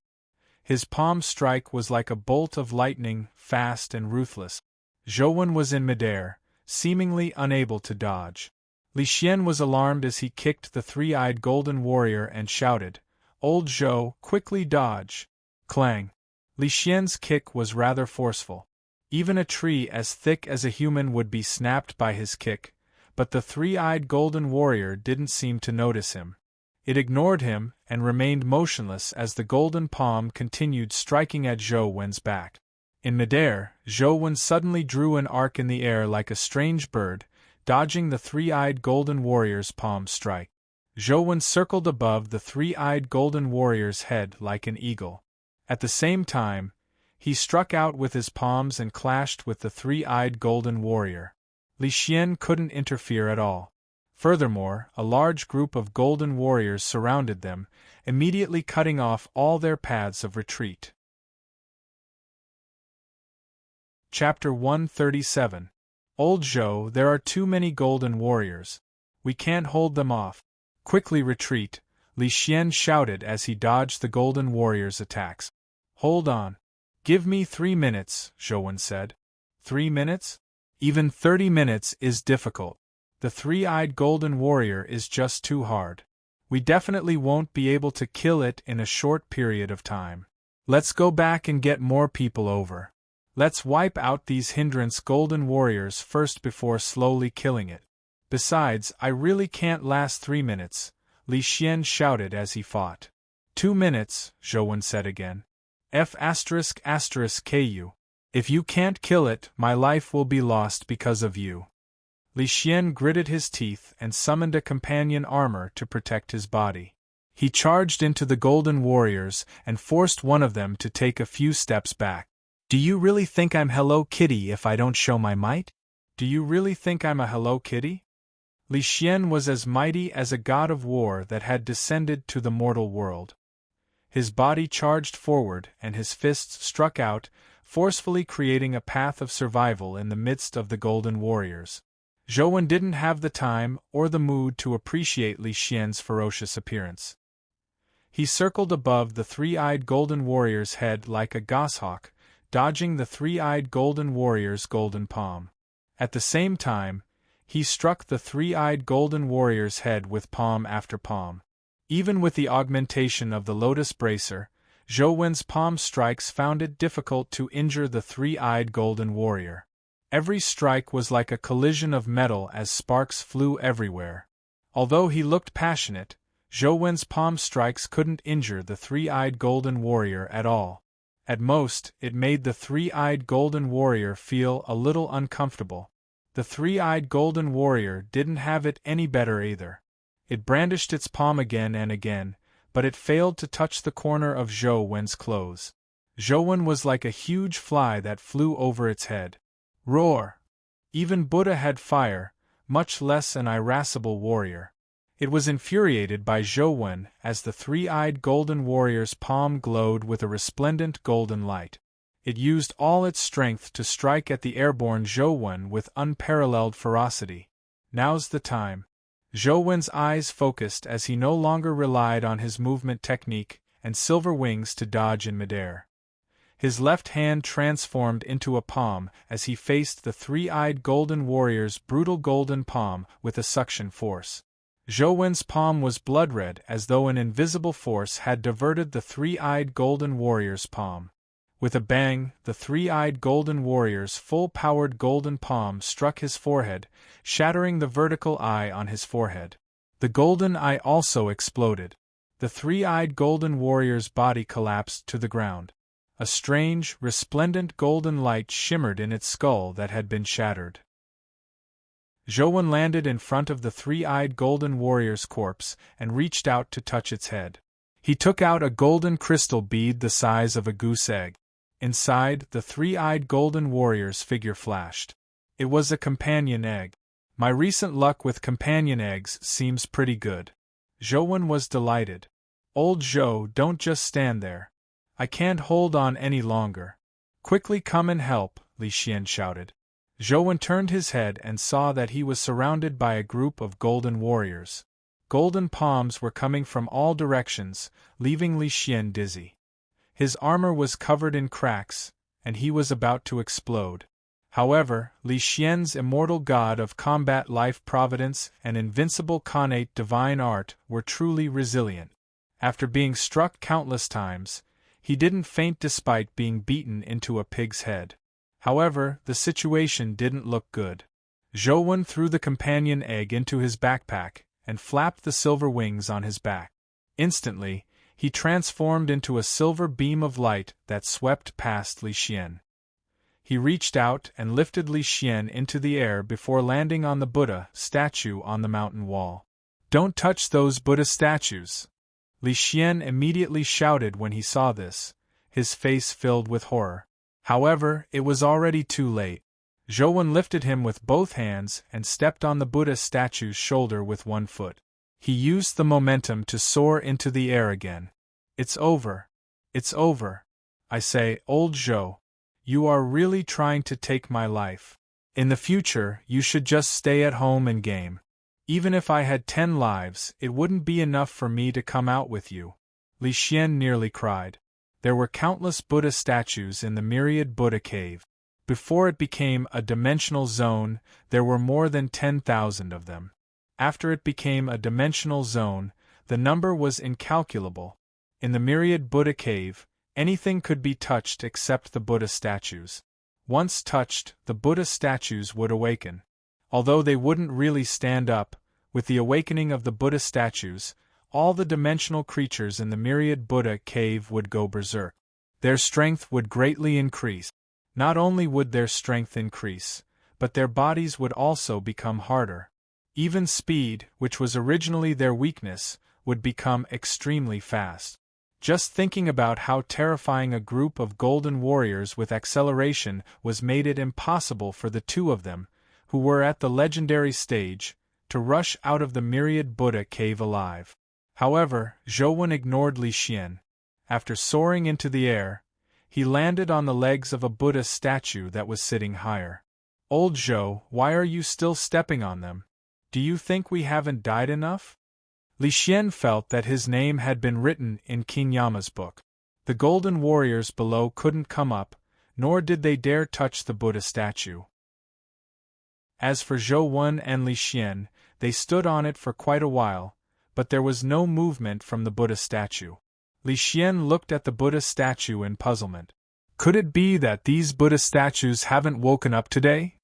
His palm strike was like a bolt of lightning, fast and ruthless. Zhou was in midair, seemingly unable to dodge. Li Xian was alarmed as he kicked the three-eyed golden warrior and shouted, "Old Zhou, quickly dodge!" Clang! Li Xian's kick was rather forceful. Even a tree as thick as a human would be snapped by his kick, but the three-eyed golden warrior didn't seem to notice him. It ignored him and remained motionless as the golden palm continued striking at Zhou back. In midair, Zhou suddenly drew an arc in the air like a strange bird, dodging the three-eyed golden warrior's palm strike. Zhou circled above the three-eyed golden warrior's head like an eagle. At the same time, he struck out with his palms and clashed with the three-eyed golden warrior. Li Xian couldn't interfere at all. Furthermore, a large group of golden warriors surrounded them, immediately cutting off all their paths of retreat. Chapter 137. Old Zhou, there are too many golden warriors. We can't hold them off. Quickly retreat, Li Xian shouted as he dodged the golden warrior's attacks. Hold on. Give me 3 minutes, Zhou said. 3 minutes? Even 30 minutes is difficult. The three-eyed golden warrior is just too hard. We definitely won't be able to kill it in a short period of time. Let's go back and get more people over. Let's wipe out these hindrance golden warriors first before slowly killing it. Besides, I really can't last 3 minutes, Li Xian shouted as he fought. 2 minutes, Zhou said again. F***ku. If you can't kill it, my life will be lost because of you. Li Xian gritted his teeth and summoned a companion armor to protect his body. He charged into the golden warriors and forced one of them to take a few steps back. Do you really think I'm Hello Kitty if I don't show my might? Do you really think I'm a Hello Kitty? Li Xian was as mighty as a god of war that had descended to the mortal world. His body charged forward and his fists struck out, forcefully creating a path of survival in the midst of the golden warriors. Zhou didn't have the time or the mood to appreciate Li Xian's ferocious appearance. He circled above the three-eyed golden warrior's head like a goshawk, dodging the three-eyed golden warrior's golden palm. At the same time, he struck the three-eyed golden warrior's head with palm after palm. Even with the augmentation of the lotus bracer, Zhou palm strikes found it difficult to injure the three-eyed golden warrior. Every strike was like a collision of metal as sparks flew everywhere. Although he looked passionate, Zhou palm strikes couldn't injure the three-eyed golden warrior at all. At most, it made the three-eyed golden warrior feel a little uncomfortable. The three-eyed golden warrior didn't have it any better either. It brandished its palm again and again, but it failed to touch the corner of Zhou clothes. Zhou was like a huge fly that flew over its head. Roar! Even Buddha had fire, much less an irascible warrior. It was infuriated by Zhou as the three-eyed golden warrior's palm glowed with a resplendent golden light. It used all its strength to strike at the airborne Zhou with unparalleled ferocity. Now's the time. Zhou eyes focused as he no longer relied on his movement technique and silver wings to dodge in midair. His left hand transformed into a palm as he faced the three-eyed golden warrior's brutal golden palm with a suction force. Zhou palm was blood-red as though an invisible force had diverted the three-eyed golden warrior's palm. With a bang, the three-eyed golden warrior's full-powered golden palm struck his forehead, shattering the vertical eye on his forehead. The golden eye also exploded. The three-eyed golden warrior's body collapsed to the ground. A strange, resplendent golden light shimmered in its skull that had been shattered. Zhou landed in front of the three-eyed golden warrior's corpse and reached out to touch its head. He took out a golden crystal bead the size of a goose egg. Inside, the three-eyed golden warrior's figure flashed. It was a companion egg. My recent luck with companion eggs seems pretty good. Zhou was delighted. Old Zhou, don't just stand there. I can't hold on any longer. Quickly come and help, Li Xian shouted. Zhou turned his head and saw that he was surrounded by a group of golden warriors. Golden palms were coming from all directions, leaving Li Xian dizzy. His armor was covered in cracks, and he was about to explode. However, Li Xian's immortal god of combat life providence and invincible connate divine art were truly resilient. After being struck countless times, he didn't faint despite being beaten into a pig's head. However, the situation didn't look good. Zhou threw the companion egg into his backpack and flapped the silver wings on his back. Instantly, he transformed into a silver beam of light that swept past Li Xian. He reached out and lifted Li Xian into the air before landing on the Buddha statue on the mountain wall. Don't touch those Buddha statues! Li Xian immediately shouted when he saw this, his face filled with horror. However, it was already too late. Zhou lifted him with both hands and stepped on the Buddha statue's shoulder with one foot. He used the momentum to soar into the air again. It's over. It's over. I say, old Zhou, you are really trying to take my life. In the future, you should just stay at home and game. Even if I had 10 lives, it wouldn't be enough for me to come out with you. Li Xian nearly cried. There were countless Buddha statues in the myriad Buddha cave. Before it became a dimensional zone, there were more than 10,000 of them. After it became a dimensional zone, the number was incalculable. In the myriad Buddha cave, anything could be touched except the Buddha statues. Once touched, the Buddha statues would awaken. Although they wouldn't really stand up, with the awakening of the Buddha statues, all the dimensional creatures in the myriad Buddha cave would go berserk. Their strength would greatly increase. Not only would their strength increase, but their bodies would also become harder. Even speed, which was originally their weakness, would become extremely fast. Just thinking about how terrifying a group of golden warriors with acceleration was made it impossible for the two of them, who were at the legendary stage, to rush out of the myriad Buddha cave alive. However, Zhou ignored Li Xian. After soaring into the air, he landed on the legs of a Buddha statue that was sitting higher. "Old Zhou, why are you still stepping on them? Do you think we haven't died enough?" Li Xian felt that his name had been written in King Yama's book. The golden warriors below couldn't come up, nor did they dare touch the Buddha statue. As for Zhou and Li Xian, they stood on it for quite a while, but there was no movement from the Buddha statue. Li Xian looked at the Buddha statue in puzzlement. Could it be that these Buddha statues haven't woken up today?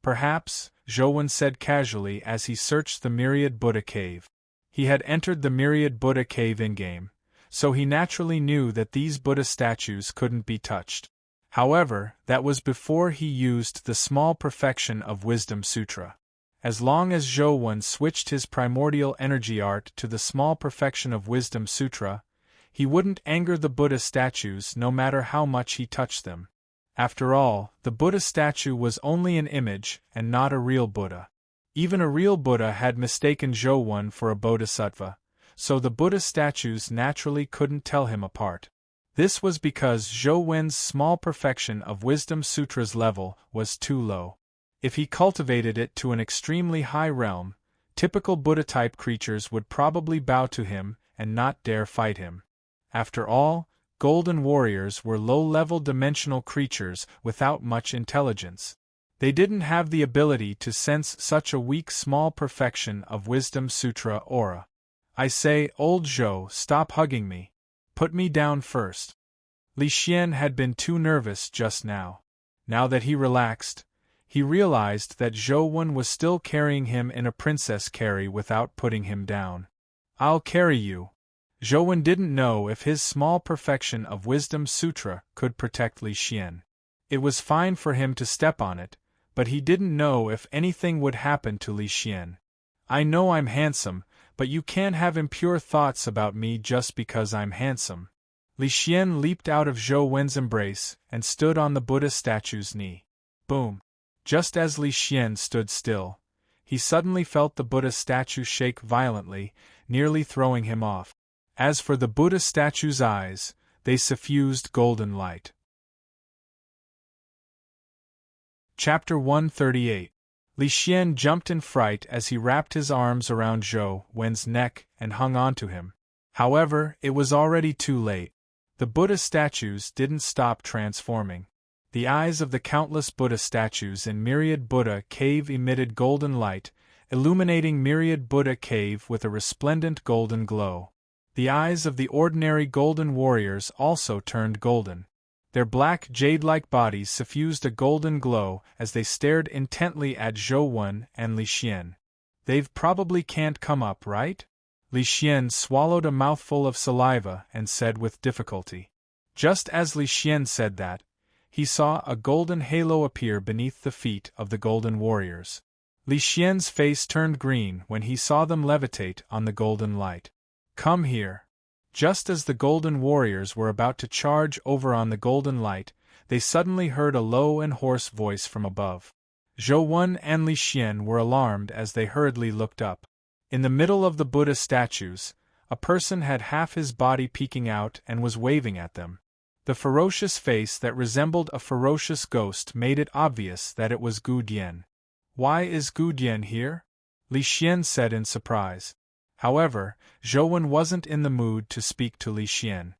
Perhaps, Zhou said casually as he searched the myriad Buddha cave. He had entered the myriad Buddha cave in-game, so he naturally knew that these Buddha statues couldn't be touched. However, that was before he used the small perfection of Wisdom Sutra. As long as Zhou switched his primordial energy art to the small perfection of Wisdom Sutra, he wouldn't anger the Buddha statues no matter how much he touched them. After all, the Buddha statue was only an image and not a real Buddha. Even a real Buddha had mistaken Zhou for a bodhisattva, so the Buddha statues naturally couldn't tell him apart. This was because Zhou small perfection of Wisdom Sutra's level was too low. If he cultivated it to an extremely high realm, typical Buddha-type creatures would probably bow to him and not dare fight him. After all, golden warriors were low-level dimensional creatures without much intelligence. They didn't have the ability to sense such a weak small perfection of Wisdom Sutra aura. "I say, old Zhou, stop hugging me. Put me down first." Li Xian had been too nervous just now. Now that he relaxed, he realized that Zhou was still carrying him in a princess carry without putting him down. "I'll carry you." Zhou didn't know if his small perfection of Wisdom Sutra could protect Li Xian. It was fine for him to step on it, but he didn't know if anything would happen to Li Xian. "I know I'm handsome, but you can't have impure thoughts about me just because I'm handsome." Li Xian leaped out of Zhou embrace and stood on the Buddha statue's knee. Boom! Just as Li Xian stood still, he suddenly felt the Buddha statue shake violently, nearly throwing him off. As for the Buddha statue's eyes, they suffused golden light. Chapter 138. Li Xian jumped in fright as he wrapped his arms around Zhou neck and hung onto him. However, it was already too late. The Buddha statues didn't stop transforming. The eyes of the countless Buddha statues in myriad Buddha cave emitted golden light, illuminating myriad Buddha cave with a resplendent golden glow. The eyes of the ordinary golden warriors also turned golden. Their black jade-like bodies suffused a golden glow as they stared intently at Zhou and Li Xian. "They've probably can't come up, right?" Li Xian swallowed a mouthful of saliva and said with difficulty. Just as Li Xian said that, he saw a golden halo appear beneath the feet of the golden warriors. Li Xian's face turned green when he saw them levitate on the golden light. "Come here." Just as the golden warriors were about to charge over on the golden light, they suddenly heard a low and hoarse voice from above. Zhou and Li Xian were alarmed as they hurriedly looked up. In the middle of the Buddha statues, a person had half his body peeking out and was waving at them. The ferocious face that resembled a ferocious ghost made it obvious that it was Gu Dian. "Why is Gu Dian here?" Li Xian said in surprise. However, Zhou wasn't in the mood to speak to Li Xian.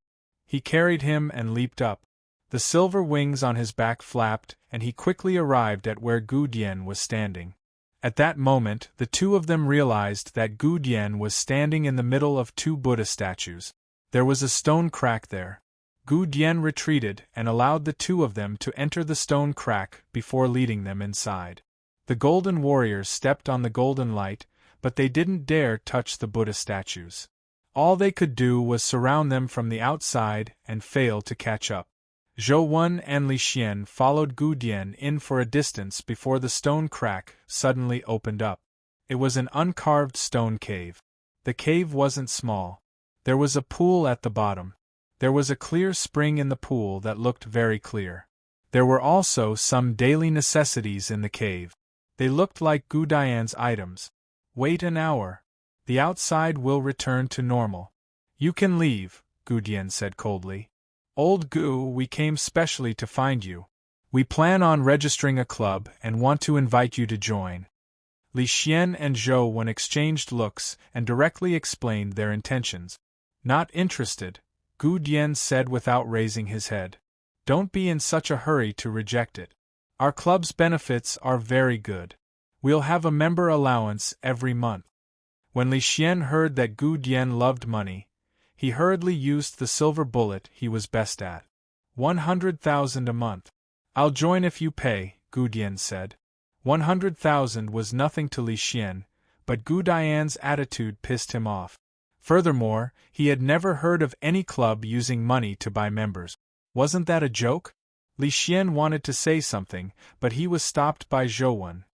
He carried him and leaped up. The silver wings on his back flapped, and he quickly arrived at where Gu Dian was standing. At that moment, the two of them realized that Gu Dian was standing in the middle of two Buddha statues. There was a stone crack there. Gu Dian retreated and allowed the two of them to enter the stone crack before leading them inside. The golden warriors stepped on the golden light, but they didn't dare touch the Buddha statues. All they could do was surround them from the outside and fail to catch up. Zhou Wen and Li Xian followed Gu Dian in for a distance before the stone crack suddenly opened up. It was an uncarved stone cave. The cave wasn't small. There was a pool at the bottom. There was a clear spring in the pool that looked very clear. There were also some daily necessities in the cave. They looked like Gu Dian's items. Wait an hour. The outside will return to normal. You can leave, Gu Dian said coldly. Old Gu, we came specially to find you. We plan on registering a club and want to invite you to join. Li Xian and Zhou Wen exchanged looks and directly explained their intentions. Not interested, Gu Dian said without raising his head. Don't be in such a hurry to reject it. Our club's benefits are very good. We'll have a member allowance every month. When Li Xian heard that Gu Dian loved money, he hurriedly used the silver bullet he was best at. 100,000 a month. I'll join if you pay, Gu Dian said. 100,000 was nothing to Li Xian, but Gu Dian's attitude pissed him off. Furthermore, he had never heard of any club using money to buy members. Wasn't that a joke? Li Xian wanted to say something, but he was stopped by Zhou Wen.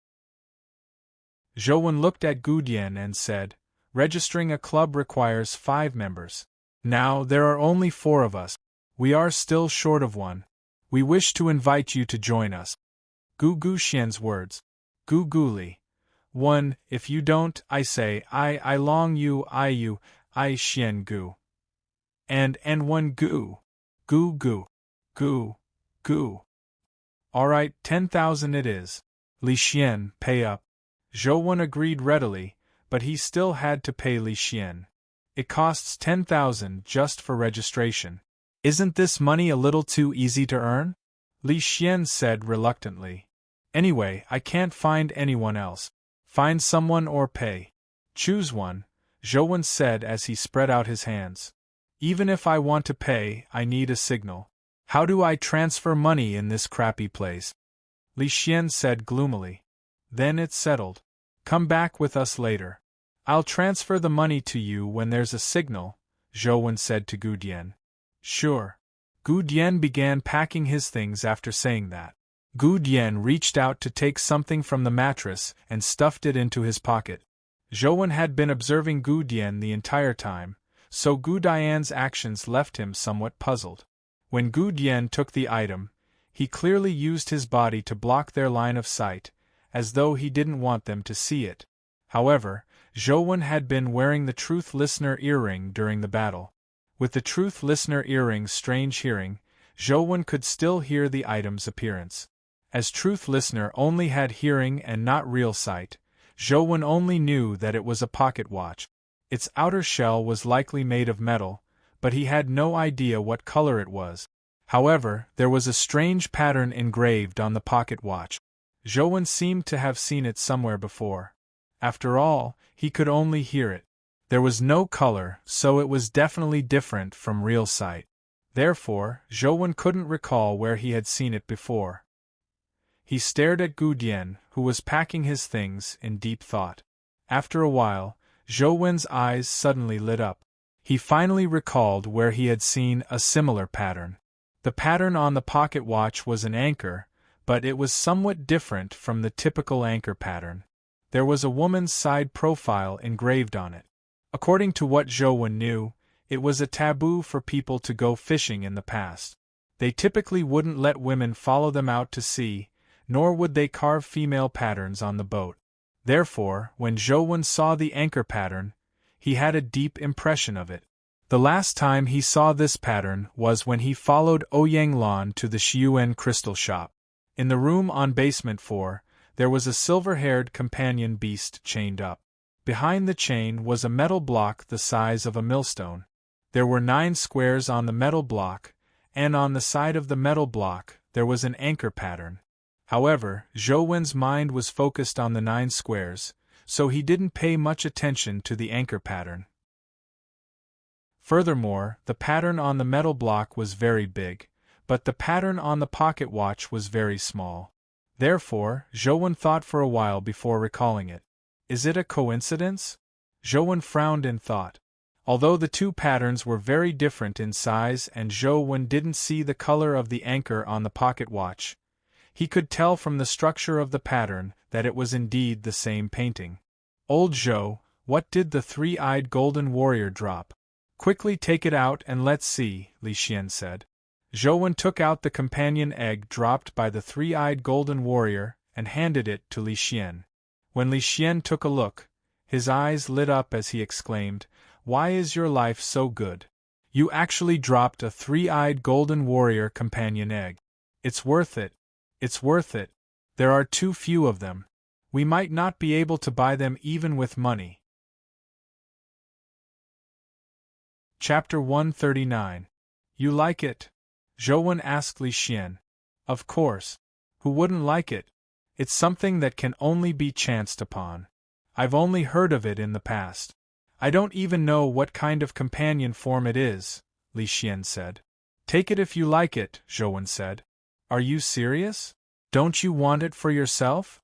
Zhou Wen looked at Gu Dian and said, registering a club requires 5 members. Now there are only 4 of us. We are still short of one. We wish to invite you to join us. Gu Xian's words. Gu Li. 1. If you don't, I say, I long you, I Xian Gu. And 1 Gu. Gu. Alright, 10,000 it is. Li Xian, pay up. Zhou Wen agreed readily, but he still had to pay Li Xian. It costs 10,000 just for registration. Isn't this money a little too easy to earn? Li Xian said reluctantly. Anyway, I can't find anyone else. Find someone or pay. Choose one, Zhou Wen said as he spread out his hands. Even if I want to pay, I need a signal. How do I transfer money in this crappy place? Li Xian said gloomily. Then it's settled. Come back with us later. I'll transfer the money to you when there's a signal, Zhou Wen said to Gu Dian. Sure. Gu Dian began packing his things after saying that. Gu Dian reached out to take something from the mattress and stuffed it into his pocket. Zhou Wen had been observing Gu Dian the entire time, so Gu Dian's actions left him somewhat puzzled. When Gu Dian took the item, he clearly used his body to block their line of sight, as though he didn't want them to see it. However, Zhou Wen had been wearing the Truth Listener earring during the battle. With the Truth Listener earring's strange hearing, Zhou Wen could still hear the item's appearance. As Truth Listener only had hearing and not real sight, Zhou Wen only knew that it was a pocket watch. Its outer shell was likely made of metal, but he had no idea what color it was. However, there was a strange pattern engraved on the pocket watch. Zhou Wen seemed to have seen it somewhere before. After all, he could only hear it. There was no color, so it was definitely different from real sight. Therefore, Zhou Wen couldn't recall where he had seen it before. He stared at Gu Dian, who was packing his things, in deep thought. After a while, Zhou Wen's eyes suddenly lit up. He finally recalled where he had seen a similar pattern. The pattern on the pocket watch was an anchor, but it was somewhat different from the typical anchor pattern. There was a woman's side profile engraved on it. According to what Zhou Wen knew, it was a taboo for people to go fishing in the past. They typically wouldn't let women follow them out to sea, nor would they carve female patterns on the boat. Therefore, when Zhou Wen saw the anchor pattern, he had a deep impression of it. The last time he saw this pattern was when he followed Ouyang Lan to the Xiuan crystal shop. In the room on basement 4, there was a silver-haired companion beast chained up. Behind the chain was a metal block the size of a millstone. There were 9 squares on the metal block, and on the side of the metal block, there was an anchor pattern. However, Zhou Wen's mind was focused on the 9 squares, so he didn't pay much attention to the anchor pattern. Furthermore, the pattern on the metal block was very big, but the pattern on the pocket watch was very small. Therefore, Zhou Wen thought for a while before recalling it. Is it a coincidence? Zhou Wen frowned in thought. Although the two patterns were very different in size and Zhou Wen didn't see the color of the anchor on the pocket watch, he could tell from the structure of the pattern that it was indeed the same painting. Old Zhou, what did the three-eyed golden warrior drop? Quickly take it out and let's see, Li Xian said. Zhou Wen took out the companion egg dropped by the three-eyed golden warrior and handed it to Li Xian. When Li Xian took a look, his eyes lit up as he exclaimed, "Why is your life so good? You actually dropped a three-eyed golden warrior companion egg. It's worth it. It's worth it. There are too few of them. We might not be able to buy them even with money." Chapter 139. You like it? Zhou Wen asked Li Xian. Of course. Who wouldn't like it? It's something that can only be chanced upon. I've only heard of it in the past. I don't even know what kind of companion form it is, Li Xian said. Take it if you like it, Zhou Wen said. Are you serious? Don't you want it for yourself?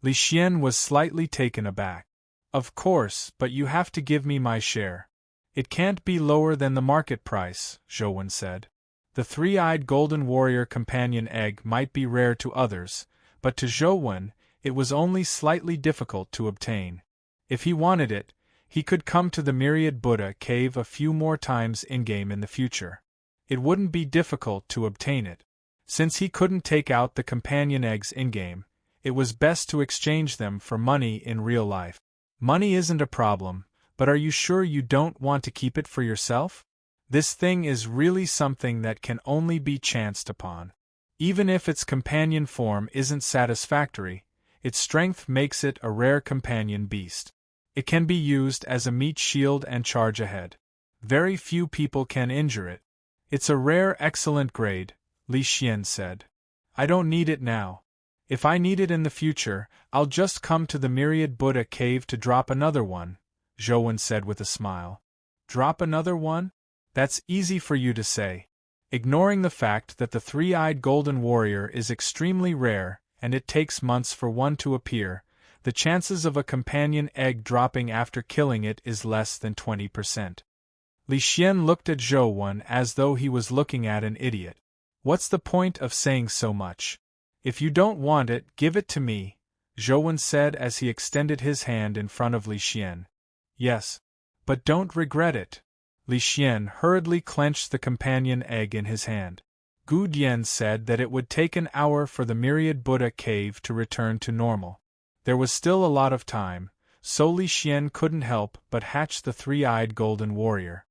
Li Xian was slightly taken aback. Of course, but you have to give me my share. It can't be lower than the market price, Zhou Wen said. The three-eyed golden warrior companion egg might be rare to others, but to Zhou Wen, it was only slightly difficult to obtain. If he wanted it, he could come to the Myriad Buddha cave a few more times in-game in the future. It wouldn't be difficult to obtain it. Since he couldn't take out the companion eggs in-game, it was best to exchange them for money in real life. Money isn't a problem, but are you sure you don't want to keep it for yourself? This thing is really something that can only be chanced upon. Even if its companion form isn't satisfactory, its strength makes it a rare companion beast. It can be used as a meat shield and charge ahead. Very few people can injure it. It's a rare excellent grade, Li Xian said. I don't need it now. If I need it in the future, I'll just come to the Myriad Buddha cave to drop another one, Zhou Wen said with a smile. Drop another one? That's easy for you to say. Ignoring the fact that the three-eyed golden warrior is extremely rare and it takes months for one to appear, the chances of a companion egg dropping after killing it is less than 20%. Li Xian looked at Zhou Wen as though he was looking at an idiot. What's the point of saying so much? If you don't want it, give it to me, Zhou Wen said as he extended his hand in front of Li Xian. Yes. But don't regret it. Li Xian hurriedly clenched the companion egg in his hand. Gu Dian said that it would take an hour for the Myriad Buddha cave to return to normal. There was still a lot of time, so Li Xian couldn't help but hatch the three-eyed golden warrior.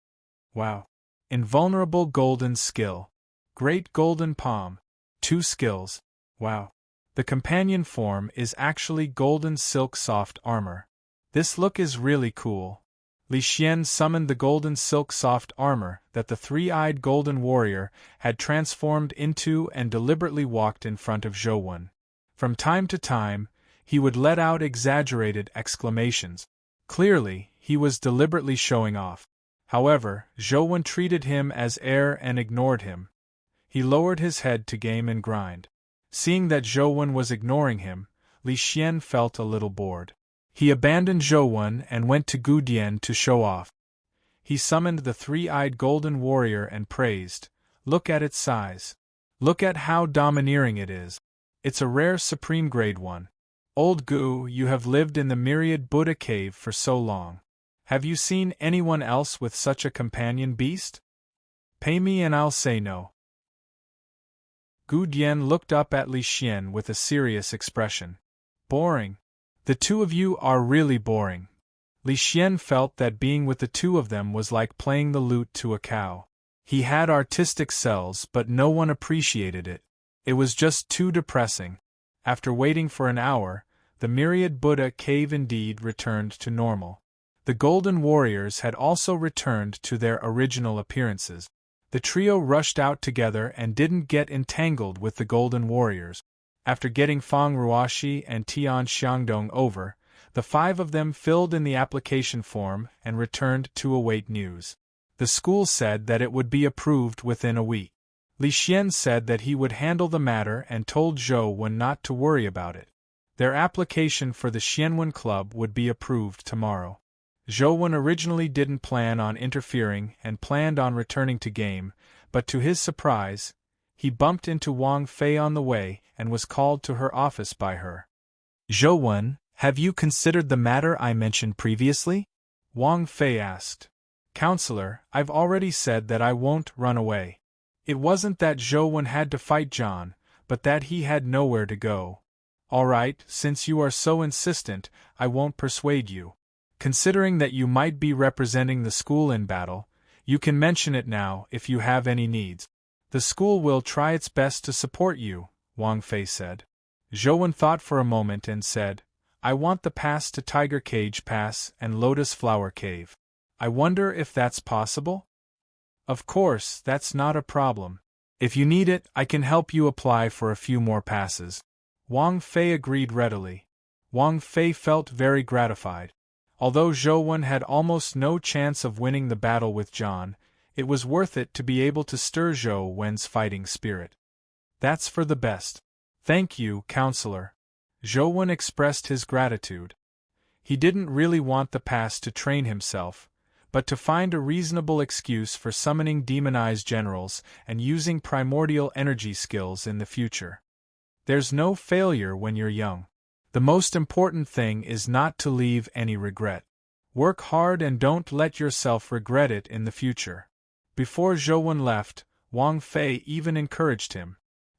Wow. Invulnerable golden skill. Great golden palm. 2 skills. Wow. The companion form is actually golden silk soft armor. This look is really cool. Li Xian summoned the golden silk soft armor that the three-eyed golden warrior had transformed into and deliberately walked in front of Zhou Wen. From time to time, he would let out exaggerated exclamations. Clearly, he was deliberately showing off. However, Zhou Wen treated him as air and ignored him. He lowered his head to game and grind. Seeing that Zhou Wen was ignoring him, Li Xian felt a little bored. He abandoned Zhou Wen and went to Gu Dian to show off. He summoned the three-eyed golden warrior and praised, "Look at its size. Look at how domineering it is. It's a rare supreme grade one. Old Gu, you have lived in the Myriad Buddha cave for so long. Have you seen anyone else with such a companion beast? Pay me and I'll say no." Gu Dian looked up at Li Xian with a serious expression. Boring. The two of you are really boring. Li Xian felt that being with the two of them was like playing the lute to a cow. He had artistic cells, but no one appreciated it. It was just too depressing. After waiting for an hour, the Myriad Buddha cave indeed returned to normal. The Golden Warriors had also returned to their original appearances. The trio rushed out together and didn't get entangled with the Golden Warriors. After getting Fang Ruoshi and Tian Xiangdong over, the 5 of them filled in the application form and returned to await news. The school said that it would be approved within a week. Li Xian said that he would handle the matter and told Zhou Wen not to worry about it. Their application for the Xianwen Club would be approved tomorrow. Zhou Wen originally didn't plan on interfering and planned on returning to game, but to his surprise, he bumped into Wang Fei on the way and was called to her office by her. "Zhou Wen, have you considered the matter I mentioned previously?" Wang Fei asked. "Counselor, I've already said that I won't run away." It wasn't that Zhou Wen had to fight John, but that he had nowhere to go. "All right, since you are so insistent, I won't persuade you. Considering that you might be representing the school in battle, you can mention it now if you have any needs. The school will try its best to support you," Wang Fei said. Zhou Wen thought for a moment and said, "I want the pass to Tiger Cage Pass and Lotus Flower Cave. I wonder if that's possible?" "Of course, that's not a problem. If you need it, I can help you apply for a few more passes." Wang Fei agreed readily. Wang Fei felt very gratified. Although Zhou Wen had almost no chance of winning the battle with John, it was worth it to be able to stir Zhou Wen's fighting spirit. "That's for the best. Thank you, Counselor." Zhou Wen expressed his gratitude. He didn't really want the pass to train himself, but to find a reasonable excuse for summoning demonized generals and using primordial energy skills in the future. There's no failure when you're young. The most important thing is not to leave any regret. Work hard and don't let yourself regret it in the future. Before Zhou Wen left, Wang Fei even encouraged him.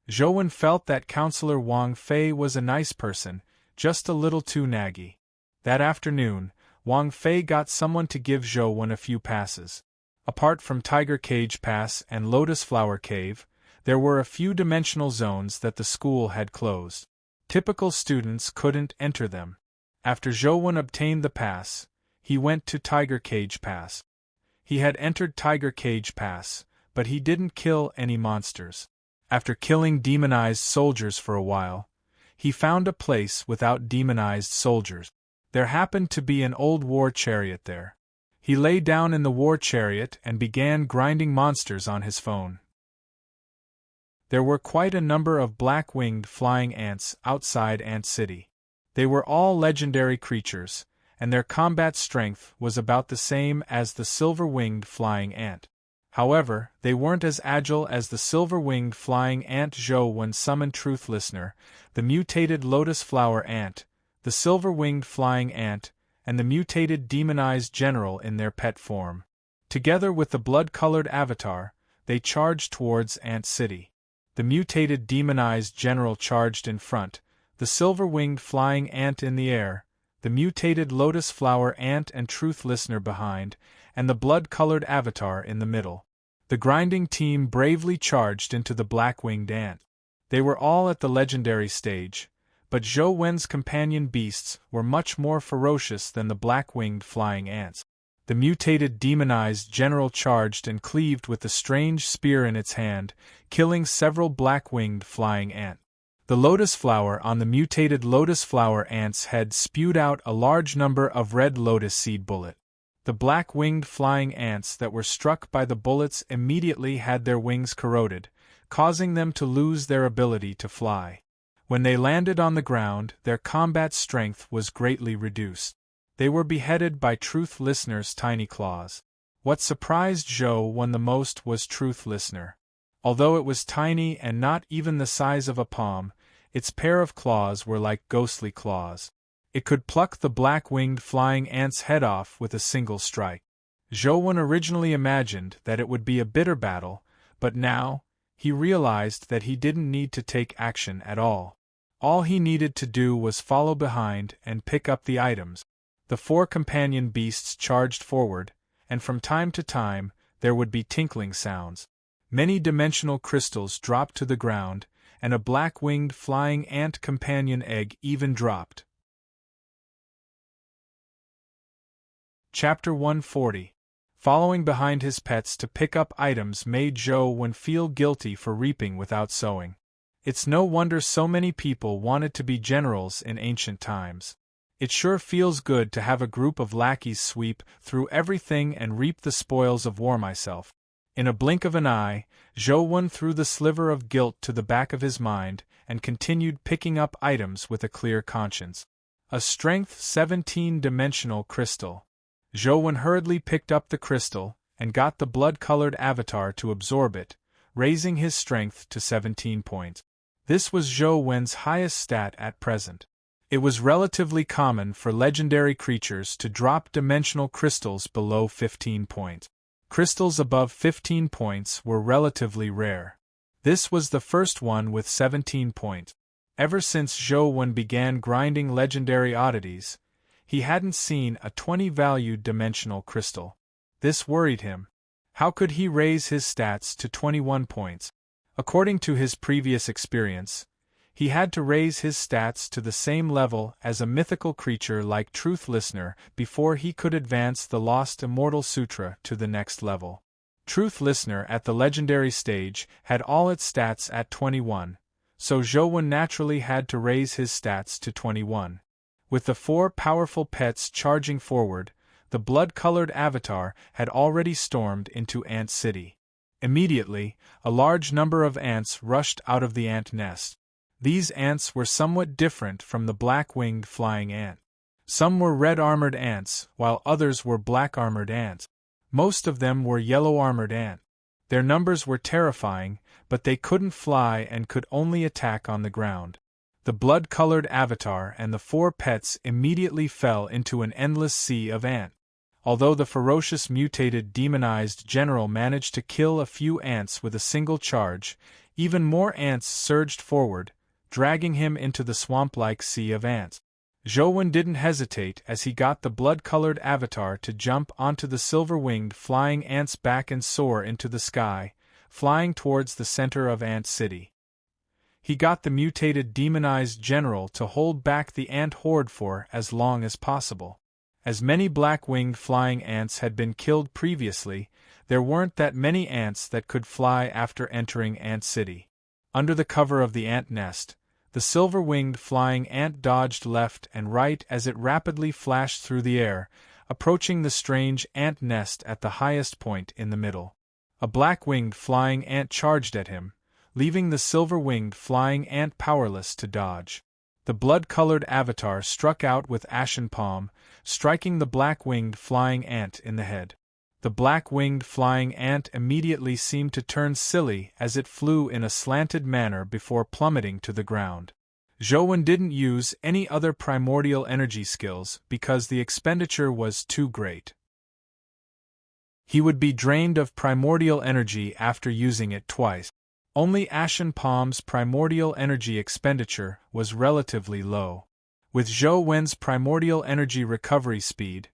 Zhou Wen felt that Counselor Wang Fei was a nice person, just a little too naggy. That afternoon, Wang Fei got someone to give Zhou Wen a few passes. Apart from Tiger Cage Pass and Lotus Flower Cave, there were a few dimensional zones that the school had closed. Typical students couldn't enter them. After Zhou Wen obtained the pass, he went to Tiger Cage Pass. He had entered Tiger Cage Pass, but he didn't kill any monsters. After killing demonized soldiers for a while, he found a place without demonized soldiers. There happened to be an old war chariot there. He lay down in the war chariot and began grinding monsters on his phone. There were quite a number of black-winged flying ants outside Ant City. They were all legendary creatures, and their combat strength was about the same as the silver-winged flying ant. However, they weren't as agile as the silver-winged flying ant Zhou Wen summoned Truth Listener, the mutated lotus flower ant, the silver-winged flying ant, and the mutated demonized general in their pet form. Together with the blood-colored avatar, they charged towards Ant City. The mutated demonized general charged in front, the silver-winged flying ant in the air, the mutated lotus flower ant and Truth Listener behind, and the blood-colored avatar in the middle. The grinding team bravely charged into the black-winged ant. They were all at the legendary stage, but Zhou Wen's companion beasts were much more ferocious than the black-winged flying ants. The mutated demonized general charged and cleaved with the strange spear in its hand, killing several black-winged flying ants. The lotus flower on the mutated lotus flower ant's head spewed out a large number of red lotus seed bullets. The black-winged flying ants that were struck by the bullets immediately had their wings corroded, causing them to lose their ability to fly. When they landed on the ground, their combat strength was greatly reduced. They were beheaded by Truth Listener's tiny claws. What surprised Zhou Wen the most was Truth Listener. Although it was tiny and not even the size of a palm, its pair of claws were like ghostly claws. It could pluck the black-winged flying ant's head off with a single strike. Zhou Wen originally imagined that it would be a bitter battle, but now, he realized that he didn't need to take action at all. All he needed to do was follow behind and pick up the items. The 4 companion beasts charged forward, and from time to time, there would be tinkling sounds. Many dimensional crystals dropped to the ground, and a black-winged flying ant companion egg even dropped. Chapter 140. Following behind his pets to pick up items made Zhou feel guilty for reaping without sowing. It's no wonder so many people wanted to be generals in ancient times. It sure feels good to have a group of lackeys sweep through everything and reap the spoils of war myself. In a blink of an eye, Zhou threw the sliver of guilt to the back of his mind and continued picking up items with a clear conscience. A strength 17-dimensional crystal. Zhou hurriedly picked up the crystal and got the blood-colored avatar to absorb it, raising his strength to 17 points. This was Zhou's highest stat at present. It was relatively common for legendary creatures to drop dimensional crystals below 15 points. Crystals above 15 points were relatively rare. This was the first one with 17 points. Ever since Zhou began grinding legendary oddities, he hadn't seen a 20-valued dimensional crystal. This worried him. How could he raise his stats to 21 points? According to his previous experience, he had to raise his stats to the same level as a mythical creature like Truth Listener before he could advance the Lost Immortal Sutra to the next level. Truth Listener at the legendary stage had all its stats at 21, so Zhou naturally had to raise his stats to 21. With the 4 powerful pets charging forward, the blood-colored avatar had already stormed into Ant City. Immediately, a large number of ants rushed out of the ant nest. These ants were somewhat different from the black-winged flying ant. Some were red-armored ants, while others were black-armored ants. Most of them were yellow-armored ants. Their numbers were terrifying, but they couldn't fly and could only attack on the ground. The blood-colored avatar and the 4 pets immediately fell into an endless sea of ants. Although the ferocious mutated demonized general managed to kill a few ants with a single charge, even more ants surged forward, dragging him into the swamp-like sea of ants. Zhou didn't hesitate as he got the blood-colored avatar to jump onto the silver-winged flying ant's back and soar into the sky, flying towards the center of Ant City. He got the mutated demonized general to hold back the ant horde for as long as possible. As many black-winged flying ants had been killed previously, there weren't that many ants that could fly after entering Ant City. Under the cover of the ant nest, the silver-winged flying ant dodged left and right as it rapidly flashed through the air, approaching the strange ant nest at the highest point in the middle. A black-winged flying ant charged at him, leaving the silver-winged flying ant powerless to dodge. The blood-colored avatar struck out with Ashen Palm, striking the black-winged flying ant in the head. The black-winged flying ant immediately seemed to turn silly as it flew in a slanted manner before plummeting to the ground. Zhou didn't use any other primordial energy skills because the expenditure was too great. He would be drained of primordial energy after using it twice. Only Ashen Palm's primordial energy expenditure was relatively low. With Zhou primordial energy recovery speed,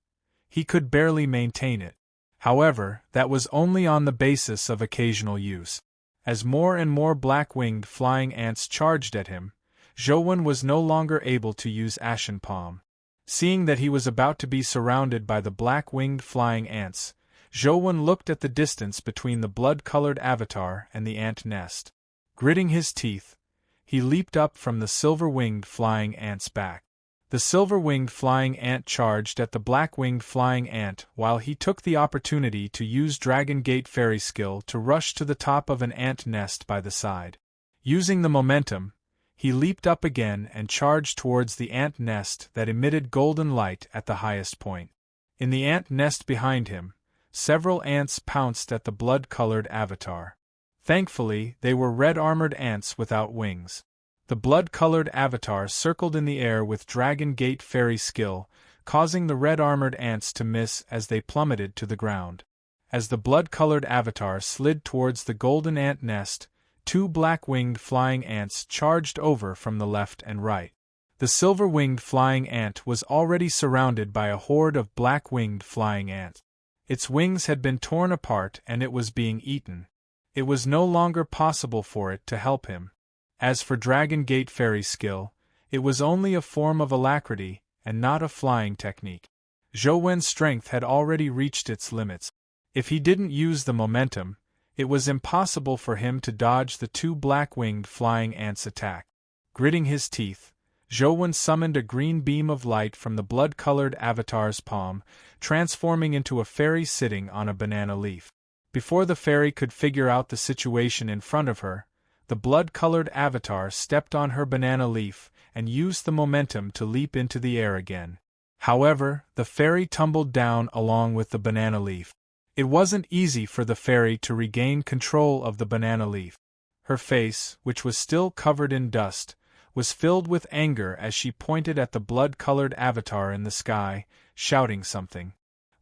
he could barely maintain it. However, that was only on the basis of occasional use. As more and more black-winged flying ants charged at him, Zhou was no longer able to use Ashen Palm. Seeing that he was about to be surrounded by the black-winged flying ants, Zhou looked at the distance between the blood-colored avatar and the ant nest. Gritting his teeth, he leaped up from the silver-winged flying ant's back. The silver-winged flying ant charged at the black-winged flying ant while he took the opportunity to use Dragon Gate Fairy skill to rush to the top of an ant nest by the side. Using the momentum, he leaped up again and charged towards the ant nest that emitted golden light at the highest point. In the ant nest behind him, several ants pounced at the blood-colored avatar. Thankfully, they were red-armored ants without wings. The blood-colored avatar circled in the air with Dragon Gate Fairy skill, causing the red-armored ants to miss as they plummeted to the ground. As the blood-colored avatar slid towards the golden ant nest, 2 black-winged flying ants charged over from the left and right. The silver-winged flying ant was already surrounded by a horde of black-winged flying ants. Its wings had been torn apart and it was being eaten. It was no longer possible for it to help him. As for Dragon Gate Fairy skill, it was only a form of alacrity and not a flying technique. Zhou Wen's strength had already reached its limits. If he didn't use the momentum, it was impossible for him to dodge the two black-winged flying ants' attack. Gritting his teeth, Zhou Wen summoned a green beam of light from the blood-colored avatar's palm, transforming into a fairy sitting on a banana leaf. Before the fairy could figure out the situation in front of her, the blood-colored avatar stepped on her banana leaf and used the momentum to leap into the air again. However, the fairy tumbled down along with the banana leaf. It wasn't easy for the fairy to regain control of the banana leaf. Her face, which was still covered in dust, was filled with anger as she pointed at the blood-colored avatar in the sky, shouting something.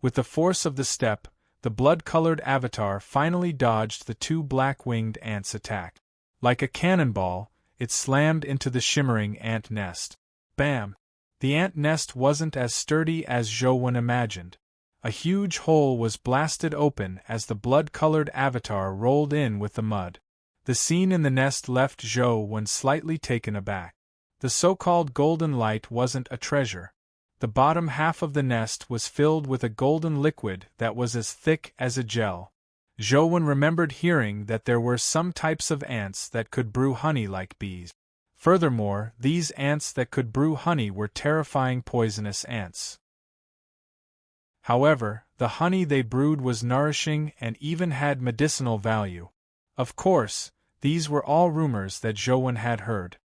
With the force of the step, the blood-colored avatar finally dodged the two black-winged ants' attack. Like a cannonball, it slammed into the shimmering ant nest. Bam! The ant nest wasn't as sturdy as Zhou Wen imagined. A huge hole was blasted open as the blood-colored avatar rolled in with the mud. The scene in the nest left Zhou Wen slightly taken aback. The so-called golden light wasn't a treasure. The bottom half of the nest was filled with a golden liquid that was as thick as a gel. Zhou Wen remembered hearing that there were some types of ants that could brew honey like bees. Furthermore, these ants that could brew honey were terrifying poisonous ants. However, the honey they brewed was nourishing and even had medicinal value. Of course, these were all rumors that Zhou Wen had heard.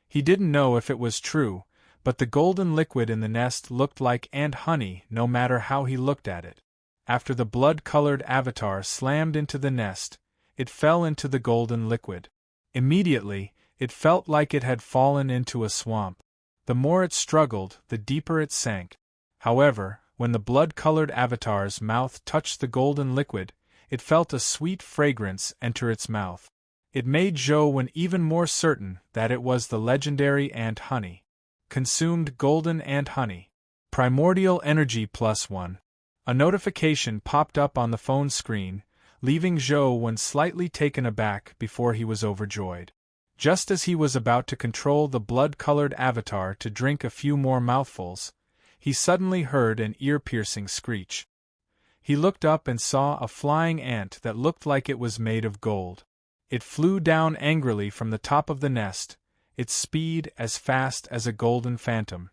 He didn't know if it was true, but the golden liquid in the nest looked like ant honey no matter how he looked at it. After the blood-colored avatar slammed into the nest, it fell into the golden liquid. Immediately, it felt like it had fallen into a swamp. The more it struggled, the deeper it sank. However, when the blood-colored avatar's mouth touched the golden liquid, it felt a sweet fragrance enter its mouth. It made Zhou Wen even more certain that it was the legendary ant honey. Consumed golden ant honey. Primordial energy +1. A notification popped up on the phone screen, leaving Zhou Wen slightly taken aback before he was overjoyed. Just as he was about to control the blood-colored avatar to drink a few more mouthfuls, he suddenly heard an ear-piercing screech. He looked up and saw a flying ant that looked like it was made of gold. It flew down angrily from the top of the nest, its speed as fast as a golden phantom.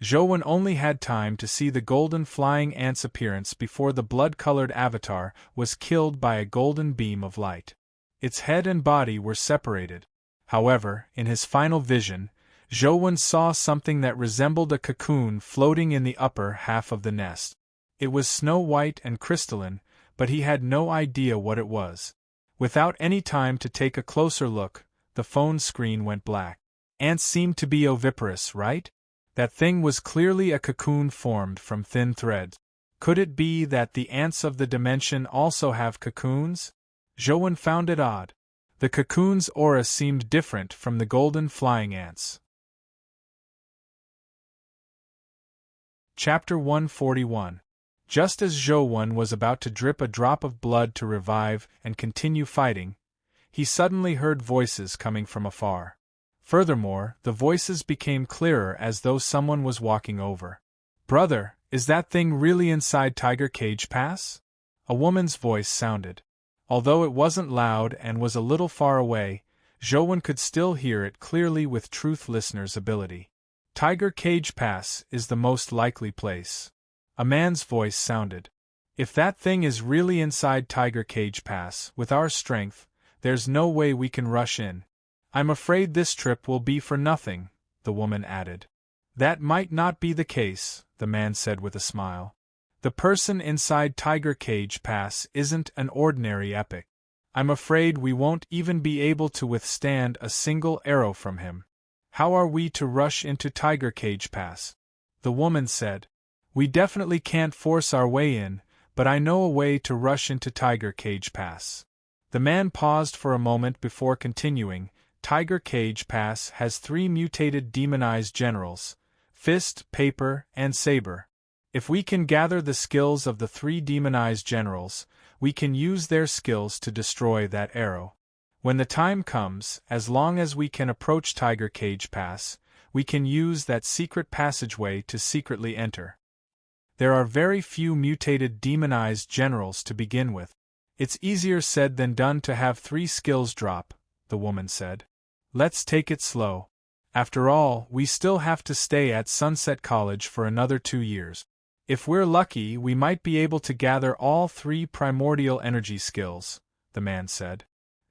Zhou Wen only had time to see the golden flying ant's appearance before the blood-colored avatar was killed by a golden beam of light. Its head and body were separated. However, in his final vision, Zhou Wen saw something that resembled a cocoon floating in the upper half of the nest. It was snow-white and crystalline, but he had no idea what it was. Without any time to take a closer look, the phone screen went black. Ants seemed to be oviparous, right? That thing was clearly a cocoon formed from thin threads. Could it be that the ants of the dimension also have cocoons? Zhou Wen found it odd. The cocoon's aura seemed different from the golden flying ants. Chapter 141. Just as Zhou Wen was about to drip a drop of blood to revive and continue fighting, he suddenly heard voices coming from afar. Furthermore, the voices became clearer as though someone was walking over. "Brother, is that thing really inside Tiger Cage Pass?" A woman's voice sounded. Although it wasn't loud and was a little far away, Zhou Wen could still hear it clearly with Truth Listener's ability. "Tiger Cage Pass is the most likely place." A man's voice sounded. "If that thing is really inside Tiger Cage Pass, with our strength, there's no way we can rush in. I'm afraid this trip will be for nothing," the woman added. "That might not be the case," the man said with a smile. "The person inside Tiger Cage Pass isn't an ordinary epic. I'm afraid we won't even be able to withstand a single arrow from him. How are we to rush into Tiger Cage Pass?" The woman said. "We definitely can't force our way in, but I know a way to rush into Tiger Cage Pass." The man paused for a moment before continuing. "Tiger Cage Pass has 3 mutated demonized generals: Fist, Paper, and Saber. If we can gather the skills of the 3 demonized generals, we can use their skills to destroy that arrow. When the time comes, as long as we can approach Tiger Cage Pass, we can use that secret passageway to secretly enter." There are very few mutated demonized generals to begin with. It's easier said than done to have 3 skills drop, the woman said. Let's take it slow. After all, we still have to stay at Sunset College for another 2 years. If we're lucky, we might be able to gather all 3 primordial energy skills, the man said.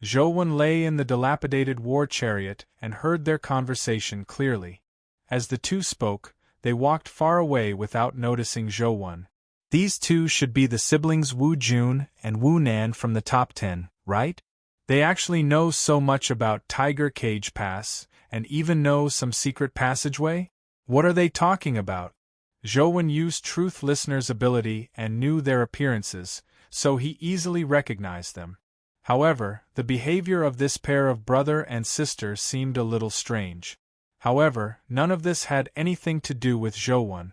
Zhou lay in the dilapidated war chariot and heard their conversation clearly. As the two spoke, they walked far away without noticing Zhou. These two should be the siblings Wu Jun and Wu Nan from the top 10, right? They actually know so much about Tiger Cage Pass, and even know some secret passageway? What are they talking about? Zhou used Truth Listener's ability and knew their appearances, so he easily recognized them. However, the behavior of this pair of brother and sister seemed a little strange. However, none of this had anything to do with Zhou.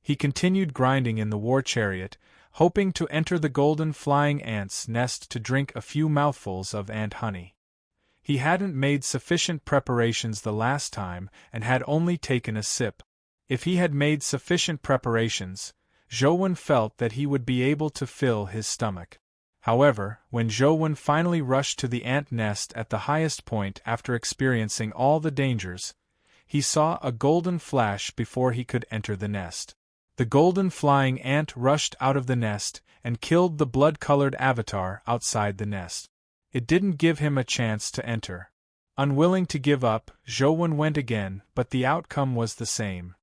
He continued grinding in the war chariot, hoping to enter the golden flying ant's nest to drink a few mouthfuls of ant honey. He hadn't made sufficient preparations the last time and had only taken a sip. If he had made sufficient preparations, Zhou felt that he would be able to fill his stomach. However, when Zhou finally rushed to the ant nest at the highest point after experiencing all the dangers, he saw a golden flash before he could enter the nest. The golden flying ant rushed out of the nest and killed the blood-colored avatar outside the nest. It didn't give him a chance to enter. Unwilling to give up, Zhou went again, but the outcome was the same.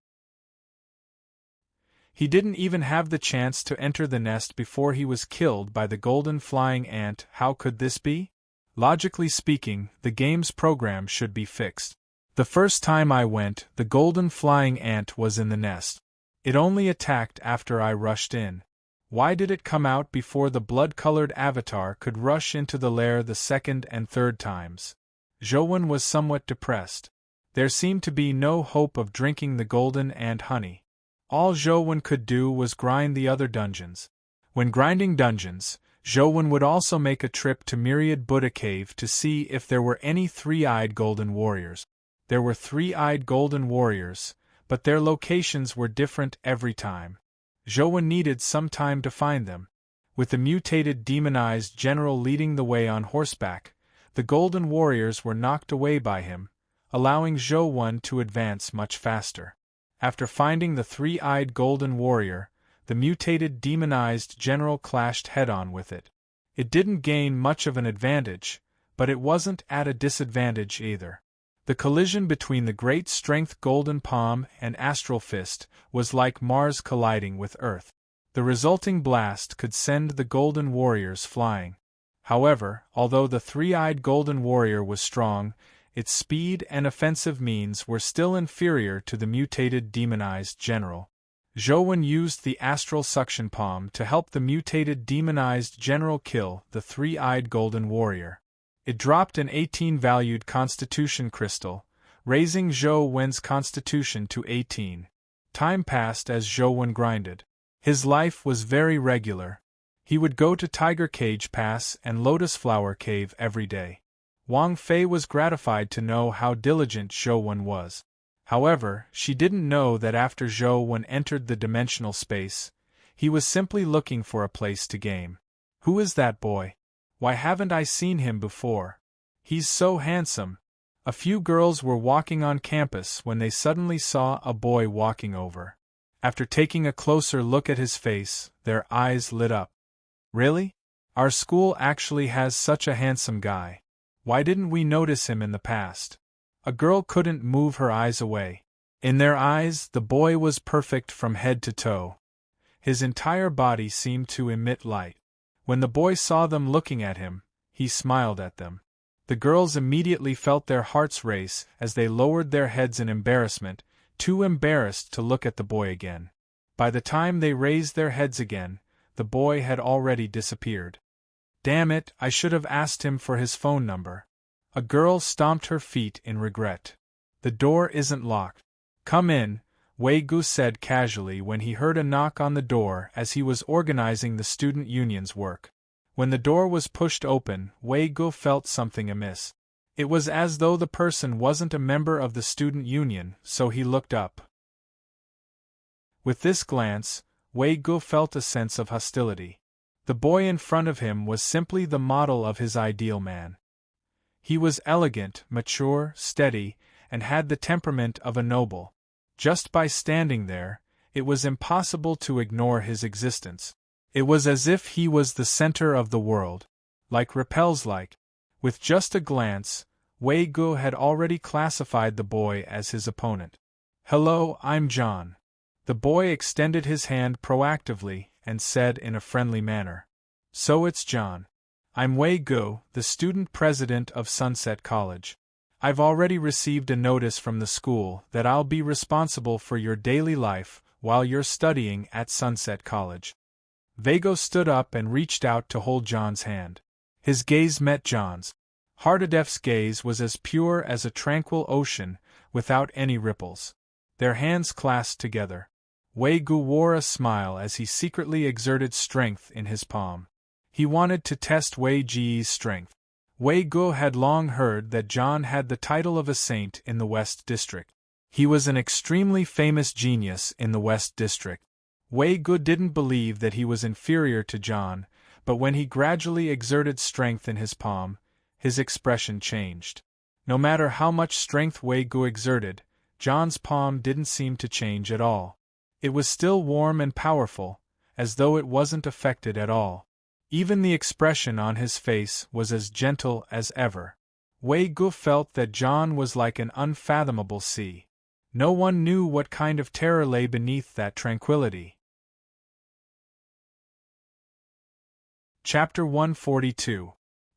He didn't even have the chance to enter the nest before he was killed by the golden flying ant. How could this be? Logically speaking, the game's program should be fixed. The first time I went, the golden flying ant was in the nest. It only attacked after I rushed in. Why did it come out before the blood-colored avatar could rush into the lair the second and third times? Zhou was somewhat depressed. There seemed to be no hope of drinking the golden ant honey. All Zhou could do was grind the other dungeons. When grinding dungeons, Zhou would also make a trip to Myriad Buddha Cave to see if there were any 3-eyed golden warriors. There were 3-eyed golden warriors, but their locations were different every time. Zhou needed some time to find them. With the mutated demonized general leading the way on horseback, the golden warriors were knocked away by him, allowing Zhou to advance much faster. After finding the 3-eyed golden warrior, the mutated demonized general clashed head-on with it. It didn't gain much of an advantage, but it wasn't at a disadvantage either. The collision between the great strength golden palm and astral fist was like Mars colliding with Earth. The resulting blast could send the golden warriors flying. However, although the 3-eyed golden warrior was strong, its speed and offensive means were still inferior to the mutated demonized general. Zhou used the astral suction palm to help the mutated demonized general kill the 3-eyed golden warrior. It dropped an 18-valued constitution crystal, raising Zhou's constitution to 18. Time passed as Zhou grinded. His life was very regular. He would go to Tiger Cage Pass and Lotus Flower Cave every day. Wang Fei was gratified to know how diligent Zhou was. However, she didn't know that after Zhou entered the dimensional space, he was simply looking for a place to game. Who is that boy? Why haven't I seen him before? He's so handsome. A few girls were walking on campus when they suddenly saw a boy walking over. After taking a closer look at his face, their eyes lit up. Really? Our school actually has such a handsome guy. Why didn't we notice him in the past? A girl couldn't move her eyes away. In their eyes, the boy was perfect from head to toe. His entire body seemed to emit light. When the boy saw them looking at him, he smiled at them. The girls immediately felt their hearts race as they lowered their heads in embarrassment, too embarrassed to look at the boy again. By the time they raised their heads again, the boy had already disappeared. Damn it, I should have asked him for his phone number. A girl stomped her feet in regret. The door isn't locked. Come in, Wei Gu said casually when he heard a knock on the door as he was organizing the student union's work. When the door was pushed open, Wei Gu felt something amiss. It was as though the person wasn't a member of the student union, so he looked up. With this glance, Wei Gu felt a sense of hostility. The boy in front of him was simply the model of his ideal man. He was elegant, mature, steady, and had the temperament of a noble. Just by standing there, it was impossible to ignore his existence. It was as if he was the center of the world, like repels light. With just a glance, Wei Gu had already classified the boy as his opponent. "Hello, I'm John." The boy extended his hand proactively and said in a friendly manner. "So it's John. I'm Wei Gu, the student president of Sunset College. I've already received a notice from the school that I'll be responsible for your daily life while you're studying at Sunset College." Vago stood up and reached out to hold John's hand. His gaze met John's. Hardedef's gaze was as pure as a tranquil ocean, without any ripples. Their hands clasped together. Wei Gu wore a smile as he secretly exerted strength in his palm. He wanted to test Wei Ji's strength. Wei Gu had long heard that John had the title of a saint in the West District. He was an extremely famous genius in the West District. Wei Gu didn't believe that he was inferior to John, but when he gradually exerted strength in his palm, his expression changed. No matter how much strength Wei Gu exerted, John's palm didn't seem to change at all. It was still warm and powerful, as though it wasn't affected at all. Even the expression on his face was as gentle as ever. Wei Gu felt that John was like an unfathomable sea. No one knew what kind of terror lay beneath that tranquility. Chapter 142.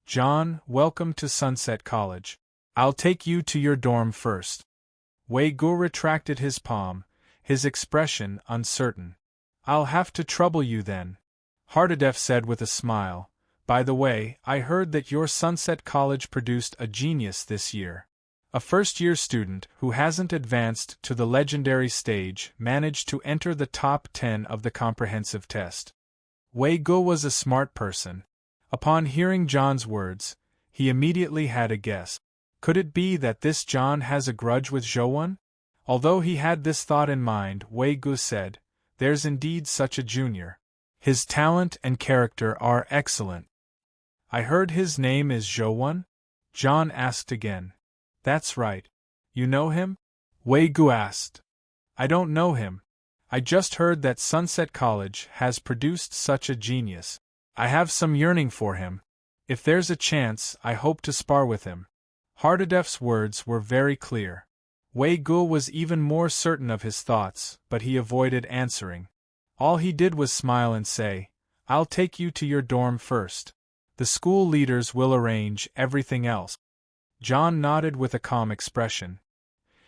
John, welcome to Sunset College. I'll take you to your dorm first. Wei Gu retracted his palm, his expression uncertain. "I'll have to trouble you then," Hardedef said with a smile. "By the way, I heard that your Sunset College produced a genius this year. A first-year student who hasn't advanced to the legendary stage managed to enter the top 10 of the comprehensive test." Wei Gu was a smart person. Upon hearing John's words, he immediately had a guess. Could it be that this John has a grudge with Zhouwen? Although he had this thought in mind, Wei Gu said, "There's indeed such a junior. His talent and character are excellent." "I heard his name is Zhouwen?" John asked again. "That's right. You know him?" Wei Gu asked. "I don't know him. I just heard that Sunset College has produced such a genius. I have some yearning for him. If there's a chance, I hope to spar with him." Hardedef's words were very clear. Wei Gu was even more certain of his thoughts, but he avoided answering. All he did was smile and say, "I'll take you to your dorm first. The school leaders will arrange everything else." John nodded with a calm expression.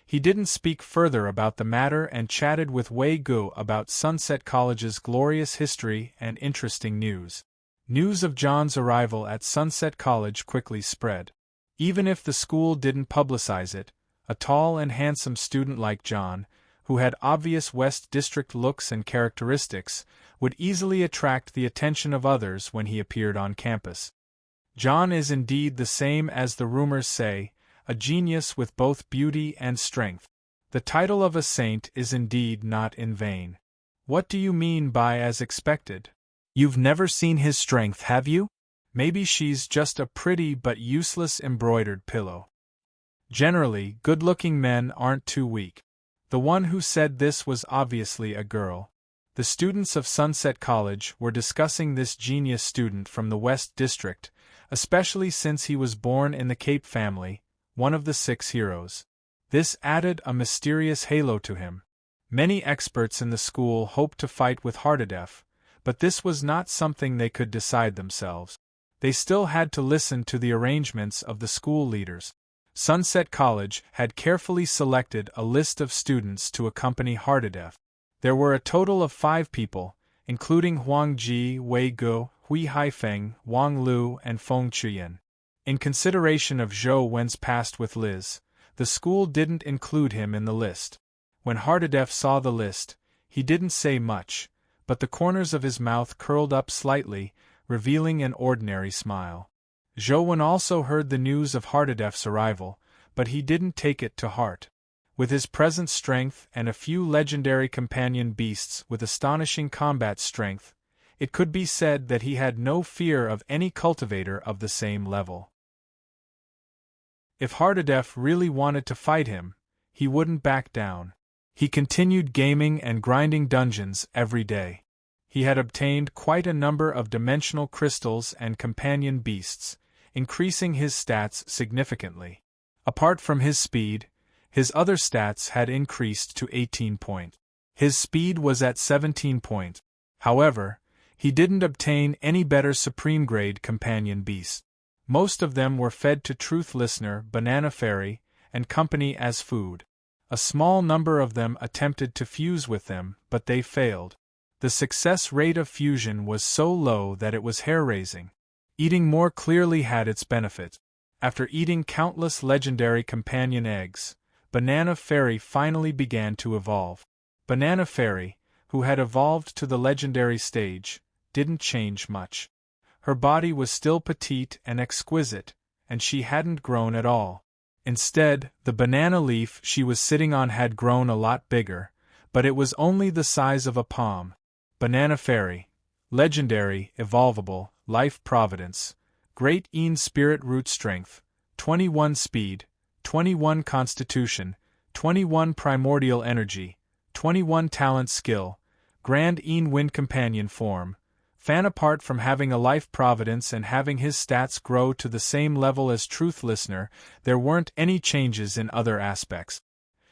He didn't speak further about the matter and chatted with Wei Gu about Sunset College's glorious history and interesting news. News of John's arrival at Sunset College quickly spread. Even if the school didn't publicize it, a tall and handsome student like John, who had obvious West District looks and characteristics, would easily attract the attention of others when he appeared on campus. John is indeed the same as the rumors say, a genius with both beauty and strength. The title of a saint is indeed not in vain. What do you mean by as expected? You've never seen his strength, have you? Maybe she's just a pretty but useless embroidered pillow. Generally, good-looking men aren't too weak. The one who said this was obviously a girl. The students of Sunset College were discussing this genius student from the West District, especially since he was born in the Cape family, one of the 6 heroes. This added a mysterious halo to him. Many experts in the school hoped to fight with Hardedef, but this was not something they could decide themselves. They still had to listen to the arrangements of the school leaders. Sunset College had carefully selected a list of students to accompany Hardedef. There were a total of 5 people, including Huang Ji, Wei Gu, Hui Haifeng, Wang Lu, and Feng Chuyan. In consideration of Zhou Wen's past with Liz, the school didn't include him in the list. When Hardedef saw the list, he didn't say much, but the corners of his mouth curled up slightly, revealing an ordinary smile. Zhou Wen also heard the news of Hardedef's arrival, but he didn't take it to heart. With his present strength and a few legendary companion beasts with astonishing combat strength, it could be said that he had no fear of any cultivator of the same level. If Hardadef really wanted to fight him, he wouldn't back down. He continued gaming and grinding dungeons every day. He had obtained quite a number of dimensional crystals and companion beasts, increasing his stats significantly. Apart from his speed, his other stats had increased to 18 points. His speed was at 17 points. However, he didn't obtain any better supreme-grade companion beasts. Most of them were fed to Truth Listener, Banana Fairy, and company as food. A small number of them attempted to fuse with them, but they failed. The success rate of fusion was so low that it was hair-raising. Eating more clearly had its benefit. After eating countless legendary companion eggs, Banana Fairy finally began to evolve. Banana Fairy, who had evolved to the legendary stage, didn't change much. Her body was still petite and exquisite, and she hadn't grown at all. Instead, the banana leaf she was sitting on had grown a lot bigger, but it was only the size of a palm. Banana Fairy, legendary, evolvable, life providence, great Een spirit root strength, 21 speed, 21 constitution, 21 primordial energy, 21 talent skill, grand Een wind companion form. Fan apart from having a life providence and having his stats grow to the same level as Truth Listener, there weren't any changes in other aspects.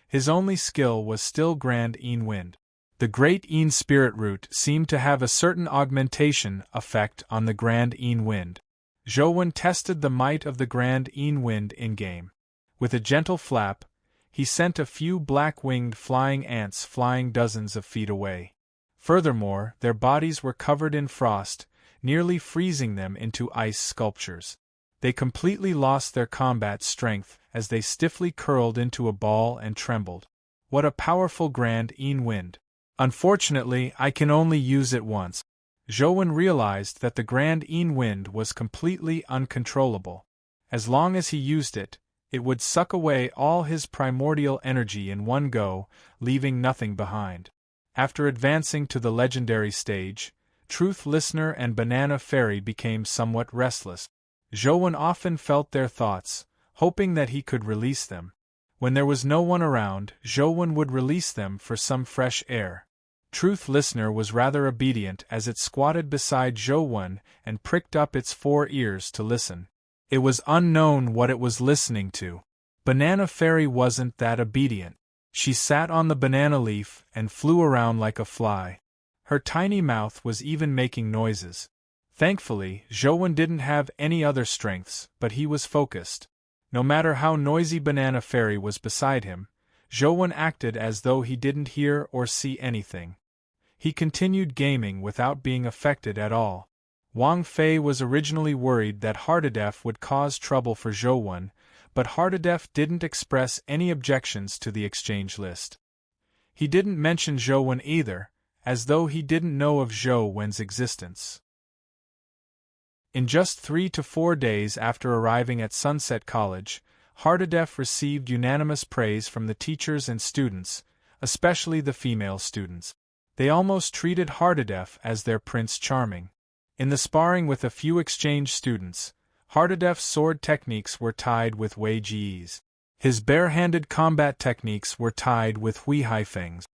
His only skill was still grand Een wind. The great Een spirit root seemed to have a certain augmentation effect on the grand Een wind. Zhouwen tested the might of the grand Een wind in-game. With a gentle flap, he sent a few black-winged flying ants flying dozens of feet away. Furthermore, their bodies were covered in frost, nearly freezing them into ice sculptures. They completely lost their combat strength as they stiffly curled into a ball and trembled. What a powerful grand Een wind! Unfortunately, I can only use it once. Zhouwen realized that the grand Een wind was completely uncontrollable. As long as he used it, it would suck away all his primordial energy in one go, leaving nothing behind. After advancing to the legendary stage, Truth Listener and Banana Fairy became somewhat restless. Zhouwen often felt their thoughts, hoping that he could release them. When there was no one around, Zhouwen would release them for some fresh air. Truth Listener was rather obedient as it squatted beside Zhouwen and pricked up its 4 ears to listen. It was unknown what it was listening to. Banana Fairy wasn't that obedient. She sat on the banana leaf and flew around like a fly. Her tiny mouth was even making noises. Thankfully, Zhouwen didn't have any other strengths, but he was focused. No matter how noisy Banana Fairy was beside him, Zhouwen acted as though he didn't hear or see anything. He continued gaming without being affected at all. Wang Fei was originally worried that Hardadef would cause trouble for Zhouwen, but Hardadef didn't express any objections to the exchange list. He didn't mention Zhouwen either, as though he didn't know of Zhouwen's existence. In just 3 to 4 days after arriving at Sunset College, Hardadef received unanimous praise from the teachers and students, especially the female students. They almost treated Hardadef as their Prince Charming. In the sparring with a few exchange students, Hardadef's sword techniques were tied with Wei Ji's. His bare-handed combat techniques were tied with Hui Haifeng's.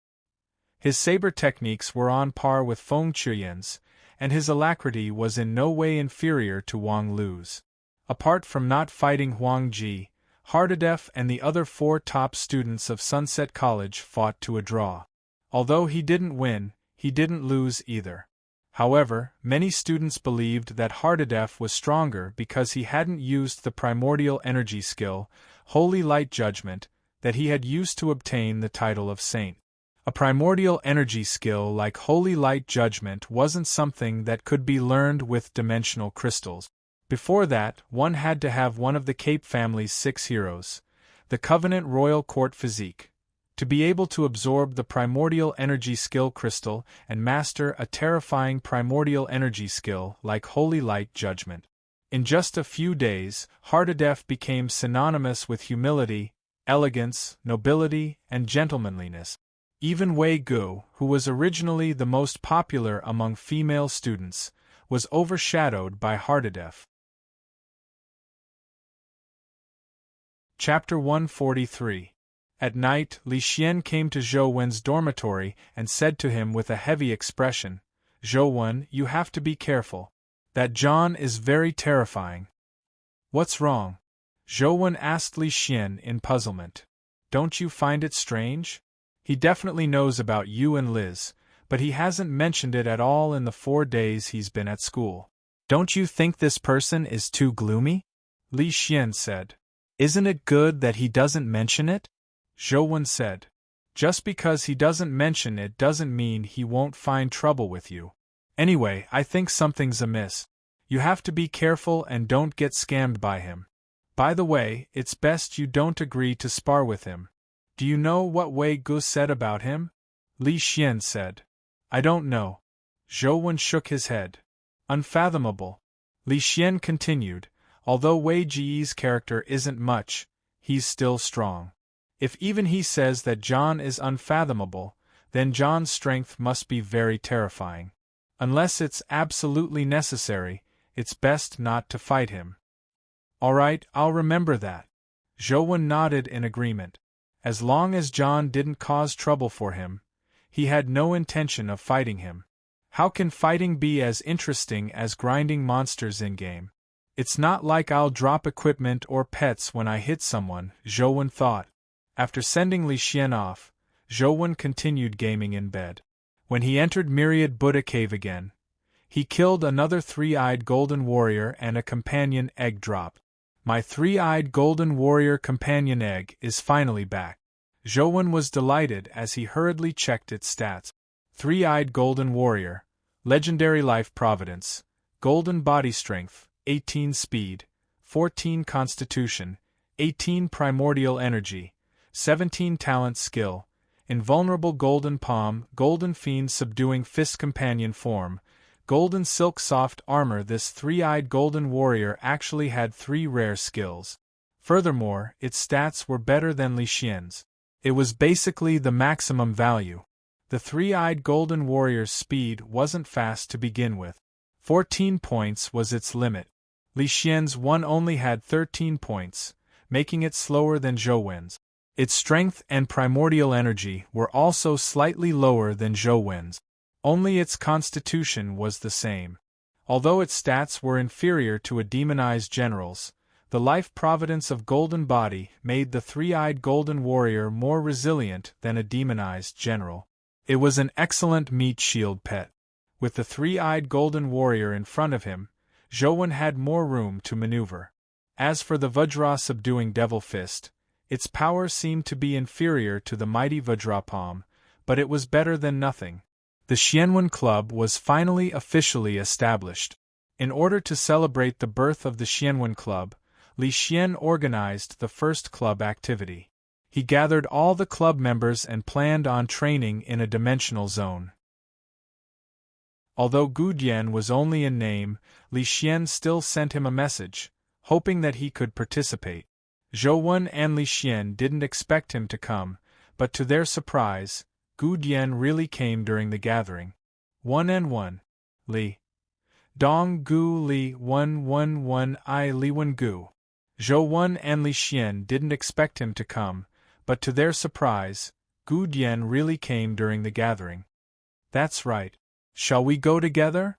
His saber techniques were on par with Feng Qiuyan's, and his alacrity was in no way inferior to Wang Lu's. Apart from not fighting Huang Ji, Hardadef and the other 4 top students of Sunset College fought to a draw. Although he didn't win, he didn't lose either. However, many students believed that Hardadef was stronger because he hadn't used the primordial energy skill, Holy Light Judgment, that he had used to obtain the title of Saint. A primordial energy skill like Holy Light Judgment wasn't something that could be learned with dimensional crystals. Before that, one had to have one of the Cape family's 6 heroes, the Covenant Royal Court Physique, to be able to absorb the primordial energy skill crystal and master a terrifying primordial energy skill like Holy Light Judgment. In just a few days, Hardadef became synonymous with humility, elegance, nobility, and gentlemanliness. Even Wei Gu, who was originally the most popular among female students, was overshadowed by Hardedef. Chapter 143. At night, Li Xian came to Zhou Wen's dormitory and said to him with a heavy expression, "Zhou Wen, you have to be careful. That John is very terrifying." "What's wrong?" Zhou Wen asked Li Xian in puzzlement. "Don't you find it strange? He definitely knows about you and Liz, but he hasn't mentioned it at all in the 4 days he's been at school. Don't you think this person is too gloomy?" Li Xian said. "Isn't it good that he doesn't mention it?" Zhou Wen said. "Just because he doesn't mention it doesn't mean he won't find trouble with you. Anyway, I think something's amiss. You have to be careful and don't get scammed by him. By the way, it's best you don't agree to spar with him. Do you know what Wei Gu said about him?" Li Xian said. "I don't know." Zhou Wen shook his head. "Unfathomable." Li Xian continued, "Although Wei Ji's character isn't much, he's still strong. If even he says that John is unfathomable, then John's strength must be very terrifying. Unless it's absolutely necessary, it's best not to fight him." "All right, I'll remember that." Zhou Wen nodded in agreement. As long as John didn't cause trouble for him, he had no intention of fighting him. How can fighting be as interesting as grinding monsters in-game? It's not like I'll drop equipment or pets when I hit someone, Zhou Wen thought. After sending Li Xian off, Zhou Wen continued gaming in bed. When he entered Myriad Buddha Cave again, he killed another three-eyed golden warrior and a companion egg dropped. "My three-eyed golden warrior companion egg is finally back." Zhou Wen was delighted as he hurriedly checked its stats. Three-eyed golden warrior, legendary life providence, golden body strength, 18 speed, 14 constitution, 18 primordial energy, 17 talent skill, invulnerable golden palm, golden fiend subduing fist companion form, golden silk soft armor. This three-eyed golden warrior actually had 3 rare skills. Furthermore, its stats were better than Li Xian's. It was basically the maximum value. The three-eyed golden warrior's speed wasn't fast to begin with. 14 points was its limit. Li Xian's one only had 13 points, making it slower than Zhou Wen's. Its strength and primordial energy were also slightly lower than Zhou Wen's. Only its constitution was the same. Although its stats were inferior to a demonized general's, the life providence of Golden Body made the three-eyed golden warrior more resilient than a demonized general. It was an excellent meat shield pet. With the three-eyed golden warrior in front of him, Zhou Wen had more room to maneuver. As for the Vajra subduing devil fist, its power seemed to be inferior to the mighty Vajra palm, but it was better than nothing. The Xianwen Club was finally officially established. In order to celebrate the birth of the Xianwen Club, Li Xian organized the first club activity. He gathered all the club members and planned on training in a dimensional zone. Although Gu Dian was only in name, Li Xian still sent him a message, hoping that he could participate. Zhou Wen and Li Xian didn't expect him to come, but to their surprise, Gu Dian really came during the gathering. 1 Li Dong Gu Li 1 I Li Wen Gu. Zhou Wen and Li Xian didn't expect him to come, but to their surprise, Gu Dian really came during the gathering. "That's right. Shall we go together?"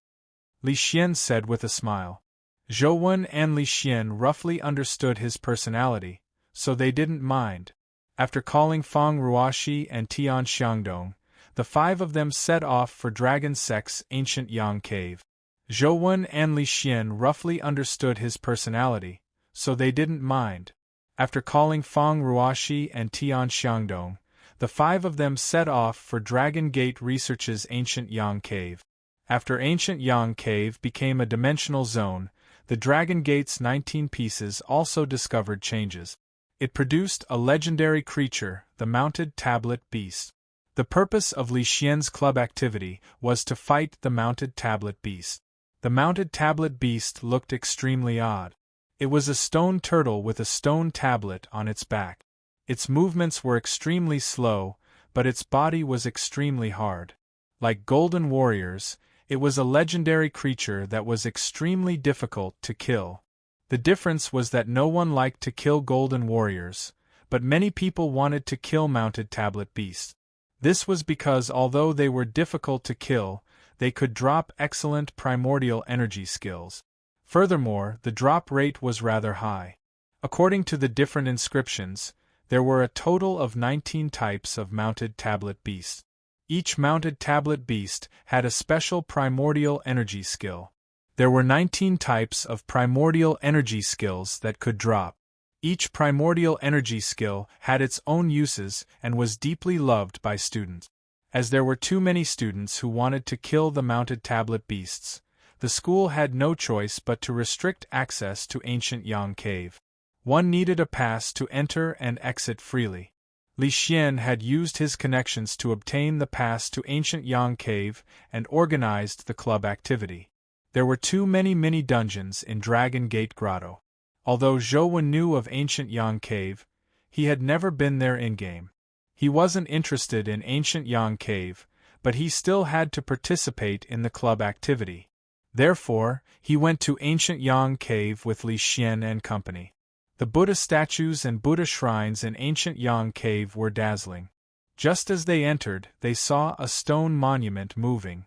Li Xian said with a smile. Zhou Wen and Li Xian roughly understood his personality, so they didn't mind. After calling Fang Ruoxi and Tian Xiangdong, the 5 of them set off for Dragon Sect's ancient Yang Cave. Zhou Wen and Li Xian roughly understood his personality, so they didn't mind. After calling Fang Ruoxi and Tian Xiangdong, the 5 of them set off for Dragon Gate Research's ancient Yang Cave. After ancient Yang Cave became a dimensional zone, the Dragon Gate's 19 pieces also discovered changes. It produced a legendary creature, the Mounted Tablet Beast. The purpose of Li Xian's club activity was to fight the Mounted Tablet Beast. The Mounted Tablet Beast looked extremely odd. It was a stone turtle with a stone tablet on its back. Its movements were extremely slow, but its body was extremely hard. Like golden warriors, it was a legendary creature that was extremely difficult to kill. The difference was that no one liked to kill golden warriors, but many people wanted to kill mounted tablet beasts. This was because although they were difficult to kill, they could drop excellent primordial energy skills. Furthermore, the drop rate was rather high. According to the different inscriptions, there were a total of 19 types of mounted tablet beasts. Each mounted tablet beast had a special primordial energy skill. There were 19 types of primordial energy skills that could drop. Each primordial energy skill had its own uses and was deeply loved by students. As there were too many students who wanted to kill the mounted tablet beasts, the school had no choice but to restrict access to Ancient Yang Cave. One needed a pass to enter and exit freely. Li Xian had used his connections to obtain the pass to Ancient Yang Cave and organized the club activity. There were too many mini-dungeons in Dragon Gate Grotto. Although Zhou knew of Ancient Yang Cave, he had never been there in-game. He wasn't interested in Ancient Yang Cave, but he still had to participate in the club activity. Therefore, he went to Ancient Yang Cave with Li Xian and company. The Buddha statues and Buddha shrines in Ancient Yang Cave were dazzling. Just as they entered, they saw a stone monument moving.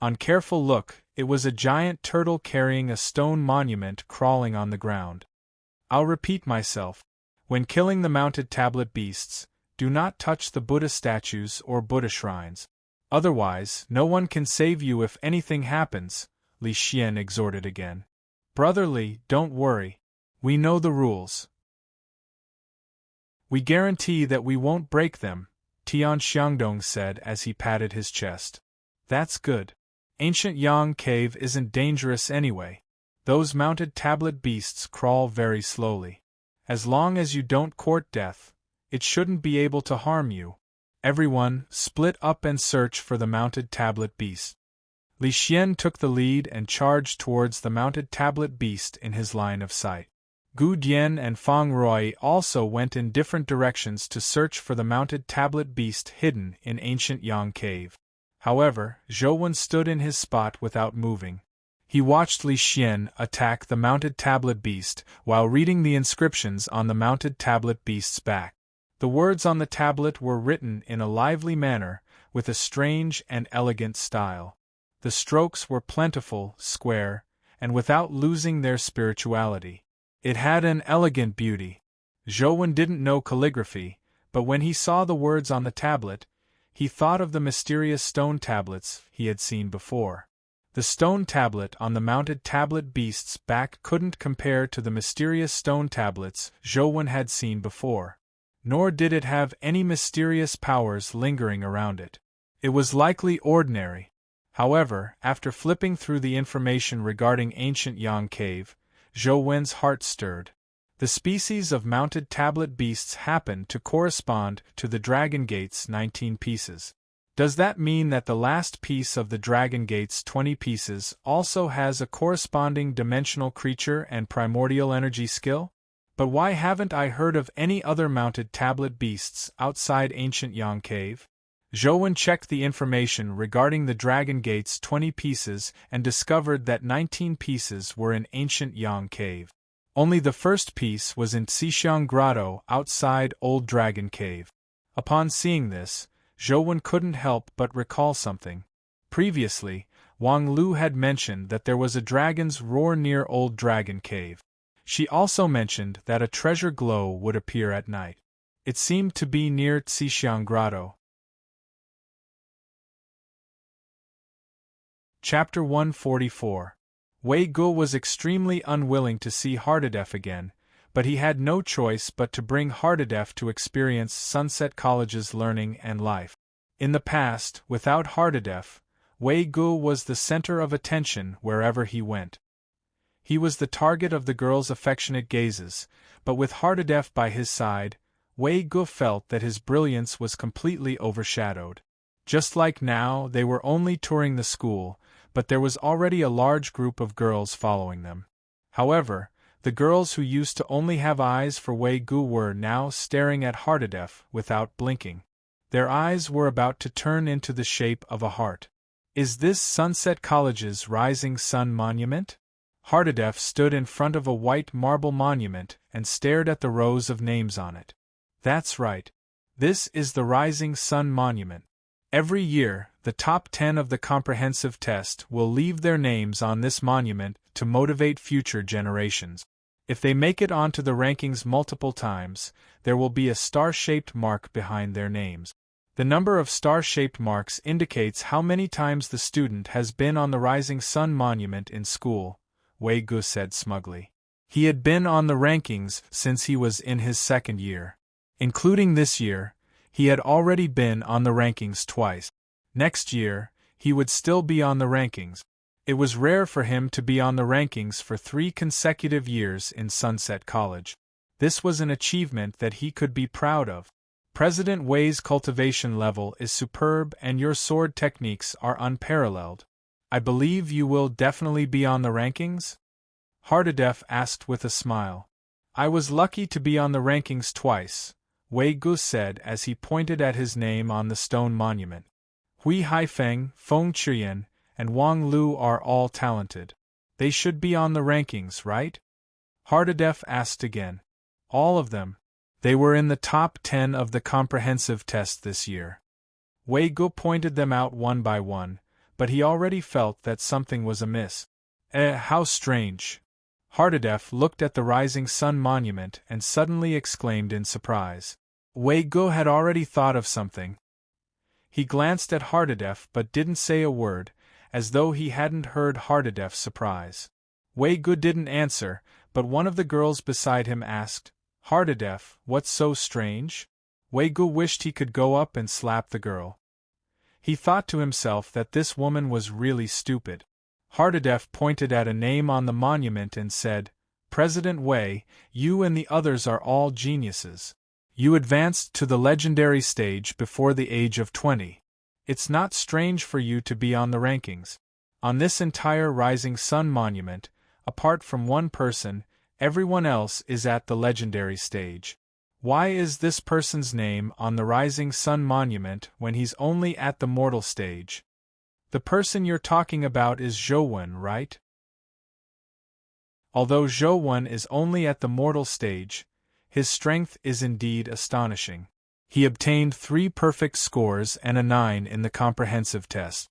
On careful look, it was a giant turtle carrying a stone monument crawling on the ground. I'll repeat myself. When killing the mounted tablet beasts, do not touch the Buddha statues or Buddha shrines. Otherwise, no one can save you if anything happens, Li Xian exhorted again. Brother Li, don't worry. We know the rules. We guarantee that we won't break them, Tian Xiangdong said as he patted his chest. That's good. Ancient Yang Cave isn't dangerous anyway. Those mounted tablet beasts crawl very slowly. As long as you don't court death, it shouldn't be able to harm you. Everyone, split up and search for the mounted tablet beast. Li Xian took the lead and charged towards the mounted tablet beast in his line of sight. Gu Dian and Feng Rui also went in different directions to search for the mounted tablet beast hidden in Ancient Yang Cave. However, Zhou stood in his spot without moving. He watched Li Xian attack the mounted tablet beast while reading the inscriptions on the mounted tablet beast's back. The words on the tablet were written in a lively manner, with a strange and elegant style. The strokes were plentiful, square, and without losing their spirituality. It had an elegant beauty. Zhou didn't know calligraphy, but when he saw the words on the tablet, he thought of the mysterious stone tablets he had seen before. The stone tablet on the mounted tablet beast's back couldn't compare to the mysterious stone tablets Zhou had seen before. Nor did it have any mysterious powers lingering around it. It was likely ordinary. However, after flipping through the information regarding Ancient Yang Cave, Zhou heart stirred. The species of mounted tablet beasts happened to correspond to the Dragon Gate's 19 pieces. Does that mean that the last piece of the Dragon Gate's 20 pieces also has a corresponding dimensional creature and primordial energy skill? But why haven't I heard of any other mounted tablet beasts outside Ancient Yang Cave? Zhou checked the information regarding the Dragon Gate's 20 pieces and discovered that 19 pieces were in Ancient Yang Cave. Only the first piece was in Xixiang Grotto outside Old Dragon Cave. Upon seeing this, Zhou couldn't help but recall something. Previously, Wang Lu had mentioned that there was a dragon's roar near Old Dragon Cave. She also mentioned that a treasure glow would appear at night. It seemed to be near Xixiang Grotto. Chapter 144. Wei Gu was extremely unwilling to see Hardadef again, but he had no choice but to bring Hardadef to experience Sunset College's learning and life. In the past, without Hardadef, Wei Gu was the center of attention wherever he went. He was the target of the girls' affectionate gazes, but with Hardadef by his side, Wei Gu felt that his brilliance was completely overshadowed. Just like now, they were only touring the school, but there was already a large group of girls following them. However, The girls who used to only have eyes for Wei Gu were now staring at Hardedef without blinking. Their eyes were about to turn into the shape of a heart. Is this Sunset College's Rising Sun Monument? Hardedef stood in front of a white marble monument and stared at the rows of names on it. That's right. This is the Rising Sun Monument. Every year, the top 10 of the comprehensive test will leave their names on this monument to motivate future generations. If they make it onto the rankings multiple times, there will be a star-shaped mark behind their names. The number of star-shaped marks indicates how many times the student has been on the Rising Sun Monument in school, Wei Gu said smugly. He had been on the rankings since he was in his second year. Including this year, he had already been on the rankings twice. Next year, he would still be on the rankings. It was rare for him to be on the rankings for 3 consecutive years in Sunset College. This was an achievement that he could be proud of. President Wei's cultivation level is superb and your sword techniques are unparalleled. I believe you will definitely be on the rankings? Hardedef asked with a smile. I was lucky to be on the rankings twice, Wei Gu said as he pointed at his name on the stone monument. Hui Haifeng, Feng Qian, and Wang Lu are all talented. They should be on the rankings, right? Hardedef asked again. All of them. They were in the top 10 of the comprehensive test this year. Wei Gu pointed them out one by one, but he already felt that something was amiss. How strange. Hardedef looked at the Rising Sun Monument and suddenly exclaimed in surprise. Wei Gu had already thought of something. He glanced at Hardedef but didn't say a word, as though he hadn't heard Hardedef's surprise. Wei Gu didn't answer, but one of the girls beside him asked, Hardedef, what's so strange? Wei Gu wished he could go up and slap the girl. He thought to himself that this woman was really stupid. Hardedef pointed at a name on the monument and said, President Wei, you and the others are all geniuses. You advanced to the legendary stage before the age of 20. It's not strange for you to be on the rankings. On this entire Rising Sun Monument, apart from one person, everyone else is at the legendary stage. Why is this person's name on the Rising Sun Monument when he's only at the mortal stage? The person you're talking about is Zhouwen, right? Although Zhouwen is only at the mortal stage, his strength is indeed astonishing. He obtained 3 perfect scores and a 9 in the comprehensive test.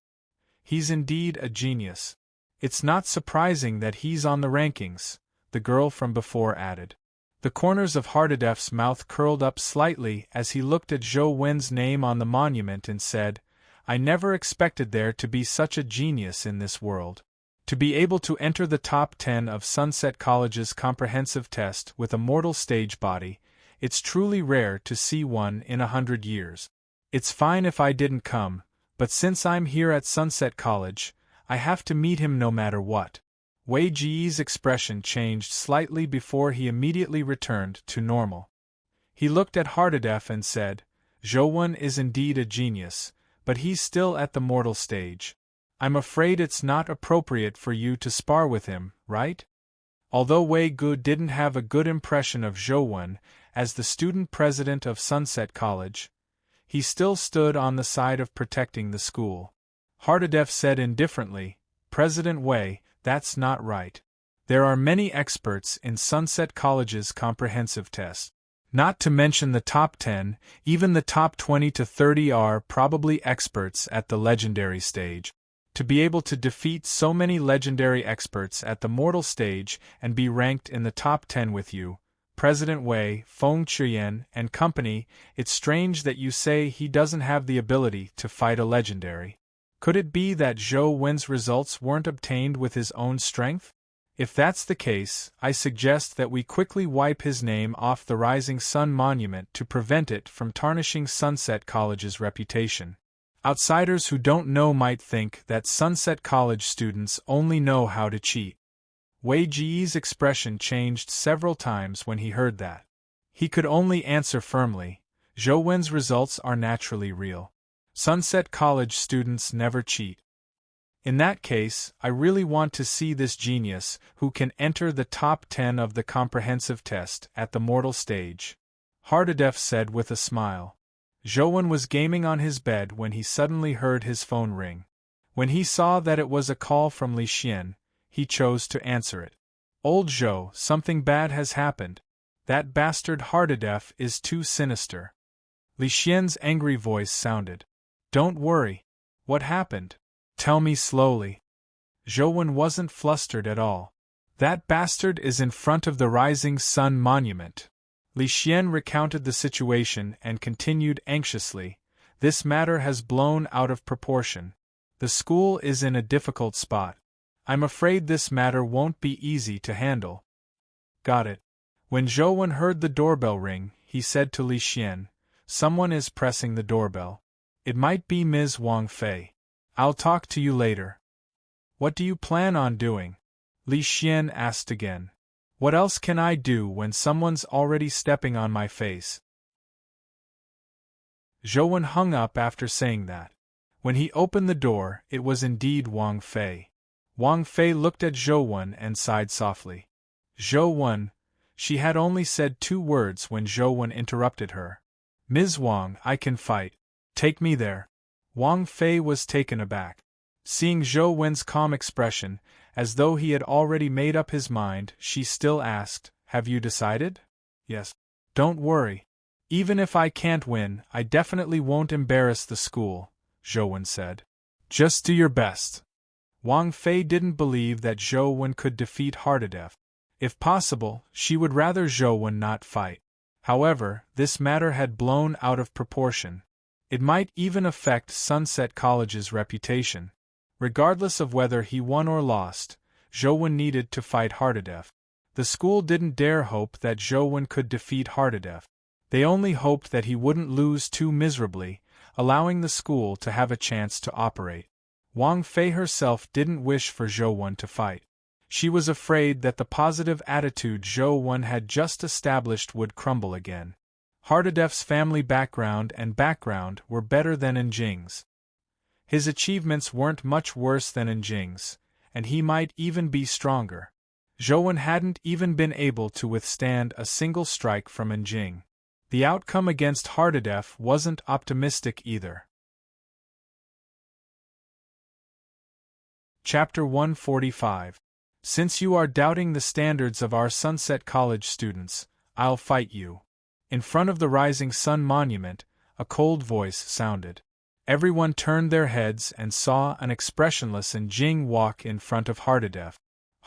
He's indeed a genius. It's not surprising that he's on the rankings, the girl from before added. The corners of Hardedef's mouth curled up slightly as he looked at Zhou Wen's name on the monument and said, I never expected there to be such a genius in this world. To be able to enter the top 10 of Sunset College's comprehensive test with a mortal stage body, it's truly rare to see one in 100 years. It's fine if I didn't come, but since I'm here at Sunset College, I have to meet him no matter what. Wei Ji's expression changed slightly before he immediately returned to normal. He looked at Hardedef and said, Zhouwen is indeed a genius, but he's still at the mortal stage. I'm afraid it's not appropriate for you to spar with him, right? Although Wei Gu didn't have a good impression of Zhouwen as the student president of Sunset College, he still stood on the side of protecting the school. Hardedef said indifferently, President Wei, that's not right. There are many experts in Sunset College's comprehensive test. Not to mention the top 10, even the top 20 to 30 are probably experts at the legendary stage. To be able to defeat so many legendary experts at the mortal stage and be ranked in the top 10 with you, President Wei, Feng Qian, and company, it's strange that you say he doesn't have the ability to fight a legendary. Could it be that Zhou Wen's results weren't obtained with his own strength? If that's the case, I suggest that we quickly wipe his name off the Rising Sun Monument to prevent it from tarnishing Sunset College's reputation. Outsiders who don't know might think that Sunset College students only know how to cheat. Wei Ji's expression changed several times when he heard that. He could only answer firmly, Zhou Wen's results are naturally real. Sunset College students never cheat. In that case, I really want to see this genius who can enter the top 10 of the comprehensive test at the mortal stage, Hardadef said with a smile. Zhouwen was gaming on his bed when he suddenly heard his phone ring. When he saw that it was a call from Li Xian, he chose to answer it. Old Zhou, something bad has happened. That bastard Hardadef is too sinister. Li Xian's angry voice sounded. Don't worry. What happened? Tell me slowly. Zhouwen wasn't flustered at all. That bastard is in front of the Rising Sun Monument. Li Xian recounted the situation and continued anxiously. This matter has blown out of proportion. The school is in a difficult spot. I'm afraid this matter won't be easy to handle. Got it. When Zhouwen heard the doorbell ring, he said to Li Xian, someone is pressing the doorbell. It might be Ms. Wang Fei. I'll talk to you later. What do you plan on doing? Li Xian asked again. What else can I do when someone's already stepping on my face? Zhouwen hung up after saying that. When he opened the door, it was indeed Wang Fei. Wang Fei looked at Zhouwen and sighed softly. Zhouwen. She had only said 2 words when Zhouwen interrupted her. Ms. Wang, I can fight. Take me there. Wang Fei was taken aback. Seeing Zhouwen's calm expression, as though he had already made up his mind, she still asked, Have you decided? Yes. Don't worry. Even if I can't win, I definitely won't embarrass the school, Zhouwen said. Just do your best. Wang Fei didn't believe that Zhouwen could defeat Hardadef. If possible, she would rather Zhouwen not fight. However, this matter had blown out of proportion. It might even affect Sunset College's reputation. Regardless of whether he won or lost, Zhouwen needed to fight Hardadef. The school didn't dare hope that Zhouwen could defeat Hardadef. They only hoped that he wouldn't lose too miserably, allowing the school to have a chance to operate. Wang Fei herself didn't wish for Zhouwen to fight. She was afraid that the positive attitude Zhouwen had just established would crumble again. Hardadef's family background were better than Enjing's. His achievements weren't much worse than Enjing's, and he might even be stronger. Zhouwen hadn't even been able to withstand a single strike from Enjing. The outcome against Hardadef wasn't optimistic either. Chapter 145. Since you are doubting the standards of our Sunset College students, I'll fight you. In front of the Rising Sun Monument, a cold voice sounded. Everyone turned their heads and saw an expressionless Enjing walk in front of Hardadef.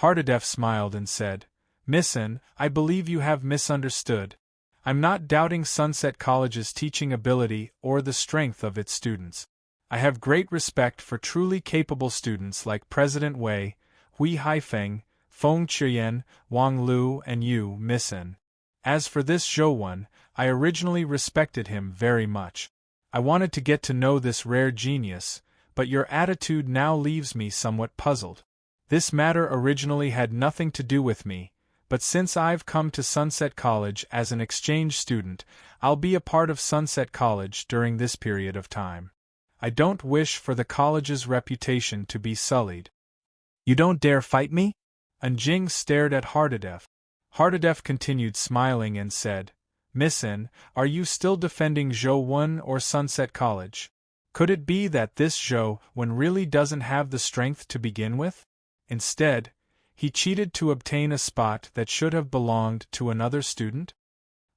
Hardadef smiled and said, Missen, I believe you have misunderstood. I'm not doubting Sunset College's teaching ability or the strength of its students. I have great respect for truly capable students like President Wei, Hui Haifeng, Feng Qiyan, Wang Lu, and you, Missen. As for this Zhouwen, I originally respected him very much. I wanted to get to know this rare genius, but your attitude now leaves me somewhat puzzled. This matter originally had nothing to do with me, but since I've come to Sunset College as an exchange student, I'll be a part of Sunset College during this period of time. I don't wish for the college's reputation to be sullied. You don't dare fight me? Enjing stared at Hardadef. Hardadef continued smiling and said, Missen, are you still defending Zhouwen or Sunset College? Could it be that this Zhouwen really doesn't have the strength to begin with? Instead, he cheated to obtain a spot that should have belonged to another student?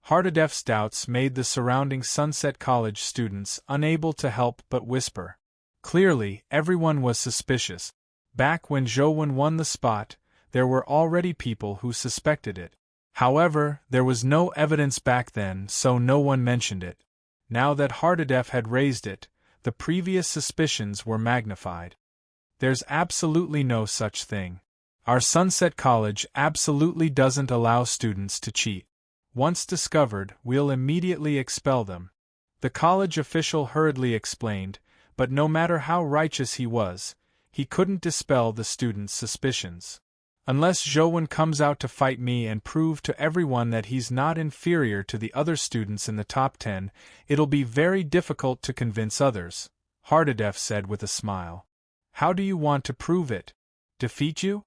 Hardadef's doubts made the surrounding Sunset College students unable to help but whisper. Clearly, everyone was suspicious. Back when Zhouwen won the spot, there were already people who suspected it. However, there was no evidence back then, so no one mentioned it. Now that Hardadef had raised it, the previous suspicions were magnified. There's absolutely no such thing. Our Sunset College absolutely doesn't allow students to cheat. Once discovered, we'll immediately expel them. The college official hurriedly explained, but no matter how righteous he was, he couldn't dispel the students' suspicions. Unless Zhouwen comes out to fight me and prove to everyone that he's not inferior to the other students in the top 10, it'll be very difficult to convince others, Hardadef said with a smile. How do you want to prove it? Defeat you?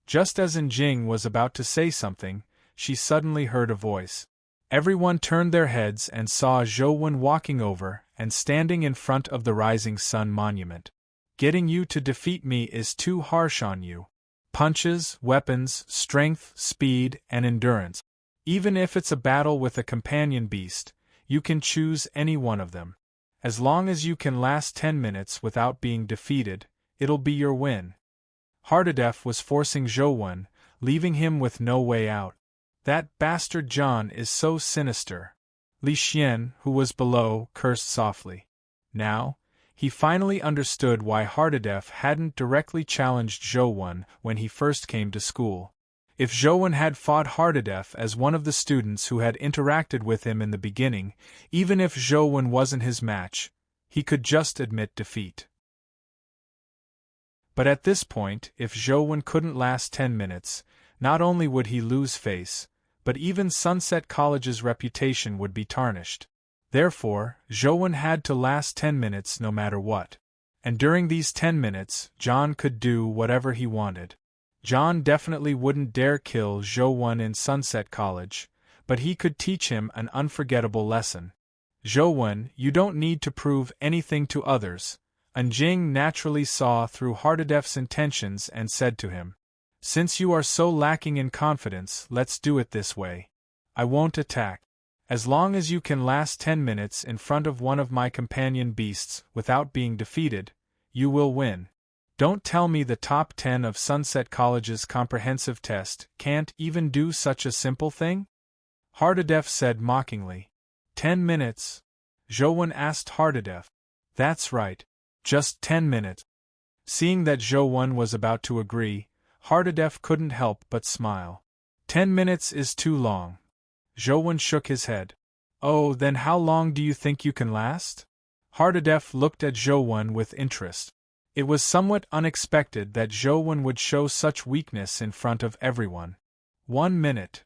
Just as Jing was about to say something, she suddenly heard a voice. Everyone turned their heads and saw Zhou Wen walking over and standing in front of the Rising Sun monument. Getting you to defeat me is too harsh on you. Punches, weapons, strength, speed, and endurance. Even if it's a battle with a companion beast, you can choose any one of them. As long as you can last 10 minutes without being defeated, it'll be your win. Hardadef was forcing Zhou Wen, leaving him with no way out. That bastard John is so sinister. Li Xian, who was below, cursed softly. Now, he finally understood why Hardadef hadn't directly challenged Zhou Wen when he first came to school. If Zhou Wen had fought Hardadef as one of the students who had interacted with him in the beginning, even if Zhou Wen wasn't his match, he could just admit defeat. But at this point, if Zhou Wen couldn't last 10 minutes, not only would he lose face, but even Sunset College's reputation would be tarnished. Therefore, Zhou Wen had to last 10 minutes no matter what. And during these 10 minutes, John could do whatever he wanted. John definitely wouldn't dare kill Zhou Wen in Sunset College, but he could teach him an unforgettable lesson. Zhou Wen, you don't need to prove anything to others. Jing naturally saw through Hardadef's intentions and said to him, "Since you are so lacking in confidence, let's do it this way. I won't attack. As long as you can last 10 minutes in front of one of my companion beasts without being defeated, you will win. Don't tell me the top 10 of Sunset College's comprehensive test can't even do such a simple thing?" Hardadef said mockingly. 10 minutes? Zhou Wen asked Hardadef. That's right. Just 10 minutes. Seeing that Zhou Wen was about to agree, Hardadef couldn't help but smile. 10 minutes is too long. Zhou Wen shook his head. Oh, then how long do you think you can last? Hardadef looked at Zhou Wen with interest. It was somewhat unexpected that Zhou Wen would show such weakness in front of everyone. 1 minute.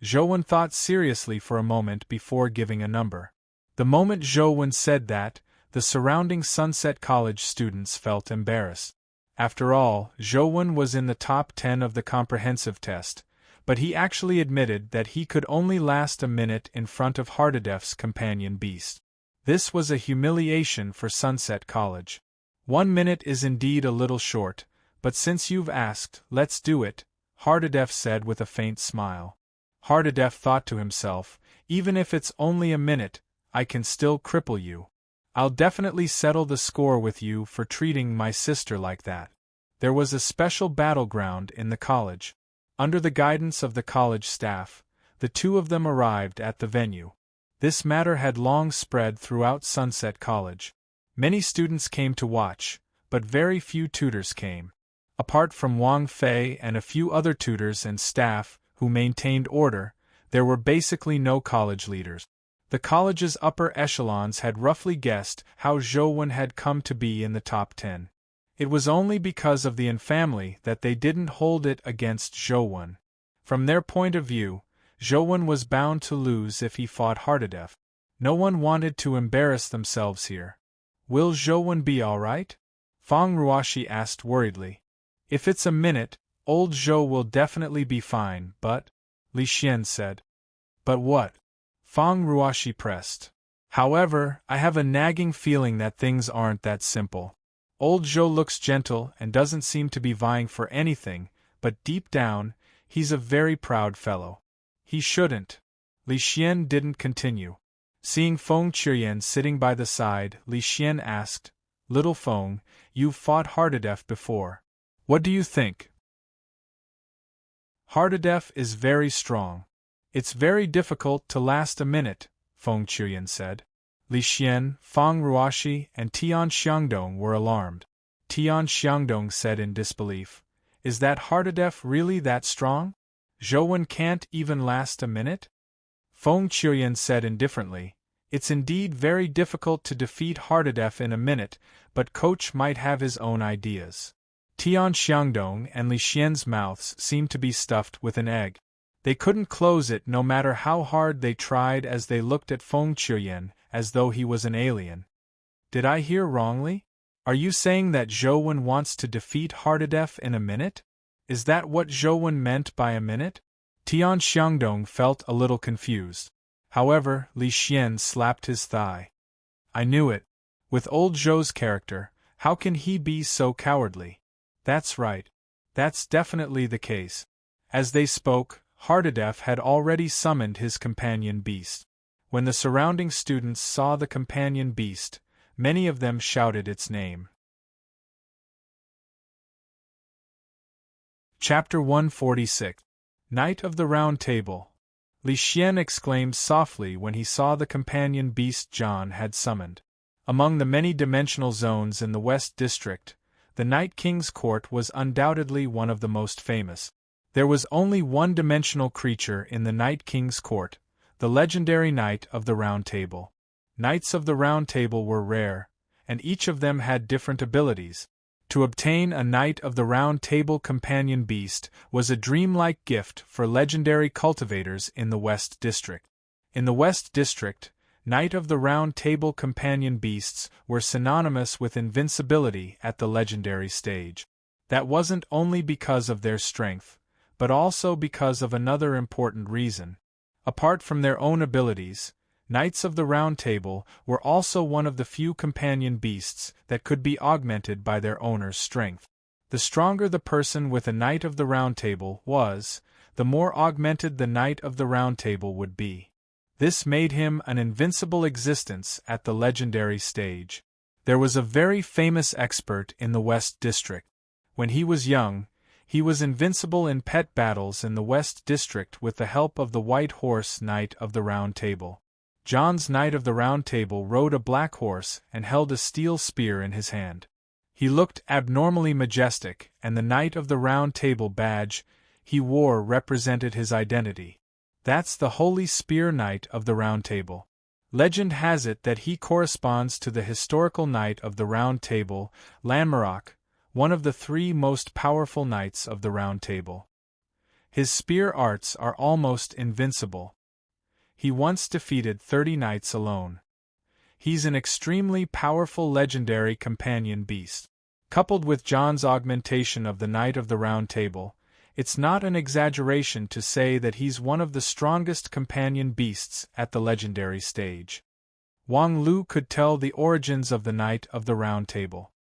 Zhou Wen thought seriously for a moment before giving a number. The moment Zhou Wen said that, the surrounding Sunset College students felt embarrassed. After all, Zhou Wen was in the top 10 of the comprehensive test, but he actually admitted that he could only last a minute in front of Hardadef's companion beast. This was a humiliation for Sunset College. 1 minute is indeed a little short, but since you've asked, let's do it, Hardadef said with a faint smile. Hardadef thought to himself, even if it's only a minute, I can still cripple you. I'll definitely settle the score with you for treating my sister like that. There was a special battleground in the college. Under the guidance of the college staff, the two of them arrived at the venue. This matter had long spread throughout Sunset College. Many students came to watch, but very few tutors came. Apart from Wang Fei and a few other tutors and staff who maintained order, there were basically no college leaders. The college's upper echelons had roughly guessed how Zhou Wen had come to be in the top 10. It was only because of the infamily that they didn't hold it against Zhou Wen. From their point of view, Zhou Wen was bound to lose if he fought Hardadef. No one wanted to embarrass themselves here. Will Zhou Wen be all right? Feng Ruoshi asked worriedly. If it's a minute, old Zhou will definitely be fine, but... Li Xian said. But what? Feng Ruoshi pressed. However, I have a nagging feeling that things aren't that simple. Old Zhou looks gentle and doesn't seem to be vying for anything, but deep down, he's a very proud fellow. He shouldn't. Li Xian didn't continue. Seeing Feng Qiuyan sitting by the side, Li Xian asked, Little Feng, you've fought Hardadef before. What do you think? Hardadef is very strong. It's very difficult to last a minute, Feng Qiuyan said. Li Xian, Feng Ruoshi, and Tian Xiangdong were alarmed. Tian Xiangdong said in disbelief, Is that Hardadef really that strong? Zhou Wen can't even last a minute? Feng Qiuyan said indifferently, It's indeed very difficult to defeat Hardadef in a minute, but coach might have his own ideas. Tian Xiangdong and Li Xian's mouths seemed to be stuffed with an egg. They couldn't close it no matter how hard they tried as they looked at Feng Qiuyan as though he was an alien. Did I hear wrongly? Are you saying that Zhou wants to defeat Hardadef in a minute? Is that what Zhou meant by a minute? Tian Xiangdong felt a little confused. However, Li Xian slapped his thigh. I knew it. With old Zhou's character, how can he be so cowardly? That's right. That's definitely the case. As they spoke, Hardadef had already summoned his companion beast. When the surrounding students saw the companion beast, many of them shouted its name. Chapter 146. Knight of the Round Table. Li Xian exclaimed softly when he saw the companion beast John had summoned. Among the many dimensional zones in the West District, the Night King's Court was undoubtedly one of the most famous. There was only one dimensional creature in the Night King's Court, the legendary Knight of the Round Table. Knights of the Round Table were rare, and each of them had different abilities. To obtain a Knight of the Round Table companion beast was a dreamlike gift for legendary cultivators in the West District. In the West District, Knight of the Round Table companion beasts were synonymous with invincibility at the legendary stage. That wasn't only because of their strength, but also because of another important reason. Apart from their own abilities, Knights of the Round Table were also one of the few companion beasts that could be augmented by their owner's strength. The stronger the person with a Knight of the Round Table was, the more augmented the Knight of the Round Table would be. This made him an invincible existence at the legendary stage. There was a very famous expert in the West District. When he was young, he was invincible in pet battles in the West District with the help of the White Horse Knight of the Round Table. John's Knight of the Round Table rode a black horse and held a steel spear in his hand. He looked abnormally majestic, and the Knight of the Round Table badge he wore represented his identity. That's the Holy Spear Knight of the Round Table. Legend has it that he corresponds to the historical Knight of the Round Table, Lanmarok, one of the three most powerful Knights of the Round Table. His spear arts are almost invincible. He once defeated 30 knights alone. He's an extremely powerful legendary companion beast. Coupled with John's augmentation of the Knight of the Round Table, it's not an exaggeration to say that he's one of the strongest companion beasts at the legendary stage. Wang Lu could tell the origins of the Knight of the Round Table.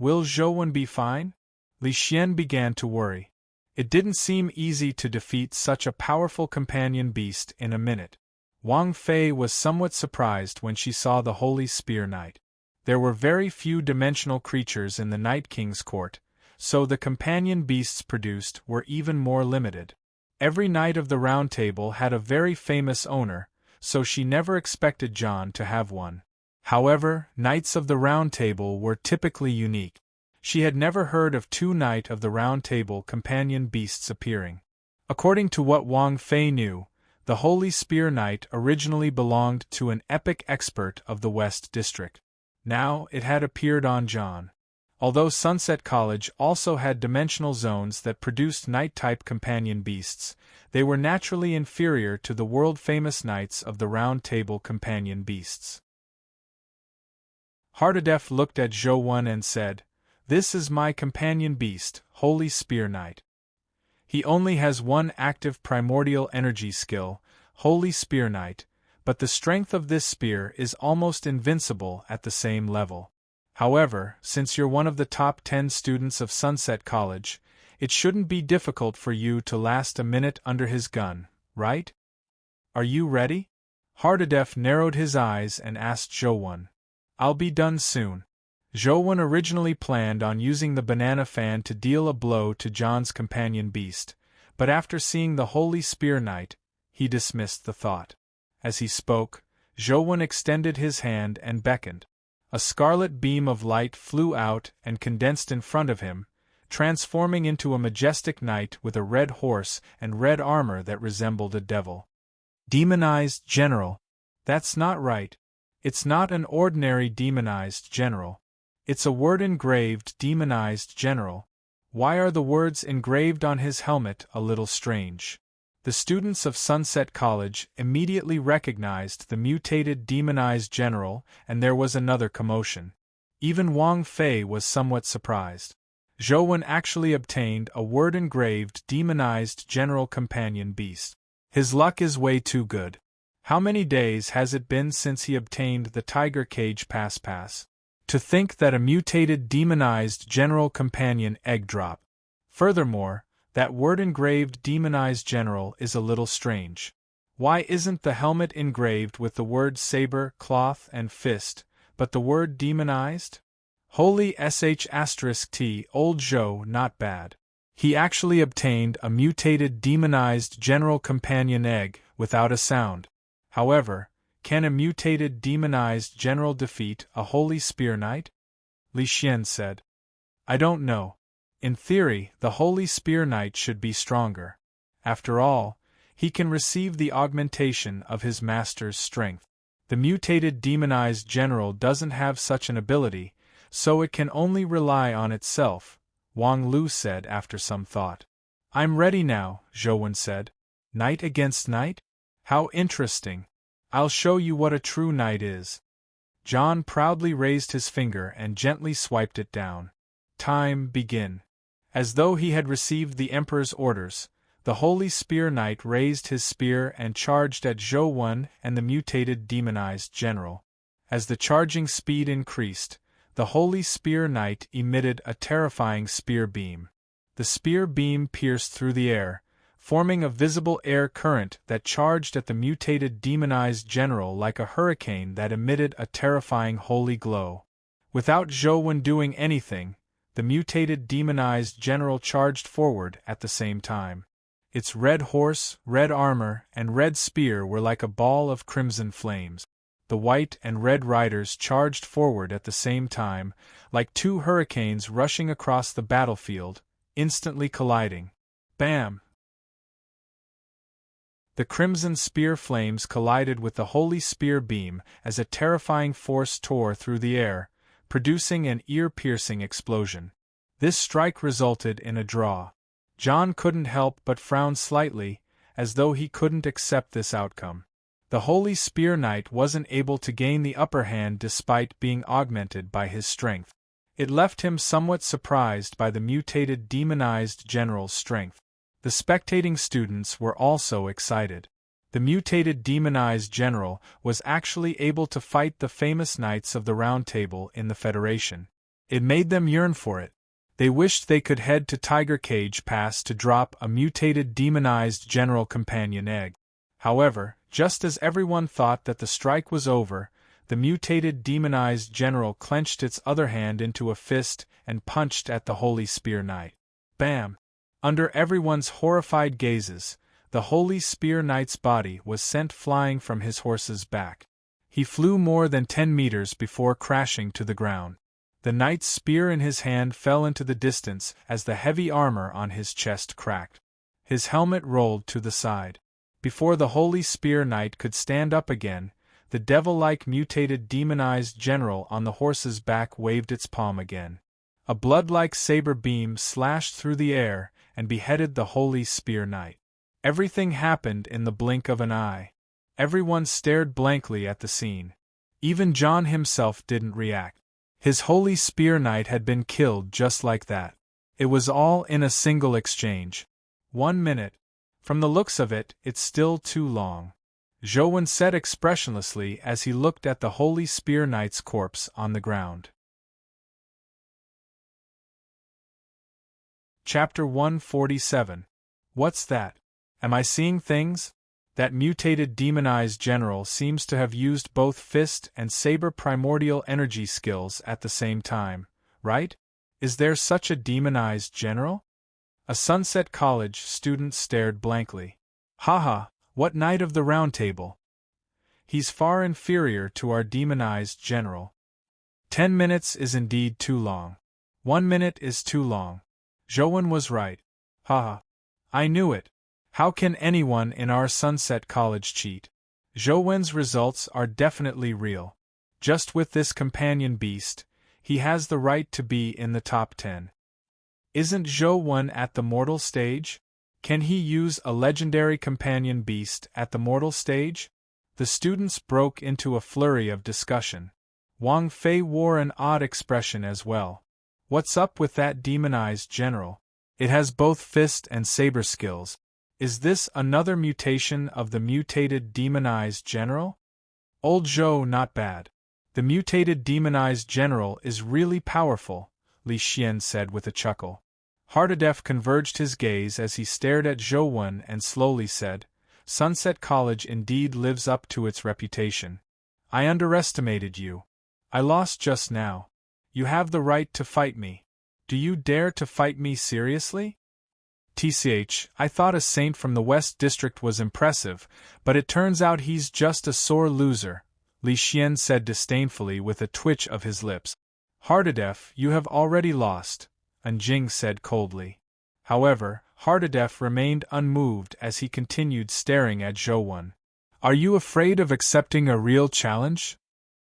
Will Zhou be fine? Li Xian began to worry. It didn't seem easy to defeat such a powerful companion beast in a minute. Wang Fei was somewhat surprised when she saw the Holy Spear Knight. There were very few dimensional creatures in the Night King's Court, so the companion beasts produced were even more limited. Every Knight of the Round Table had a very famous owner, so she never expected John to have one. However, Knights of the Round Table were typically unique. She had never heard of two Knight of the Round Table companion beasts appearing. According to what Wang Fei knew, the Holy Spear Knight originally belonged to an epic expert of the West District. Now it had appeared on John. Although Sunset College also had dimensional zones that produced Knight-type companion beasts, they were naturally inferior to the world-famous Knights of the Round Table companion beasts. Hardadef looked at Zhou and said, "This is my companion beast, Holy Spear Knight. He only has one active primordial energy skill, Holy Spear Knight, but the strength of this spear is almost invincible at the same level. However, since you're one of the top 10 students of Sunset College, it shouldn't be difficult for you to last a minute under his gun, right? Are you ready?" Hardadef narrowed his eyes and asked Zhou. "I'll be done soon." Zhou originally planned on using the banana fan to deal a blow to John's companion beast, but after seeing the Holy Spear Knight, he dismissed the thought. As he spoke, Zhou extended his hand and beckoned. A scarlet beam of light flew out and condensed in front of him, transforming into a majestic knight with a red horse and red armor that resembled a devil. Demonized general. That's not right. It's not an ordinary demonized general. It's a word engraved demonized general. Why are the words engraved on his helmet a little strange? The students of Sunset College immediately recognized the mutated demonized general, and there was another commotion. Even Wang Fei was somewhat surprised. Zhou Wen actually obtained a word-engraved demonized general companion beast. His luck is way too good. How many days has it been since he obtained the tiger cage pass? To think that a mutated demonized general companion egg drop. Furthermore, that word-engraved demonized general is a little strange. Why isn't the helmet engraved with the word saber, cloth, and fist, but the word demonized? Holy sh*t, old Zhou, not bad. He actually obtained a mutated demonized general companion egg without a sound. However, can a mutated demonized general defeat a holy spear knight? Li Xian said. I don't know. In theory, the holy spear knight should be stronger. After all, he can receive the augmentation of his master's strength. The mutated demonized general doesn't have such an ability, so it can only rely on itself, Wang Lu said after some thought. I'm ready now, Zhou Wen said. Knight against knight? How interesting. I'll show you what a true knight is. John proudly raised his finger and gently swiped it down. Time, begin. As though he had received the Emperor's orders, the Holy Spear Knight raised his spear and charged at Zhou Wen and the mutated demonized general. As the charging speed increased, the Holy Spear Knight emitted a terrifying spear beam. The spear beam pierced through the air, forming a visible air current that charged at the mutated demonized general like a hurricane that emitted a terrifying holy glow. Without Zhou Wen doing anything, the mutated demonized general charged forward at the same time. Its red horse, red armor, and red spear were like a ball of crimson flames. The white and red riders charged forward at the same time, like two hurricanes rushing across the battlefield, instantly colliding. Bam! The crimson spear flames collided with the holy spear beam as a terrifying force tore through the air, producing an ear-piercing explosion. This strike resulted in a draw. John couldn't help but frown slightly, as though he couldn't accept this outcome. The Holy Spear Knight wasn't able to gain the upper hand despite being augmented by his strength. It left him somewhat surprised by the mutated demonized general's strength. The spectating students were also excited. The mutated demonized general was actually able to fight the famous Knights of the Round Table in the Federation. It made them yearn for it. They wished they could head to Tiger Cage Pass to drop a mutated demonized general companion egg. However, just as everyone thought that the strike was over, the mutated demonized general clenched its other hand into a fist and punched at the Holy Spear Knight. Bam! Under everyone's horrified gazes, the Holy Spear Knight's body was sent flying from his horse's back. He flew more than 10 meters before crashing to the ground. The knight's spear in his hand fell into the distance as the heavy armor on his chest cracked. His helmet rolled to the side. Before the Holy Spear Knight could stand up again, the devil-like mutated demonized general on the horse's back waved its palm again. A blood-like saber beam slashed through the air and beheaded the Holy Spear Knight. Everything happened in the blink of an eye. Everyone stared blankly at the scene. Even John himself didn't react. His Holy Spear Knight had been killed just like that. It was all in a single exchange. 1 minute. From the looks of it, it's still too long. Zhou Wen said expressionlessly as he looked at the Holy Spear Knight's corpse on the ground. Chapter 147. What's that? Am I seeing things? That mutated demonized general seems to have used both fist and saber primordial energy skills at the same time, right? Is there such a demonized general? A Sunset College student stared blankly. Haha, what Knight of the Round Table? He's far inferior to our demonized general. 10 minutes is indeed too long. 1 minute is too long. Zhou Wen was right. Haha. I knew it. How can anyone in our Sunset College cheat? Zhou Wen's results are definitely real. Just with this companion beast, he has the right to be in the top 10. Isn't Zhou Wen at the mortal stage? Can he use a legendary companion beast at the mortal stage? The students broke into a flurry of discussion. Wang Fei wore an odd expression as well. What's up with that demonized general? It has both fist and saber skills. Is this another mutation of the mutated demonized general? Old Zhou, not bad. The mutated demonized general is really powerful, Li Xian said with a chuckle. Hardadef converged his gaze as he stared at Zhou Wen and slowly said, Sunset College indeed lives up to its reputation. I underestimated you. I lost just now. You have the right to fight me. Do you dare to fight me seriously? TCH, I thought a saint from the West District was impressive, but it turns out he's just a sore loser, Li Xian said disdainfully with a twitch of his lips. Hardadef, you have already lost, Anjing said coldly. However, Hardadef remained unmoved as he continued staring at Zhou Wen. Are you afraid of accepting a real challenge?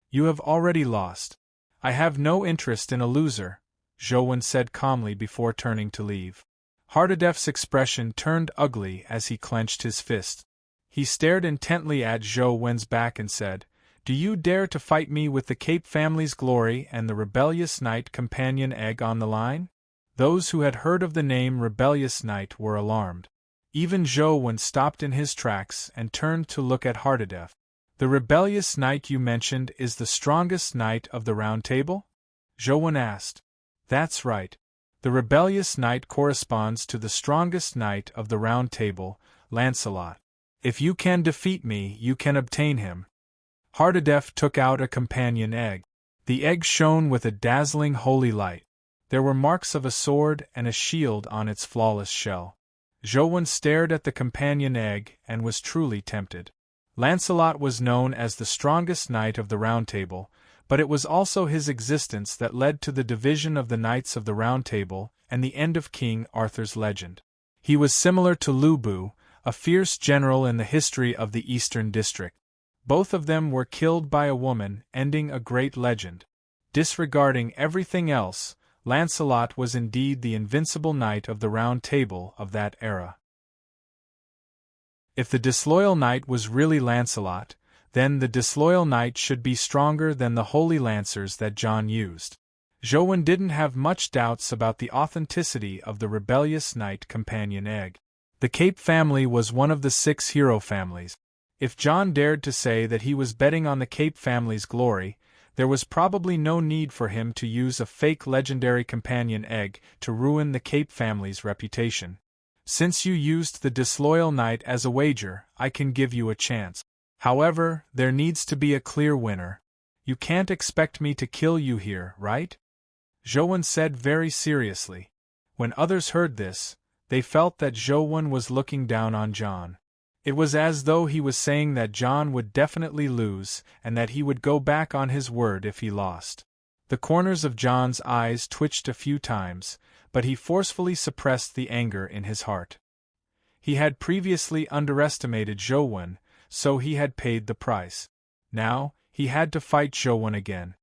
You have already lost. I have no interest in a loser, Zhou Wen said calmly before turning to leave. Hardadef's expression turned ugly as he clenched his fist. He stared intently at Zhou Wen's back and said, Do you dare to fight me with the Cape family's glory and the rebellious knight companion egg on the line? Those who had heard of the name Rebellious Knight were alarmed. Even Zhou Wen stopped in his tracks and turned to look at Hardadef. The Rebellious Knight you mentioned is the strongest knight of the Round Table? Zhou Wen asked. That's right. The Rebellious Knight corresponds to the strongest knight of the Round Table, Lancelot. If you can defeat me, you can obtain him. Hardadef took out a companion egg. The egg shone with a dazzling holy light. There were marks of a sword and a shield on its flawless shell. Zhou Wen stared at the companion egg and was truly tempted. Lancelot was known as the strongest knight of the Round Table, but it was also his existence that led to the division of the Knights of the Round Table and the end of King Arthur's legend. He was similar to Lu Bu, a fierce general in the history of the Eastern District. Both of them were killed by a woman, ending a great legend. Disregarding everything else, Lancelot was indeed the invincible knight of the Round Table of that era. If the disloyal knight was really Lancelot, then the disloyal knight should be stronger than the holy lancers that John used. Zhou Wen didn't have much doubts about the authenticity of the Rebellious Knight companion egg. The Cape family was one of the 6 hero families. If John dared to say that he was betting on the Cape family's glory, there was probably no need for him to use a fake legendary companion egg to ruin the Cape family's reputation. Since you used the disloyal knight as a wager, I can give you a chance. However, there needs to be a clear winner. You can't expect me to kill you here, right? Zhou Wen said very seriously. When others heard this, they felt that Zhou Wen was looking down on John. It was as though he was saying that John would definitely lose and that he would go back on his word if he lost. The corners of John's eyes twitched a few times, but he forcefully suppressed the anger in his heart. He had previously underestimated Zhou Wen, so he had paid the price. Now, he had to fight Zhou Wen again.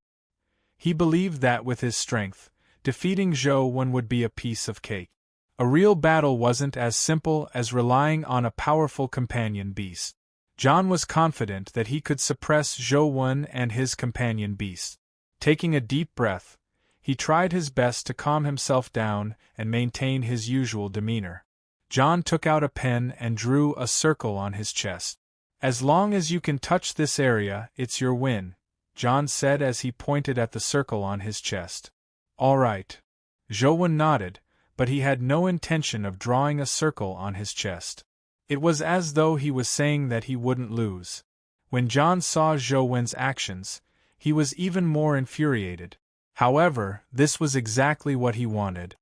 He believed that with his strength, defeating Zhou Wen would be a piece of cake. A real battle wasn't as simple as relying on a powerful companion beast. John was confident that he could suppress Zhou Wen and his companion beast. Taking a deep breath, he tried his best to calm himself down and maintain his usual demeanor. John took out a pen and drew a circle on his chest. As long as you can touch this area, it's your win, John said as he pointed at the circle on his chest. All right. Zhou Wen nodded, but he had no intention of drawing a circle on his chest. It was as though he was saying that he wouldn't lose. When John saw Zhou Wen's actions, he was even more infuriated. However, this was exactly what he wanted.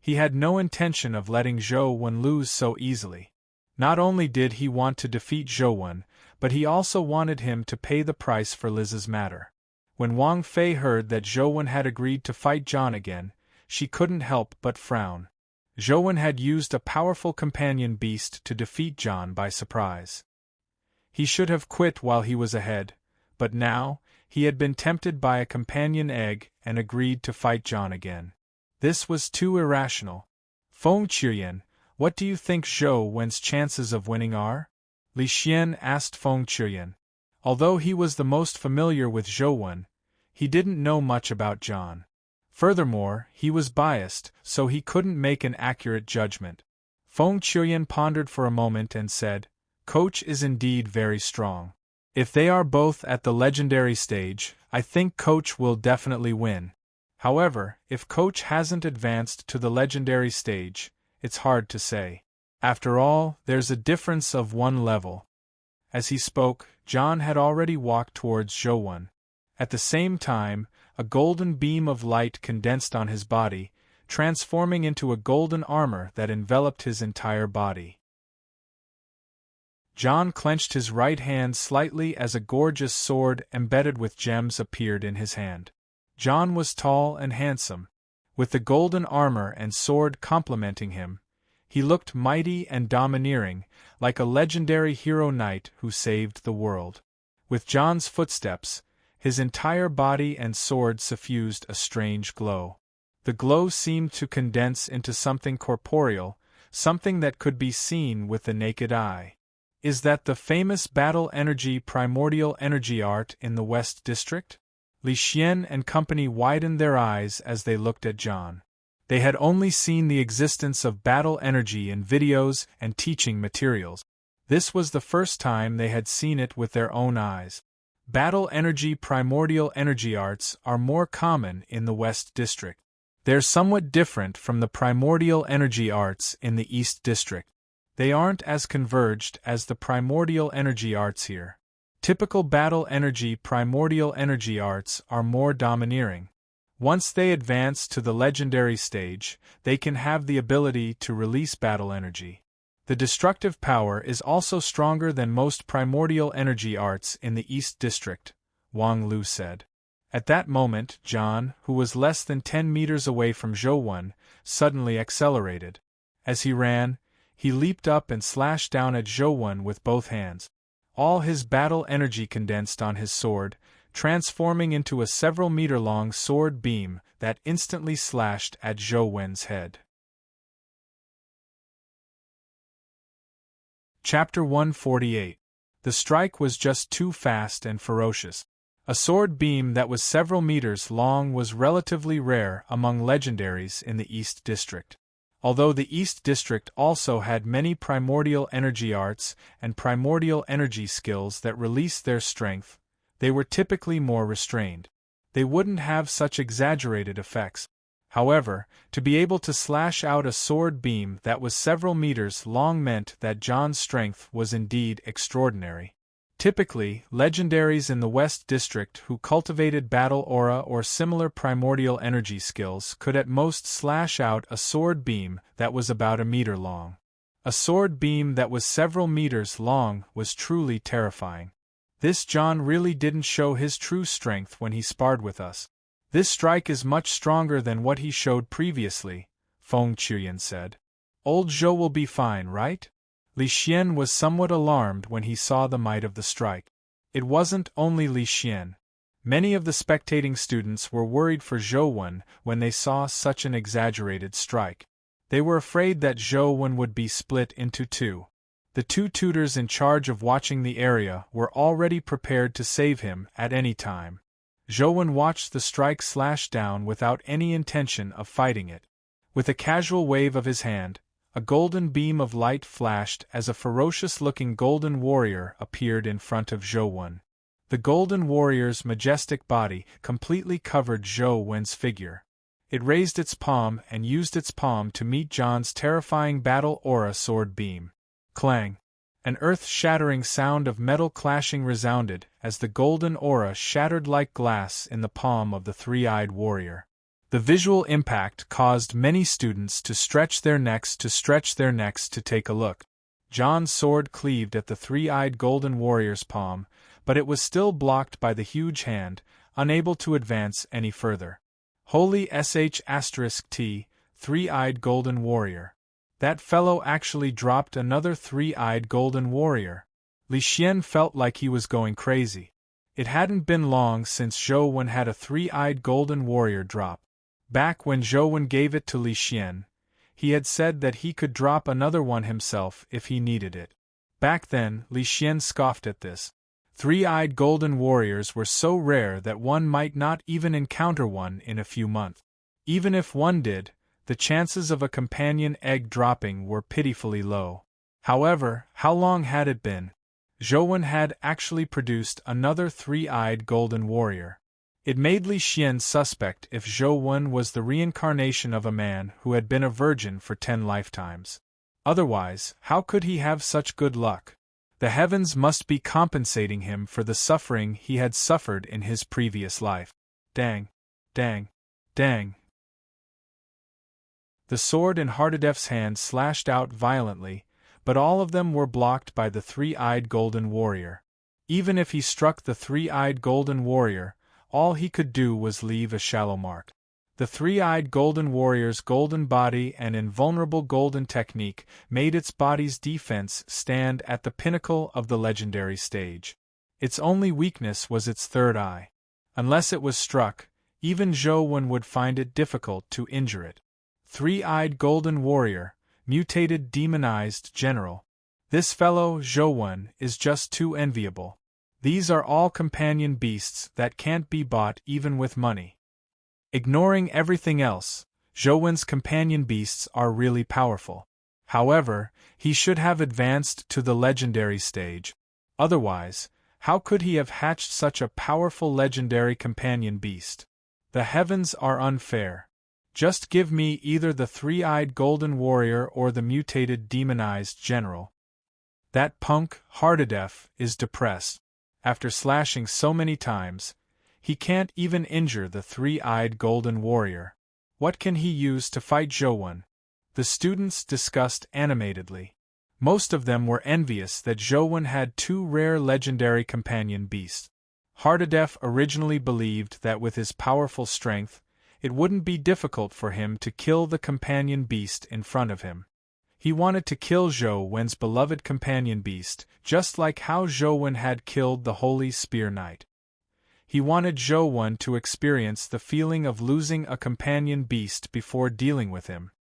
He had no intention of letting Zhou Wen lose so easily. Not only did he want to defeat Zhou Wen, but he also wanted him to pay the price for Liz's matter. When Wang Fei heard that Zhou Wen had agreed to fight John again, she couldn't help but frown. Zhou Wen had used a powerful companion beast to defeat John by surprise. He should have quit while he was ahead, but now, he had been tempted by a companion egg and agreed to fight John again. This was too irrational. Feng Qiuyan, what do you think Zhou Wen's chances of winning are? Li Xian asked Feng Qiuyan. Although he was the most familiar with Zhou Wen, he didn't know much about John. Furthermore, he was biased, so he couldn't make an accurate judgment. Feng Qiuyan pondered for a moment and said, Coach is indeed very strong. If they are both at the legendary stage, I think Coach will definitely win. However, if Coach hasn't advanced to the legendary stage, it's hard to say. After all, there's a difference of one level. As he spoke, John had already walked towards Zhou. At the same time, a golden beam of light condensed on his body, transforming into a golden armor that enveloped his entire body. John clenched his right hand slightly as a gorgeous sword embedded with gems appeared in his hand. John was tall and handsome. With the golden armor and sword complementing him, he looked mighty and domineering, like a legendary hero knight who saved the world. With John's footsteps, his entire body and sword suffused a strange glow. The glow seemed to condense into something corporeal, something that could be seen with the naked eye. Is that the famous battle energy primordial energy art in the West District? Li Xian and company widened their eyes as they looked at John. They had only seen the existence of battle energy in videos and teaching materials. This was the first time they had seen it with their own eyes. Battle energy primordial energy arts are more common in the West District. They're somewhat different from the primordial energy arts in the East District. They aren't as converged as the primordial energy arts here. Typical battle energy primordial energy arts are more domineering. Once they advance to the legendary stage, they can have the ability to release battle energy. The destructive power is also stronger than most primordial energy arts in the East District, Wang Lu said. At that moment, John, who was less than 10 meters away from Zhou, suddenly accelerated. As he ran, he leaped up and slashed down at Zhou with both hands. All his battle energy condensed on his sword, transforming into a several-meter-long sword beam that instantly slashed at Zhou's head. Chapter 148. The strike was just too fast and ferocious. A sword beam that was several meters long was relatively rare among legendaries in the East District. Although the East District also had many primordial energy arts and primordial energy skills that released their strength, they were typically more restrained. They wouldn't have such exaggerated effects. However, to be able to slash out a sword beam that was several meters long meant that John's strength was indeed extraordinary. Typically, legendaries in the West District who cultivated battle aura or similar primordial energy skills could at most slash out a sword beam that was about a meter long. A sword beam that was several meters long was truly terrifying. This John really didn't show his true strength when he sparred with us. This strike is much stronger than what he showed previously, Feng Qiuyan said. Old Zhou will be fine, right? Li Xian was somewhat alarmed when he saw the might of the strike. It wasn't only Li Xian. Many of the spectating students were worried for Zhou when they saw such an exaggerated strike. They were afraid that Zhou would be split into two. The two tutors in charge of watching the area were already prepared to save him at any time. Zhou watched the strike slash down without any intention of fighting it. With a casual wave of his hand, a golden beam of light flashed as a ferocious-looking golden warrior appeared in front of Zhou. The golden warrior's majestic body completely covered Zhou's figure. It raised its palm and used its palm to meet John's terrifying battle aura sword beam. Clang! An earth-shattering sound of metal clashing resounded as the golden aura shattered like glass in the palm of the three-eyed warrior. The visual impact caused many students to stretch their necks to take a look. John's sword cleaved at the three-eyed golden warrior's palm, but it was still blocked by the huge hand, unable to advance any further. Holy **T, three-eyed golden warrior. That fellow actually dropped another three-eyed golden warrior. Li Xian felt like he was going crazy. It hadn't been long since Zhou had a three-eyed golden warrior drop. Back when Zhou gave it to Li Xian, he had said that he could drop another one himself if he needed it. Back then, Li Xian scoffed at this. Three-eyed golden warriors were so rare that one might not even encounter one in a few months. Even if one did, the chances of a companion egg dropping were pitifully low. However, how long had it been? Zhou had actually produced another three-eyed golden warrior. It made Li Xian suspect if Zhou was the reincarnation of a man who had been a virgin for 10 lifetimes. Otherwise, how could he have such good luck? The heavens must be compensating him for the suffering he had suffered in his previous life. Dang! Dang! Dang! The sword in Hardadef's hand slashed out violently, but all of them were blocked by the three-eyed golden warrior. Even if he struck the three-eyed golden warrior, all he could do was leave a shallow mark. The three-eyed golden warrior's golden body and invulnerable golden technique made its body's defense stand at the pinnacle of the legendary stage. Its only weakness was its third eye. Unless it was struck, even Zhou would find it difficult to injure it. Three-eyed golden warrior, mutated demonized general. This fellow, Zhou, is just too enviable. These are all companion beasts that can't be bought even with money. Ignoring everything else, Zhou's companion beasts are really powerful. However, he should have advanced to the legendary stage. Otherwise, how could he have hatched such a powerful legendary companion beast? The heavens are unfair. Just give me either the three-eyed golden warrior or the mutated demonized general. That punk, Hardadef, is depressed. After slashing so many times, he can't even injure the three-eyed golden warrior. What can he use to fight Zhou? The students discussed animatedly. Most of them were envious that Zhou had two rare legendary companion beasts. Hardadef originally believed that with his powerful strength, it wouldn't be difficult for him to kill the companion beast in front of him. He wanted to kill Zhou's beloved companion beast, just like how Zhou had killed the Holy Spear Knight. He wanted Zhou to experience the feeling of losing a companion beast before dealing with him.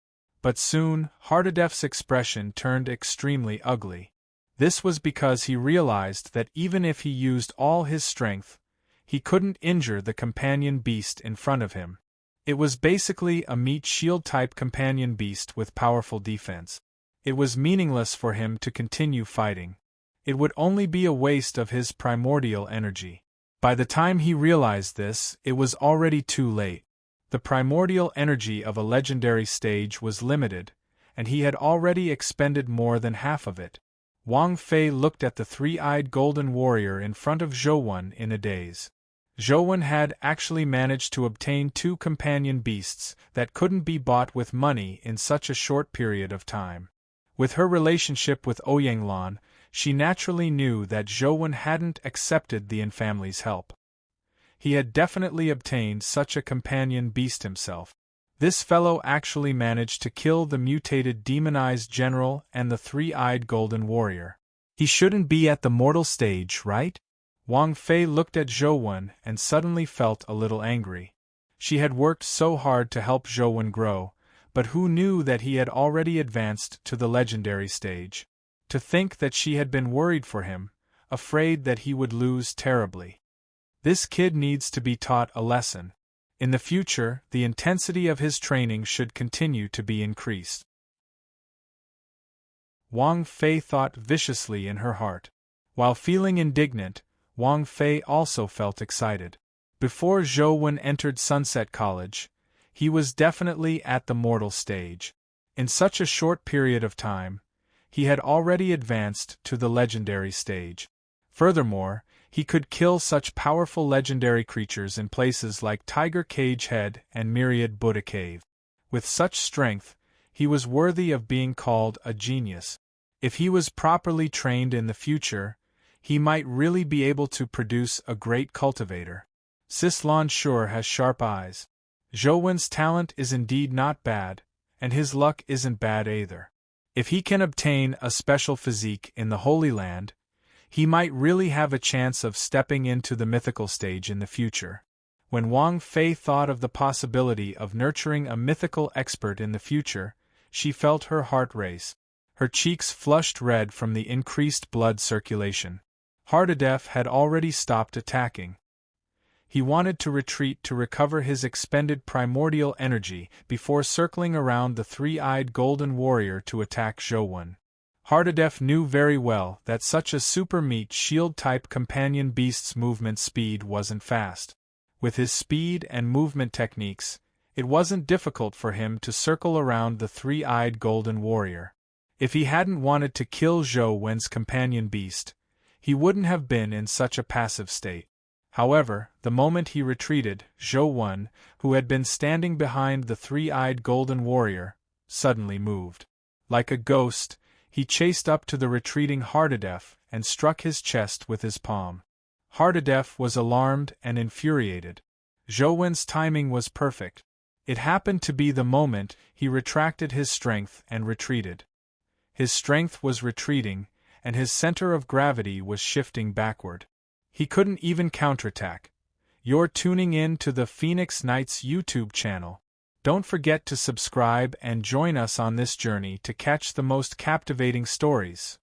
But soon, Hardadef's expression turned extremely ugly. This was because he realized that even if he used all his strength, he couldn't injure the companion beast in front of him. It was basically a meat shield-type companion beast with powerful defense. It was meaningless for him to continue fighting. It would only be a waste of his primordial energy. By the time he realized this, it was already too late. The primordial energy of a legendary stage was limited, and he had already expended more than half of it. Wang Fei looked at the three-eyed golden warrior in front of Zhou in a daze. Zhou had actually managed to obtain two companion beasts that couldn't be bought with money in such a short period of time. With her relationship with Ouyanglan, she naturally knew that Zhou hadn't accepted the Yin family's help. He had definitely obtained such a companion beast himself. This fellow actually managed to kill the mutated demonized general and the three-eyed golden warrior. He shouldn't be at the mortal stage, right? Wang Fei looked at Zhou and suddenly felt a little angry. She had worked so hard to help Zhou grow, but who knew that he had already advanced to the legendary stage? To think that she had been worried for him, afraid that he would lose terribly. This kid needs to be taught a lesson. In the future, the intensity of his training should continue to be increased. Wang Fei thought viciously in her heart. While feeling indignant, Wang Fei also felt excited. Before Zhou entered Sunset College, he was definitely at the mortal stage. In such a short period of time, he had already advanced to the legendary stage. Furthermore, he could kill such powerful legendary creatures in places like Tiger Cage Head and Myriad Buddha Cave. With such strength, he was worthy of being called a genius. If he was properly trained in the future, he might really be able to produce a great cultivator. Sislan sure has sharp eyes. Zhou's talent is indeed not bad, and his luck isn't bad either. If he can obtain a special physique in the Holy Land, he might really have a chance of stepping into the mythical stage in the future. When Wang Fei thought of the possibility of nurturing a mythical expert in the future, she felt her heart race. Her cheeks flushed red from the increased blood circulation. Hardedef had already stopped attacking. He wanted to retreat to recover his expended primordial energy before circling around the three-eyed golden warrior to attack Zhou. Hardedef knew very well that such a super-meat shield-type companion beast's movement speed wasn't fast. With his speed and movement techniques, it wasn't difficult for him to circle around the three-eyed golden warrior. If he hadn't wanted to kill Zhou Wen's companion beast, he wouldn't have been in such a passive state. However, the moment he retreated, Zhou Wen, who had been standing behind the three-eyed golden warrior, suddenly moved. Like a ghost, he chased up to the retreating Hardedef and struck his chest with his palm. Hardedef was alarmed and infuriated. Zhou Wen's timing was perfect. It happened to be the moment he retracted his strength and retreated. His strength was retreating, and his center of gravity was shifting backward. He couldn't even counterattack. You're tuning in to the Phoenix Knights YouTube channel. Don't forget to subscribe and join us on this journey to catch the most captivating stories.